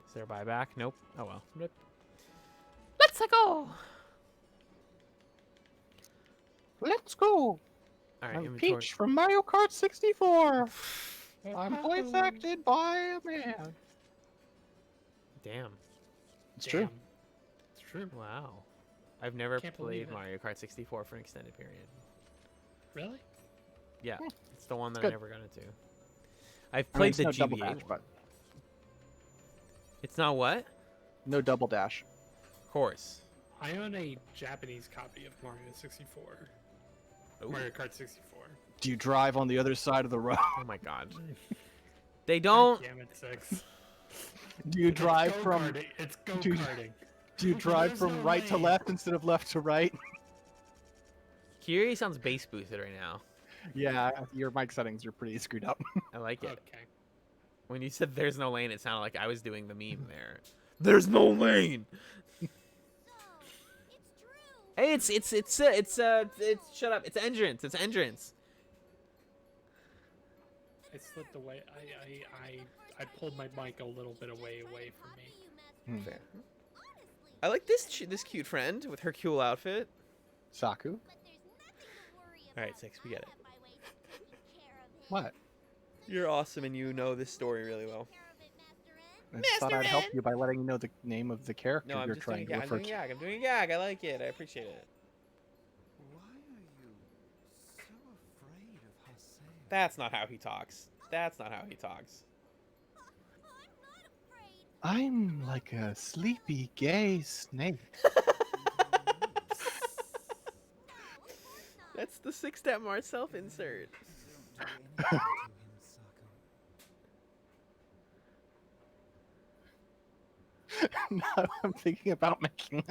Is there a buyback? Nope. Oh well. Rip. Let's go. Let's go. All right. I'm Inventory. Peach from Mario Kart 64. I'm voice acted by a man. Damn. It's true. It's true. Wow. I've never Can't believe played it. Mario Kart 64 for an extended period. Really? Yeah, it's the one that I good. never got into. I've I mean, played it's the no GBA double dash, one. but It's not what? no double dash. Of course. I own a Japanese copy of Mario 64. Ooh. Mario Kart 64. Do you drive on the other side of the road? Oh my god. They don't. Damn it, 6. Do you It's drive from? go-karting. It's do you- go-karting. Do you drive There's from no right to way. left instead of left to right? Kiri sounds bass boosted right now. Yeah, your mic settings are pretty screwed up. I like it. Okay. When you said "there's no lane," it sounded like I was doing the meme there. There's no lane. So, it's true. Hey, it's shut up. It's entrance. It's entrance. I slipped away. I pulled my mic a little bit away from me. Hmm. Fair. I like this cute friend with her cool outfit. Saku? All right, 6, we get it. What? You're awesome, and you know this story really well. I just thought I'd help you by letting you know the name of the character No, I'm you're just doing trying a to gag. I'm refer doing a to. gag. I'm doing a gag. I like it. I appreciate it. Why are you so afraid of Haseo? That's not how he talks. That's not how he talks. I'm like a sleepy gay snake. That's the 6-step Mars self-insert. Don't do anything to him, Saku. Now I'm thinking about making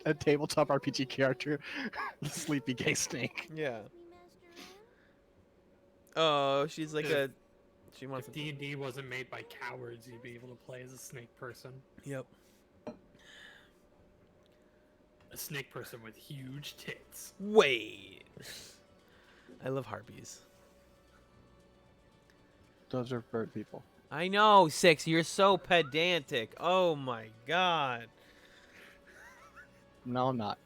a tabletop RPG character, the sleepy gay snake. Yeah. Oh, she's like a. She wants. If D&D wasn't made by cowards, you'd be able to play as a snake person. Yep. A snake person with huge tits. Wait. I love harpies. Those are bird people. I know, 6. You're so pedantic. Oh my god. No, I'm not.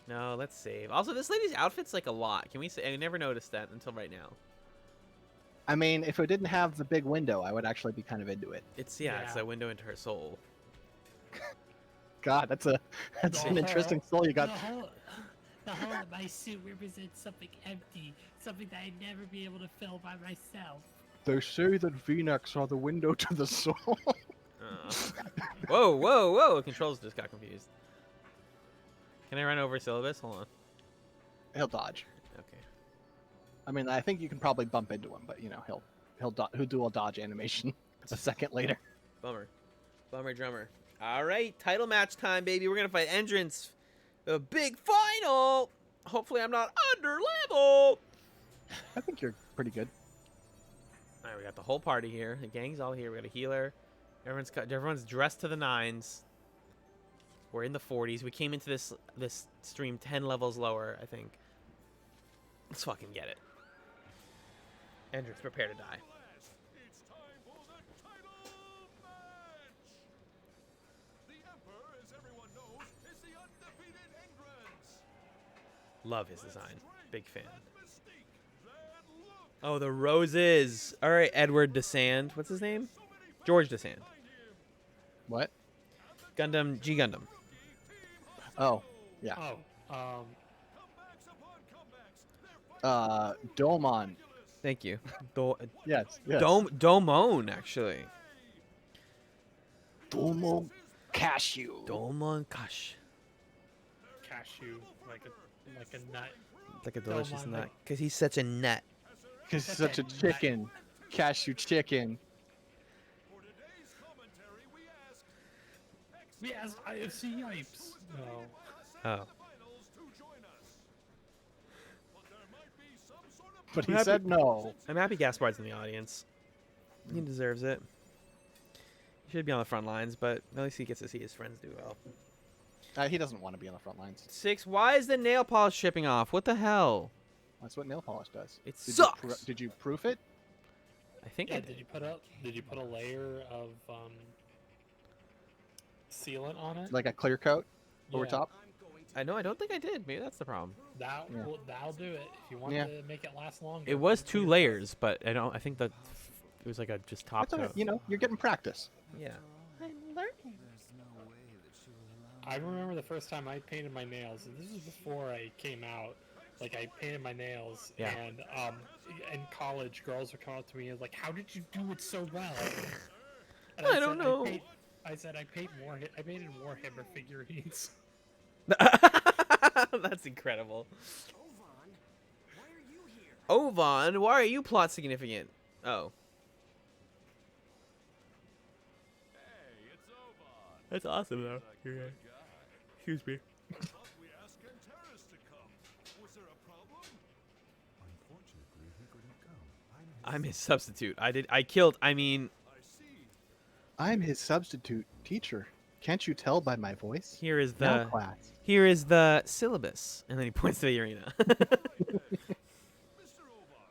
No, let's save. Also, this lady's outfit's like a lot. Can we say? I never noticed that until right now. I mean, if it didn't have the big window, I would actually be kind of into it. It's it's Yeah. a window into her soul. God, that's an interesting soul you got. The hole in my suit represents something empty, something that I'd never be able to fill by myself. They say that V-necks are the window to the soul. Whoa, whoa, whoa! Controls just got confused. Can I run over syllabus? Hold on. He'll dodge. Okay. I mean, I think you can probably bump into him, but you know, he'll do a dodge animation a second later. Bummer. Bummer drummer. All right, title match time, baby. We're gonna fight entrance. The big final. Hopefully, I'm not under level. I think you're pretty good. All right, we got the whole party here. The gang's all here. We got a healer. Everyone's dressed to the nines. We're in the 40s. We came into this stream 10 levels lower, I think. Let's fucking get it. Entrance, prepare to die. It's time for the title match! The Emperor, as everyone knows, is the undefeated entrance. Love his design. Big fan. That mystique, that look, Oh, the roses. All right, Edward Desand. What's his name? so many George Desand. behind him. What? Gundam, G Gundam. Oh, yeah. Oh, Comebacks upon comebacks. They're fighting Domon. Thank you. Yes. Yes. Domon, actually. Domo Cashew. Domon Kash. cashew, like a nut. Like a delicious Domon, nut. like- Because he's such a nut. Because he's such a chicken. Cashew chicken. For today's commentary, we asked We asked IFC Yipes. No. Oh. the finals to join us. But there might be some sort of But he Happy- said no. I'm happy Gaspard's in the audience. He deserves it. He should be on the front lines, but at least he gets to see his friends do well. He doesn't want to be on the front lines. 6, why is the nail polish shipping off? What the hell? That's what nail polish does. It Did sucks. did you proof it? I think Yeah, I did did. you put a layer of sealant on it? Like a clear coat over Yeah. top? I know, I don't think I did. Maybe that's the problem. That'll do it. If you want Yeah. to make it last longer. It was put 2 clear layers, but I think that it was like a just top That's all right. coat. You know, you're getting practice. Yeah. There's no way that she will allow I remember the first time I painted my nails, and this was before I came out. Like I painted my nails, Yeah. and in college, girls would come up to me and like, "How did you do it so well?" And I don't said, know. I said I painted Warhammer figurines. That's incredible. Ovan, why are you here? Ovan, why are you plot significant? Oh. Hey, it's Oban. That's awesome, though. Excuse me. Thought we asked Kenteris to come. Was there a problem? Unfortunately, he couldn't come. I'm his substitute. I killed. I mean, I see. I'm his substitute teacher. Can't you tell by my voice? here is Now, the class. here is the syllabus, and then he points to the arena. Mr. Oban,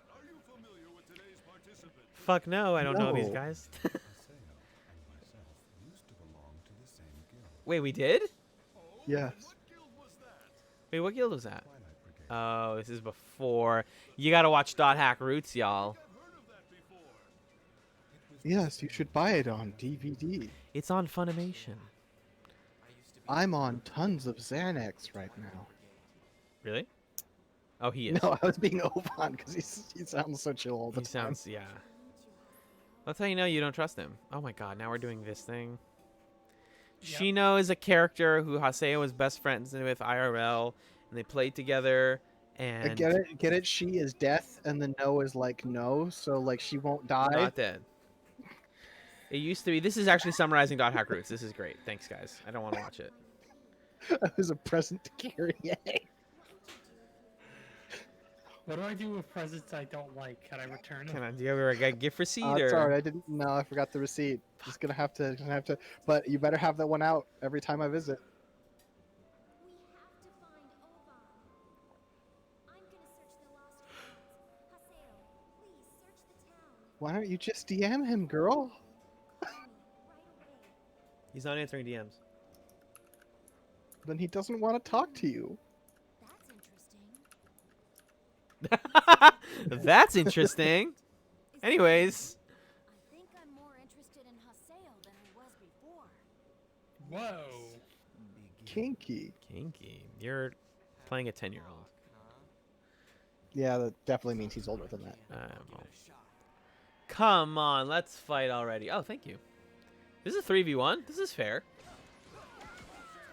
are you familiar with today's participant? Fuck no, I don't know these No. guys. Haseo and myself used to belong to the same guild, Wait, we did? Oh, Yes. what guild was that? Wait, what guild was that? Twilight Brigade. Oh, this is before. You gotta watch Dot Hack Roots, y'all. I've heard of that before. Yes, you should buy it on DVD. It's on Funimation. I'm on tons of Xanax right now. Really? Oh, he is. No, I was being Oban because he sounds so chill all the He time. sounds, yeah. That's how you know you don't trust him. Oh my god, now we're doing this thing. Yep. Shino is a character who Haseo was best friends with IRL, and they played together. And Get it? Get it? She is death, and the no is like no, so like she won't die. not dead. It used to be. This is actually summarizing Dot Hack Roots. This is great. Thanks, guys. I don't want to watch it. That was a present to Carrie. What do I do with presents I don't like? Can I return them? Can I do you ever a gift receipt or? Sorry, I didn't. No, I forgot the receipt. Just gonna have to. But you better have that one out every time I visit. We have to find Oban. I'm gonna search the lost ruins. Haseo, please search the town. Why don't you just DM him, girl? Call me right away. He's not answering DMs. Then he doesn't want to talk to you. That's interesting. That's interesting. Is that- Anyways, I think I'm more interested in Haseo than I was before. Whoa. Kinky. kinky. You're playing a 10-year-old. Yeah, that definitely means he's older than that. Well. Come on, let's fight already. Oh, thank you. This is a 3v1. This is fair.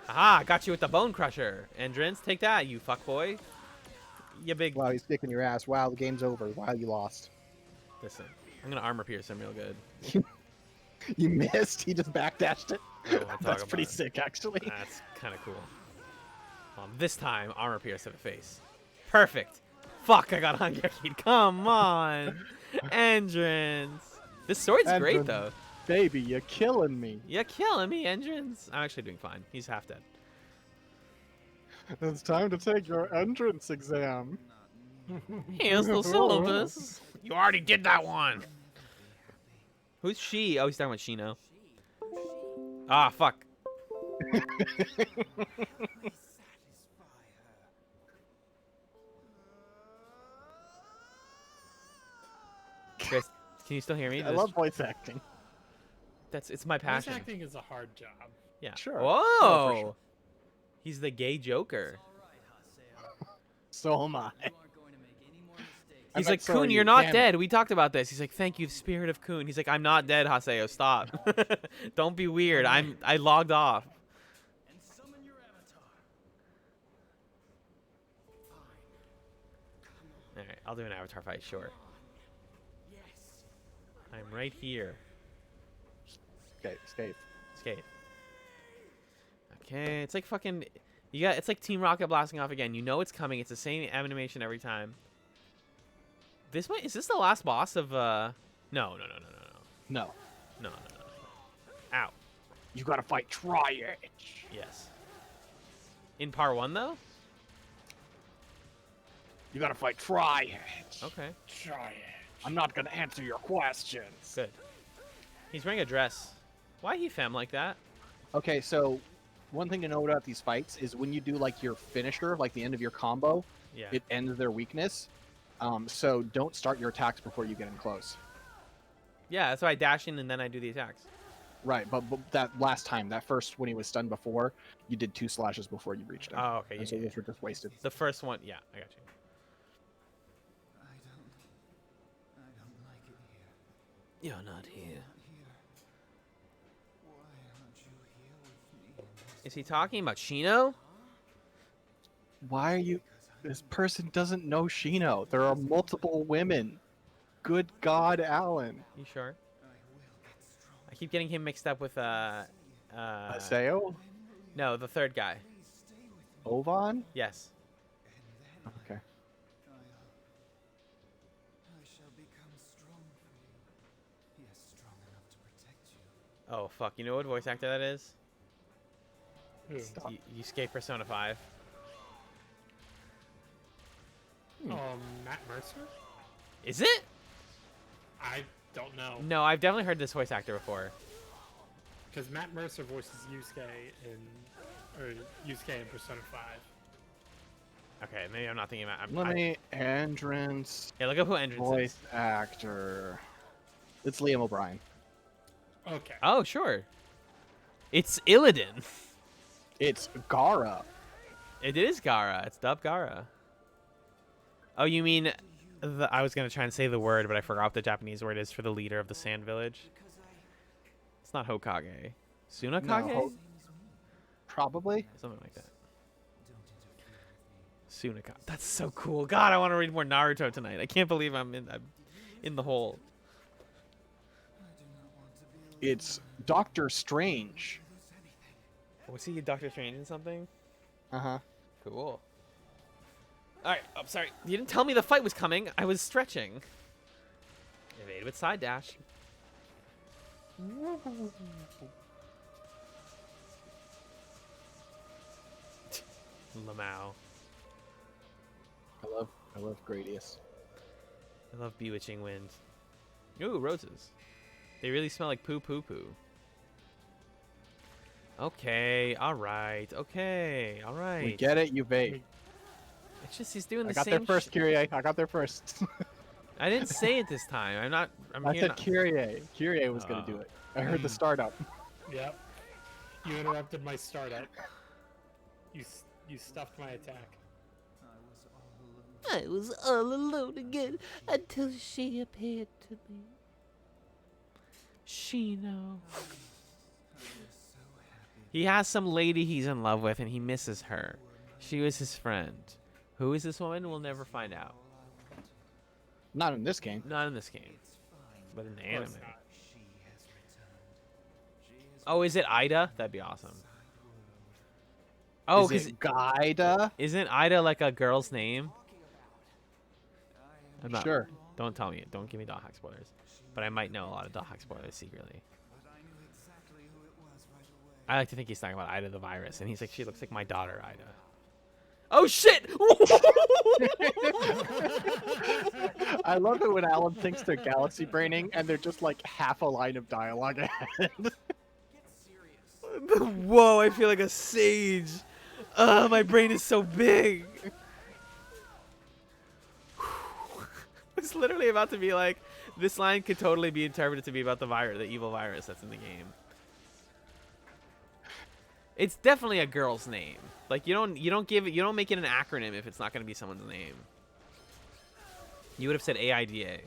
Aha, got you with the Bone Crusher. Endrins, take that, you fuckboy. You big... Wow, he's kicking your ass. Wow, the game's over. Wow, you lost. Listen, I'm going to armor pierce him real good. You missed. He just backdashed it. I don't wanna talk That's about pretty it. sick, actually. That's kind of cool. This time, armor pierce to the face. Perfect. Fuck, I got Hunger Keyed. Come on. Endrins. This sword's great, Endrins. though. Baby, you're killing me. You're killing me, Endrins. I'm actually doing fine. He's half dead. It's time to take your entrance exam. Here's the syllabus. You already did that one. Who's she? Oh, he's talking about Shino. Ah, fuck. Chris, can you still hear me? I love voice acting. It's my Voice passion. acting is a hard job. Yeah. Sure. Whoa. Oh, for sure. He's the gay Joker. So am I. You aren't going to make any more mistakes. I He's meant like, sorry, Kun, you. you're not Damn it. dead. We talked about this. He's like, thank you, spirit of Kun. He's like, I'm not dead, Haseo. Stop. Don't be weird. I logged off. And summon your avatar. Fine. All right, I'll do an avatar fight, sure. Yes. I'm right here. Escape. Skate. Okay, it's like fucking. It's like Team Rocket blasting off again. You know it's coming. It's the same animation every time. Is this the last boss of No. No. No. Ow. You gotta fight Tri-Edge. Yes. In part 1 though? You gotta fight Tri-Edge. Okay. Try it. I'm not gonna answer your questions. Good. He's wearing a dress. Why he femme like that? Okay, so one thing to know about these fights is when you do like your finisher, like the end of your combo, Yeah. it ends their weakness. So don't start your attacks before you get in close. Yeah, that's why I dash in and then I do the attacks. Right, but that last time, that first when he was stunned before, you did 2 slashes before you reached him. Oh, okay. And so Yeah, those were just wasted. The first one, yeah, I got you. I don't like it here. You're not here. Here. Why aren't you here with me? Is he talking about Shino? Why are you? This person doesn't know Shino. There are multiple women. Good God, Alan. You sure? I will get strong. I keep getting him mixed up with Aseo? No, the third guy. Ovan? Yes. Okay. I shall become strong for you. Yes, strong enough to protect you. Oh fuck! You know what voice actor that is? Who? Stop. You skate Persona 5. Matt Mercer? Is it? I don't know. No, I've definitely heard this voice actor before. Because Matt Mercer voices Yusuke in Persona 5. Okay, maybe I'm not thinking about. Let me entrance Yeah, look up who entrance voice is. actor. It's Liam O'Brien. Okay. Oh, sure. It's Illidan. It's Gara. It is Gara. It's Dub Gara. Oh, you mean I was gonna try and say the word, but I forgot what the Japanese word is for the leader of the Sand Village. It's not Hokage. Tsunakage? No, probably. Something like that. Tsunaka. That's so cool. God, I want to read more Naruto tonight. I can't believe I'm in the hole. It's Doctor Strange. Was he Doctor Strange in something? Uh-huh. Cool. Alright, oh, sorry. You didn't tell me the fight was coming. I was stretching. Evade with side dash. Lamau. I love Gradius. I love bewitching wind. Ooh, roses. They really smell like poo poo poo. Okay, alright, okay, alright. We get it, you bait. It's just he's doing the I got same there first, Kyrie. I got there first. I didn't say it this time. I'm not. I'm I here said not- Kyrie. Kyrie was going to do it. I heard the startup. Yep. You interrupted my startup. You stuffed my attack. I was all alone again until she appeared to me. Shino. He has some lady he's in love with and he misses her. She was his friend. Who is this woman? We'll never find out. Not in this game. Not in this game, but in the anime. not. Oh, is it Ida? That'd be awesome. Oh, Is because it Gaida? isn't Ida like a girl's name? I'm not Sure. Don't tell me. Don't give me Dot Hack spoilers. But I might know a lot of Dot Hack spoilers secretly. I like to think he's talking about Ida the virus, and he's like, she looks like my daughter, Ida. Oh shit! I love it when Alan thinks they're galaxy braining and they're just like half a line of dialogue ahead. Whoa! I feel like a sage. My brain is so big. It's literally about to be like, this line could totally be interpreted to be about the virus, the evil virus that's in the game. It's definitely a girl's name. Like you don't make it an acronym if it's not going to be someone's name. You would have said AIDA.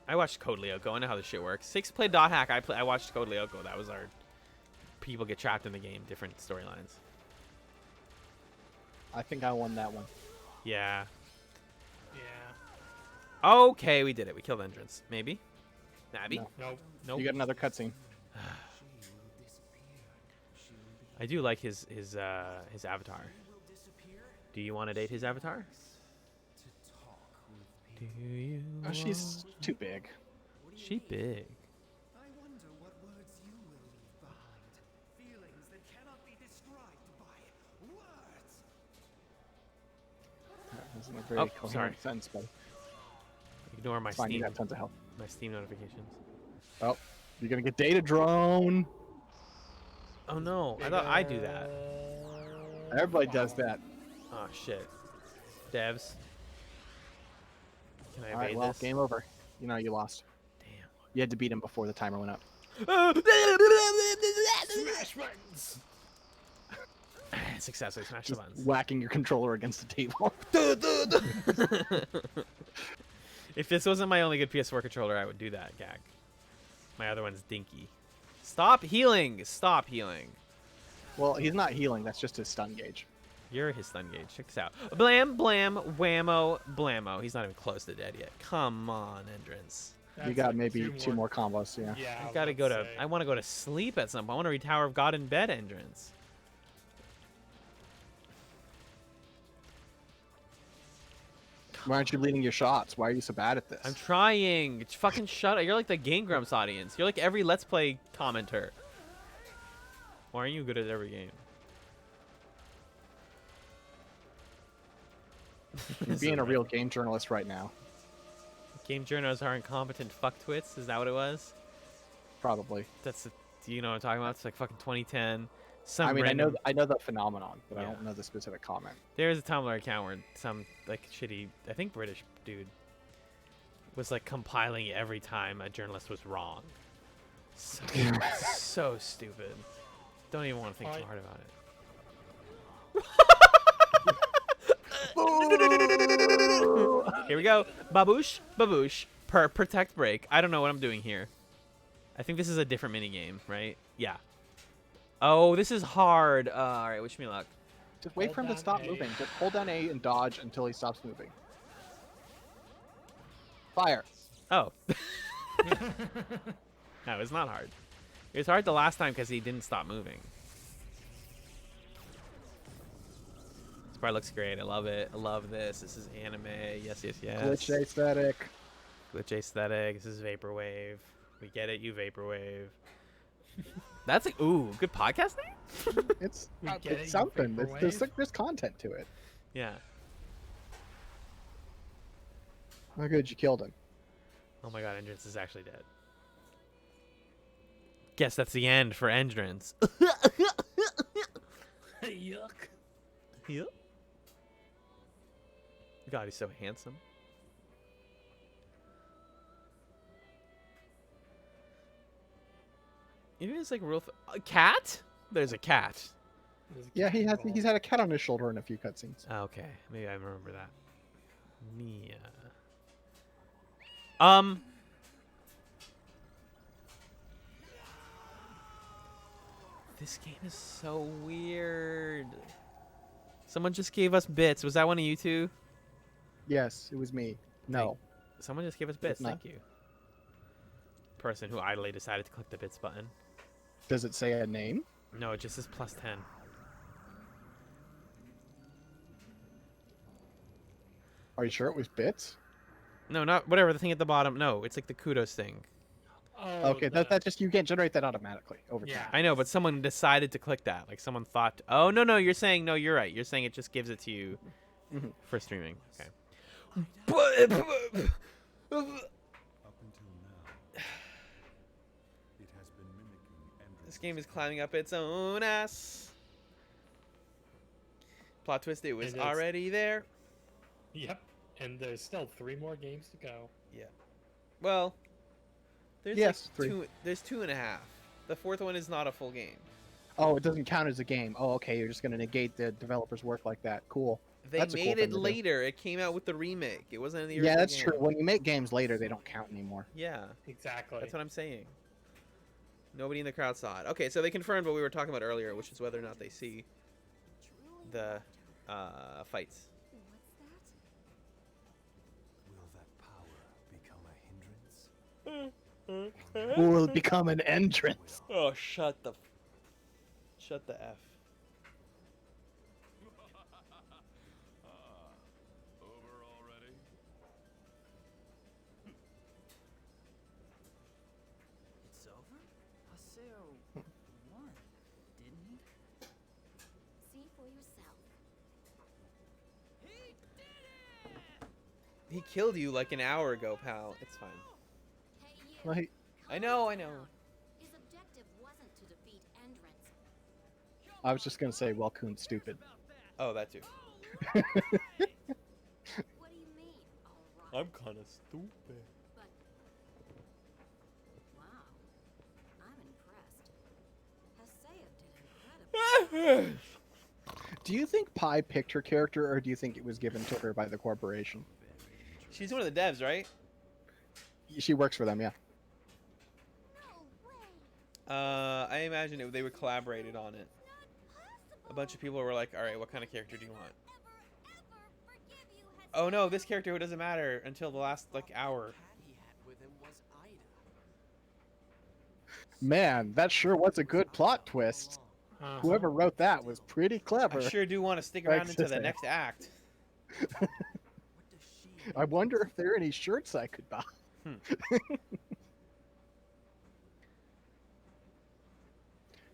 I watched Code Lyoko. I know how this shit works. Six played Dot Hack. I watched Code Lyoko. That was our people get trapped in the game. Different storylines. I think I won that one. Yeah. Yeah. Okay, we did it. We killed Entrance. Maybe. Nabby. No. Nope. Nope. You got another cutscene. I do like his avatar. Do you want to date his avatar? Do you? Oh, she's too big. She big. I wonder what words you will leave behind. Feelings that cannot be described by words. That wasn't a very Oh, coherent sorry. sentence, but Ignore my it's fine. You Steam. got tons of help. My Steam notifications. Oh, you're gonna get data drone. Oh no! I thought I'd do that. Everybody does that. Oh shit. Devs. Can I All right, evade well, this? game over. You know you lost. Damn. You had to beat him before the timer went up. Smash buttons. Successfully smash the Just buttons. whacking your controller against the table. If this wasn't my only good PS4 controller, I would do that gag. My other one's dinky. Stop healing! Stop healing. Well, he's not healing. That's just his stun gauge. You're his stun gauge. Check this out. Blam, blam, whammo, blammo. He's not even close to dead yet. Come on, Entrance. You That's got like maybe two more combos. Yeah. Yeah, I was gotta about go to. say. I want to go to sleep at some point. I want to read Tower of God in bed entrance. Why aren't you leading your shots? Why are you so bad at this? I'm trying. Fucking shut up. You're like the Game Grumps audience. You're like every Let's Play commenter. Why are you good at every game? You're This is being a right. real game journalist right now. Game journalists are incompetent fucktwits. Is that what it was? Probably. That's. Do you know what I'm talking about? It's like fucking 2010. Some I mean, random. I know the phenomenon, but I Yeah. don't know the specific comment. There's a Tumblr account where some like shitty, I think British dude, was like compiling every time a journalist was wrong. So, so stupid. Don't even want to think too hard about it. Here we go. Baboosh, baboosh. Protect break. I don't know what I'm doing here. I think this is a different mini game, right? Yeah. Oh, this is hard. All right, wish me luck. Just wait Hold for him to down stop A. moving. Just hold down A and dodge until he stops moving. Fire. Oh. No, it's not hard. It was hard the last time because he didn't stop moving. This part looks great. I love it. I love this. This is anime. Yes, yes, yes. Glitch aesthetic. Glitch aesthetic. This is vaporwave. We get it, you vaporwave. That's a ooh, good podcast name. It's, We get it, you it's something. vaporwave. There's content to it. Yeah. Oh, good, you killed him. Oh my god, Entrance is actually dead. Guess that's the end for Entrance. Yuck. Yep. God, he's so handsome. You know, it's like real. A cat? There's a cat. There's a Yeah, cat he's involved. had a cat on his shoulder in a few cutscenes. Okay, maybe I remember that. Mia. This game is so weird. Someone just gave us bits. Was that one of you two? Yes, it was me. No. Someone just gave us bits. not. Thank you. Person who idly decided to click the bits button. Does it say a name? No, it just says +10. Are you sure it was bits? No, not whatever. The thing at the bottom. No, it's like the kudos thing. Oh, Okay, that just you can't generate that automatically over time. Yeah. I know, but someone decided to click that. Like someone thought, oh no, you're saying no, you're right. You're saying it just gives it to you Mhm. for streaming. Okay. Up until now, it has been mimicking This game is climbing up its own ass. Plot twist: it was It is. already there. Yep. And there's still 3 more games to go. Yeah. Well, there's Yes, like 3. two. There's 2.5. The fourth one is not a full game. Oh, it doesn't count as a game. Oh, okay, you're just gonna negate the developer's work like that. Cool. They That's a cool made thing it to do. later. It came out with the remake. It wasn't in the original Yeah, that's game. true. When you make games later, they don't count anymore. Yeah, Exactly. that's what I'm saying. Nobody in the crowd saw it. Okay, so they confirmed what we were talking about earlier, which is whether or not they see the fights. What's that? Will that power become a hindrance? Who will become an entrance? Oh, shut the F. Over already? It's over? Haseo won, didn't he? See for yourself. He did it! He killed you like an hour ago, pal. It's fine. Hey, you. Well, he- I know. His objective wasn't to defeat Endrance. I was just gonna say, well, Coon's stupid. Oh, that too. What do you mean, all right? kind of stupid. But wow, I'm impressed. Haseo did incredible. Do you think Pi picked her character, or do you think it was given to her by the corporation? She's one of the devs, right? She works for them, yeah. No way. I imagine they would collaborated on it. A bunch of people were like, "All right, what kind of character do you want?" Forgive you, Oh no, this character who doesn't matter until the last like hour. Cat he had with him was Man, that sure was a good plot twist. Uh-huh. Whoever wrote that was pretty I clever. sure do want to stick Like around into the Sisay. next act. What does she I wonder if there are any shirts I could buy.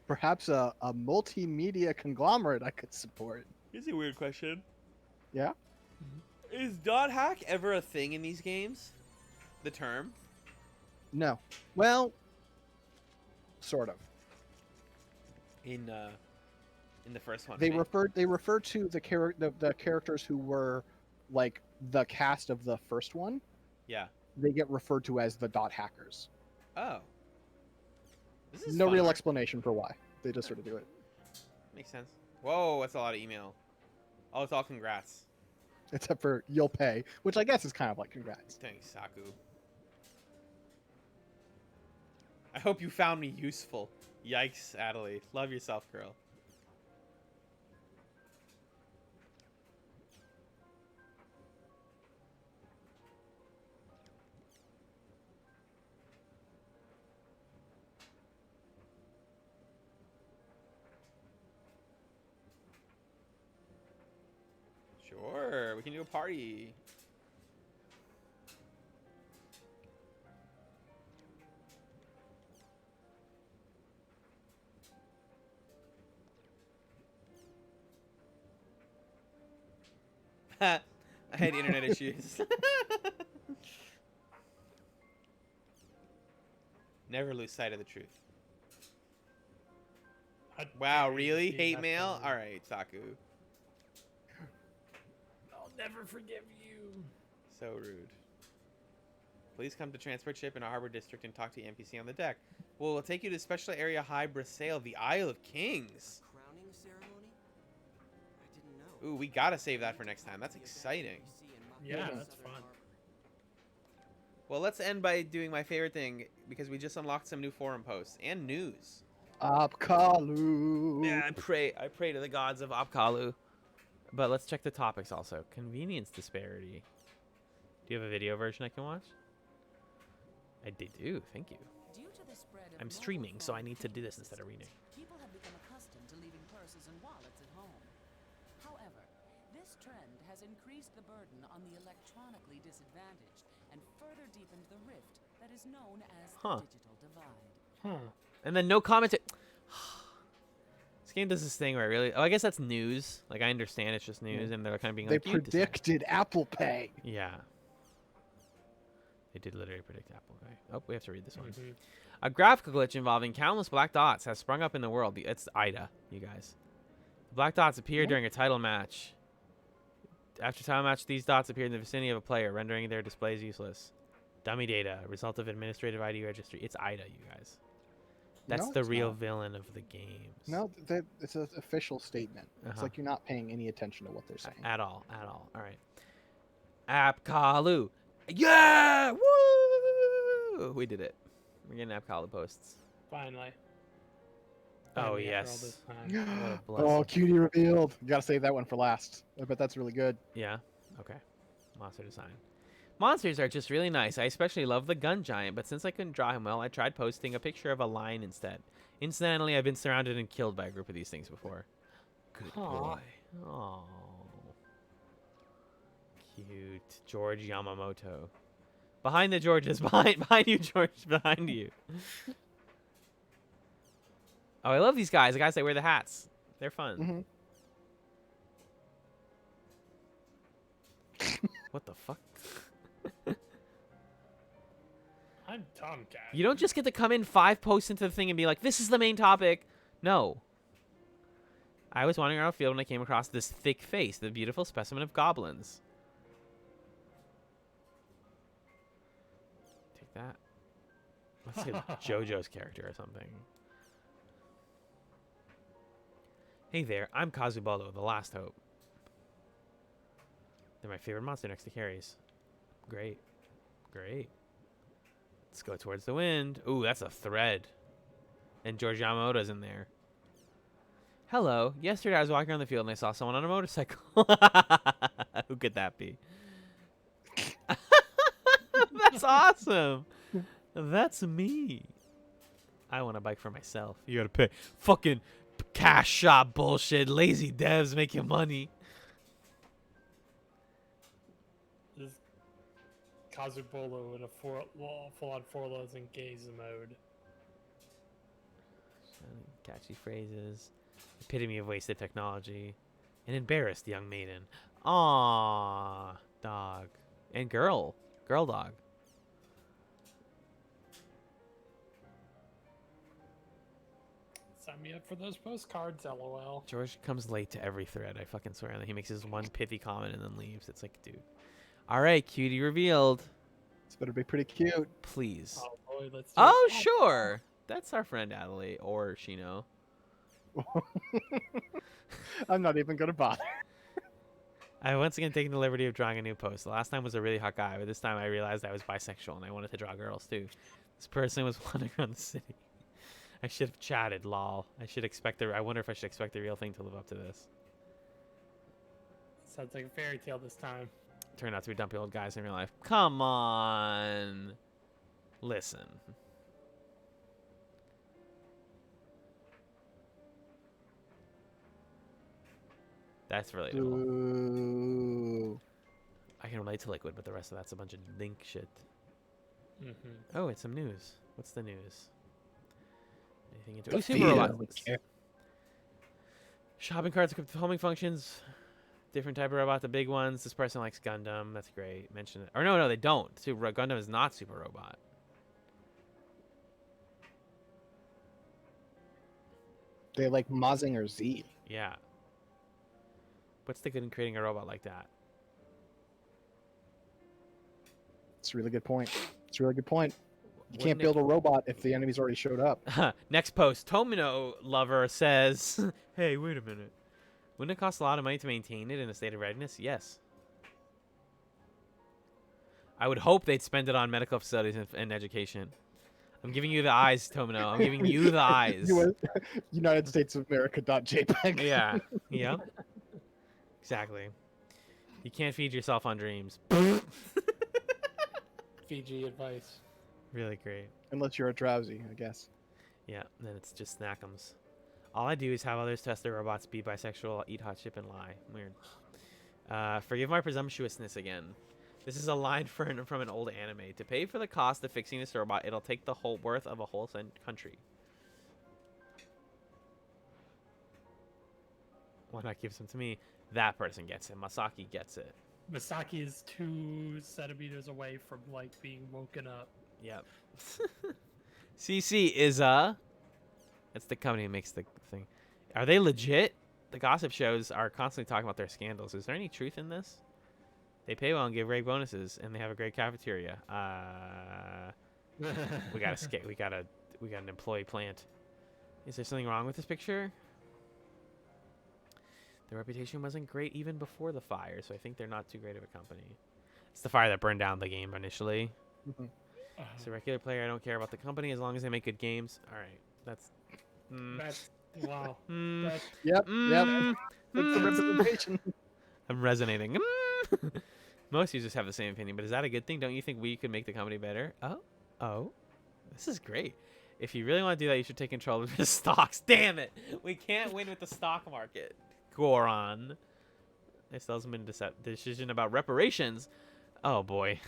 Perhaps a multimedia conglomerate I could support. Here's a weird question. Yeah? Is dot hack ever a thing in these games? The term? No. Well, sort of. In the first one. They right? refer to the characters who were like the cast of the first one. Yeah. They get referred to as the dot hackers. Oh. This is No fun real art. explanation for why. They just sort of do it. Makes sense. Whoa, that's a lot of email. Oh, it's all congrats. Except for you'll pay, which I guess is kind of like congrats. Thanks, Saku. I hope you found me useful. Yikes, Adelaide. Love yourself, girl. Sure, we can do a party. I had internet issues. Never lose sight of the truth. How Wow, dare you really? be Hate that mail? villain. Alright, Saku. I'll never forgive you. So rude. Please come to transport ship in our harbor district and talk to the NPC on the deck. We'll take you to special area High Brasail, the Isle of Kings. crowning ceremony? I didn't know. Ooh, we gotta save that for next time. That's exciting. Yeah, that's fun. Well, let's end by doing my favorite thing, because we just unlocked some new forum posts and news. Apkalu. Yeah, I pray to the gods of Apkalu. But let's check the topics also. Convenience disparity. Do you have a video version I can watch? I do, thank you. Due to the spread of I'm mobile streaming, so I phone need to do this instead of systems, reading. People have become accustomed to leaving purses and wallets at home. However, this trend has increased the burden on the electronically disadvantaged and further deepened the rift that is known as Huh. the digital divide. Huh. And then no comment. This game does this thing where I really... Oh, I guess that's news. Like, I understand it's just news, and they're kind of being They like... "You decide." predicted Apple Pay. Yeah. They did literally predict Apple Pay. Oh, we have to read this one. Mhm. A graphical glitch involving countless black dots has sprung up in the world. It's Ida, you guys. The black dots appear during a title match. After title match, these dots appear in the vicinity of a player, rendering their displays useless. Dummy data, result of administrative ID registry. It's Ida, you guys. That's No, the it's real not. villain of the games. No, it's an official statement. It's Uh-huh. like you're not paying any attention to what they're saying. At all. All right. Apkalu. Yeah! Woo! We did it. We're getting Apkalu posts. Finally. Oh, Finally, after all yes. this time. What a blessing. Oh, cutie revealed. You gotta save that one for last. I bet that's really good. Yeah? Okay. Monster design. Monsters are just really nice. I especially love the gun giant, but since I couldn't draw him well, I tried posting a picture of a lion instead. Incidentally, I've been surrounded and killed by a group of these things before. Good Aw. boy. Oh. Cute. George Yamamoto. Behind the Georges. Behind you, George. Behind you. Oh, I love these guys. The guys that wear the hats. They're fun. What the fuck? I'm Tomcat. You don't just get to come in 5 posts into the thing and be like, this is the main topic. No. I was wandering around a field when I came across this thick face, the beautiful specimen of goblins. Take that. Let's say JoJo's character or something. Hey there, I'm Kazubolo, the last hope. They're my favorite monster next to Carrie's. Great. Great. Let's go towards the wind. Ooh, that's a thread. And George Yamamoto's in there. Hello. Yesterday I was walking around the field and I saw someone on a motorcycle. Who could that be? That's awesome. That's me. I want a bike for myself. You gotta pay. Fucking cash shop bullshit. Lazy devs making money. This Kazubolo in a full-on four loads in gaze mode. Catchy phrases. Epitome of wasted technology. An embarrassed young maiden. Aww. Dog. And girl. Girl dog. Sign me up for those postcards, lol. George comes late to every thread. I fucking swear. And he makes his one pithy comment and then leaves. It's like, dude. All right, cutie revealed. This better be pretty cute. Please. Oh boy, let's do Oh, it. sure. That's our friend Adelaide or Shino. I'm not even gonna bother. I once again taken the liberty of drawing a new post. The last time was a really hot guy, but this time I realized I was bisexual and I wanted to draw girls too. This person was wandering around the city. I should have chatted, lol. I wonder if I should expect the real thing to live up to this. Sounds like a fairy tale this time. Turned out to be dumpy old guys in real life. Come on. Listen. That's relatable. Ooh. I can relate to Liquid, but the rest of that's a bunch of dink shit. Mm-hmm. Oh, it's some news. What's the news? Anything into Good Super for you. robots. Shopping carts equipped with homing functions. Different type of robot, the big ones. This person likes Gundam. That's great. Mention it. Or no, they don't. Gundam is not Super Robot. They like Mazinger Z. Yeah. What's the good in creating a robot like that? It's a really good point. It's a really good point. You Wouldn't can't build a robot if the enemy's already showed up. Next post. Tomino lover says, hey, wait a minute. Wouldn't it cost a lot of money to maintain it in a state of readiness? Yes. I would hope they'd spend it on medical facilities and education. I'm giving you the eyes, Tomino. I'm giving you the eyes. United States of America.jpg. Yeah. Yep. Exactly. You can't feed yourself on dreams. Fiji advice. Really great. Unless you're a drowsy, I guess. Yeah, then it's just snackums. All I do is have others test their robots, be bisexual, eat hot chip, and lie. Weird. Forgive my presumptuousness again. This is a line from an old anime. To pay for the cost of fixing this robot, it'll take the whole worth of a whole country. Why not give some to me? That person gets it. Masaki gets it. Misaki is 2 centimeters away from like being woken up. Yep. CC is that's the company that makes the thing. Are they legit? The gossip shows are constantly talking about their scandals. Is there any truth in this? They pay well and give great bonuses, and they have a great cafeteria. We got an employee plant. Is there something wrong with this picture? Their reputation wasn't great even before the fire, so I think they're not too great of a company. It's the fire that burned down the game initially. Mhm. As a regular player, I don't care about the company as long as they make good games. All right, that's. That's wow. Mm, That's, Yep, yep. mm, That's the mm. representation. I'm resonating. Most users have the same opinion, but is that a good thing? Don't you think we could make the company better? Oh, this is great. If you really want to do that, you should take control of the stocks. Damn it, we can't win with the stock market. Goron. This hasn't been decision about reparations. Oh boy.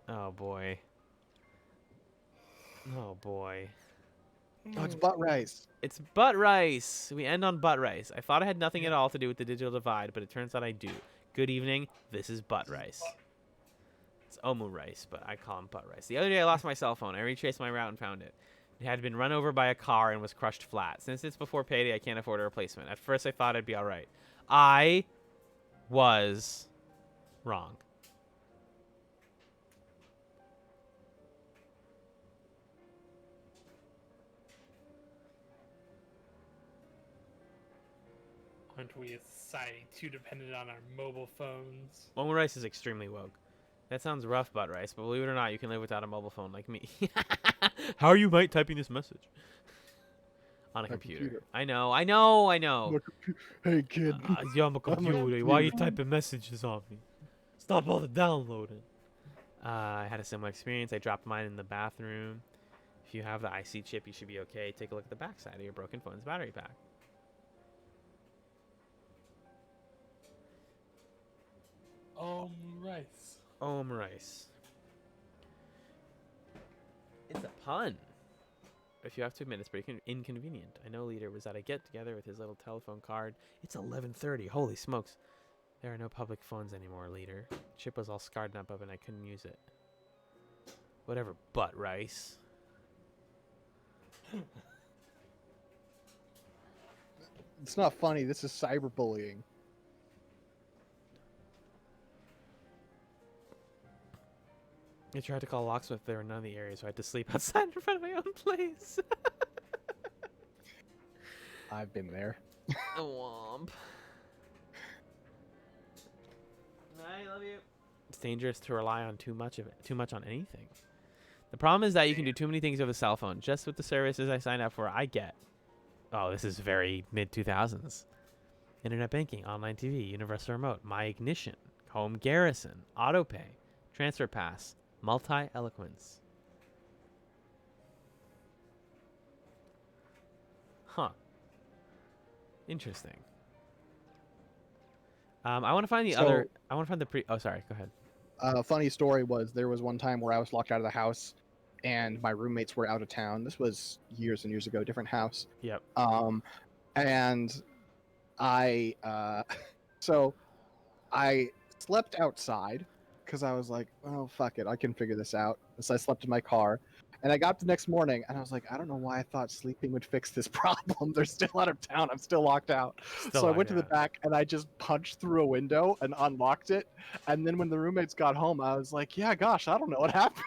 Oh boy. Oh boy. Oh, it's butt rice. It's butt rice. We end on butt rice. I thought it had nothing at all to do with the digital divide, but it turns out I do. Good evening. This is butt rice. It's omu rice, but I call him butt rice. The other day I lost my cell phone. I retraced my route and found it. It had been run over by a car and was crushed flat. Since it's before payday, I can't afford a replacement. At first I thought I'd be all right. I was wrong. aren't we a society too dependent on our mobile phones? Omu rice is extremely woke. That sounds rough, butt rice, but believe it or not, you can live without a mobile phone like me. How are you, mate, typing this message? On a computer. I know. Hey, kid. Yeah, I'm a computer. Why are you typing messages on me? Stop all the downloading. I had a similar experience. I dropped mine in the bathroom. If you have the IC chip, you should be okay. Take a look at the backside of your broken phone's battery pack. Rice. Rice. It's a pun. If you have to admit, it's pretty inconvenient. I know Leader was at a get-together with his little telephone card. It's 11:30. Holy smokes. There are no public phones anymore, Leader. Chip was all scarred up and I couldn't use it. Whatever, butt rice. It's not funny. This is cyberbullying. I tried to call a locksmith. There were none of the area, so I had to sleep outside in front of my own place. I've been there. A womp. I love you. It's dangerous to rely on too much on anything. The problem is that you can do too many things with a cell phone. Just with the services I signed up for, I get. Oh, this is very mid-2000s. Internet banking, online TV, universal remote, my ignition, home garrison, autopay, transfer pass, multi-eloquence. Huh. Interesting. I want to find the other. I want to find the pre. Oh, sorry. Go ahead. Funny story was there was one time where I was locked out of the house, and my roommates were out of town. This was years and years ago, different house. Yep. And I, so I slept outside because I was like, oh fuck it, I can figure this out. So I slept in my car. And I got up the next morning and I was like, I don't know why I thought sleeping would fix this problem. They're still out of town. I'm still locked out. So I went to the back and I just punched through a window and unlocked it. And then when the roommates got home, I was like, yeah, gosh, I don't know what happened.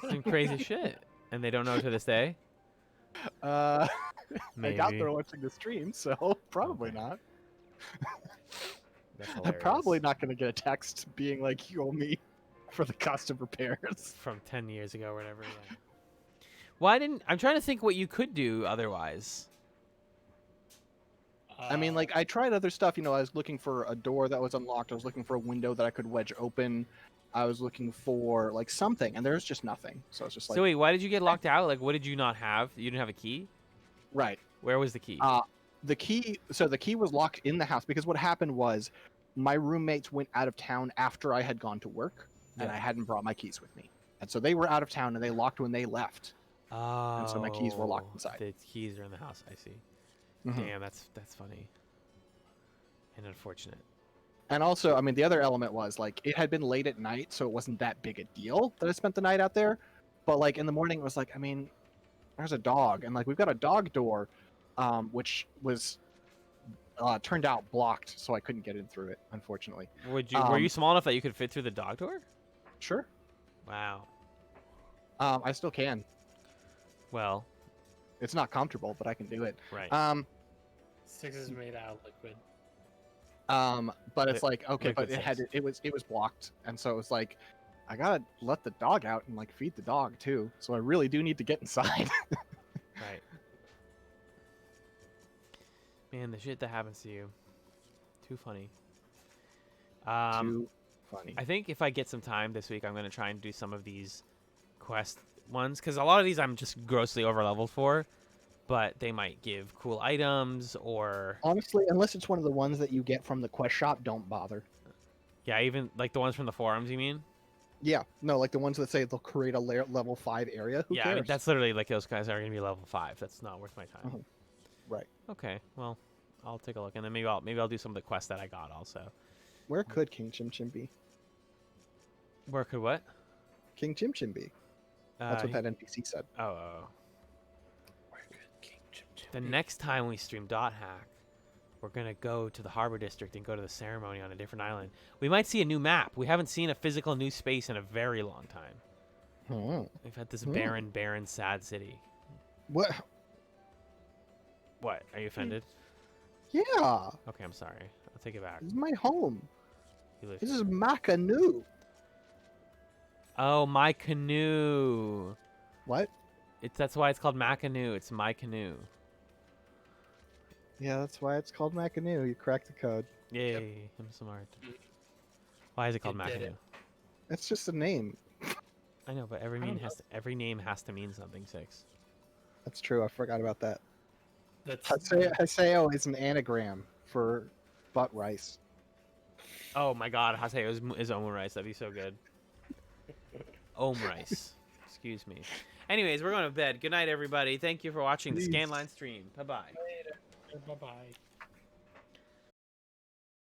Some crazy shit. And they don't know to this day? I Maybe. doubt they're watching the stream, so probably Okay. not. That's I'm hilarious. probably not going to get a text being like, you owe me for the cost of repairs. From 10 years ago or whatever. Yeah. Why didn't... I'm trying to think what you could do otherwise. I mean, like, I tried other stuff. You know, I was looking for a door that was unlocked. I was looking for a window that I could wedge open. I was looking for, like, something, and there's just nothing. So it's just like... So wait, why did you get locked out? Like, what did you not have? You didn't have a key? Right. Where was the key? The key... So the key was locked in the house, because what happened was my roommates went out of town after I had gone to work, and I hadn't brought my keys with me. And so they were out of town, and they locked when they left. Oh. And so my keys were locked inside. The keys are in the house. I see. Mhm. Damn, that's funny. And unfortunate. And also, I mean, the other element was, like, it had been late at night, so it wasn't that big a deal that I spent the night out there. But, like, in the morning, it was like, I mean, there's a dog. And, like, we've got a dog door, which was turned out blocked, so I couldn't get in through it, unfortunately. Were you small enough that you could fit through the dog door? Sure. Wow. I still can. Well, It's not comfortable, but I can do it. right. 6 is made out of liquid. But it's like, okay, but liquid it was blocked, and so it was like, I gotta let the dog out and like feed the dog too. So I really do need to get inside. Right. Man, the shit that happens to you. Too funny. Too funny. I think if I get some time this week, I'm going to try and do some of these quest ones. Because a lot of these I'm just grossly over-leveled for. But they might give cool items or... Honestly, unless it's one of the ones that you get from the quest shop, don't bother. Yeah, even like the ones from the forums, you mean? Yeah, no, like the ones that say they'll create a level 5 area. Who Yeah, cares? I mean, that's literally like those guys are going to be level 5. That's not worth my time. Mhm. Right. Okay, well, I'll take a look. And then maybe I'll do some of the quests that I got also. Where could King Chim Chim be? Where could what? King Chim Chim be? That's what that NPC said. Oh. Where could King Chim Chim The be? next time we stream Dot Hack, we're going to go to the Harbor District and go to the ceremony on a different island. We might see a new map. We haven't seen a physical new space in a very long time. Hmm. We've had this Hmm. barren, sad city. What? What? Are you offended? Yeah, Okay, I'm sorry. I'll take it back. this is my home. You live This here. is my canoe. Oh, my canoe. What? That's why it's called Macanoe. It's my canoe. Yeah, that's why it's called my canoe. You cracked the code. Yay, I'm smart. Why is it called You did Macanoe? it. It's just a name. I know, but every name has to mean something. Six. That's true. I forgot about that. That's Haseo is an anagram for butt rice. Oh my God, Haseo is omurice. That'd be so good. Omurice. Excuse me. Anyways, we're going to bed. Good night, everybody. Thank you for watching the Peace. Scanline stream. Bye bye. bye bye.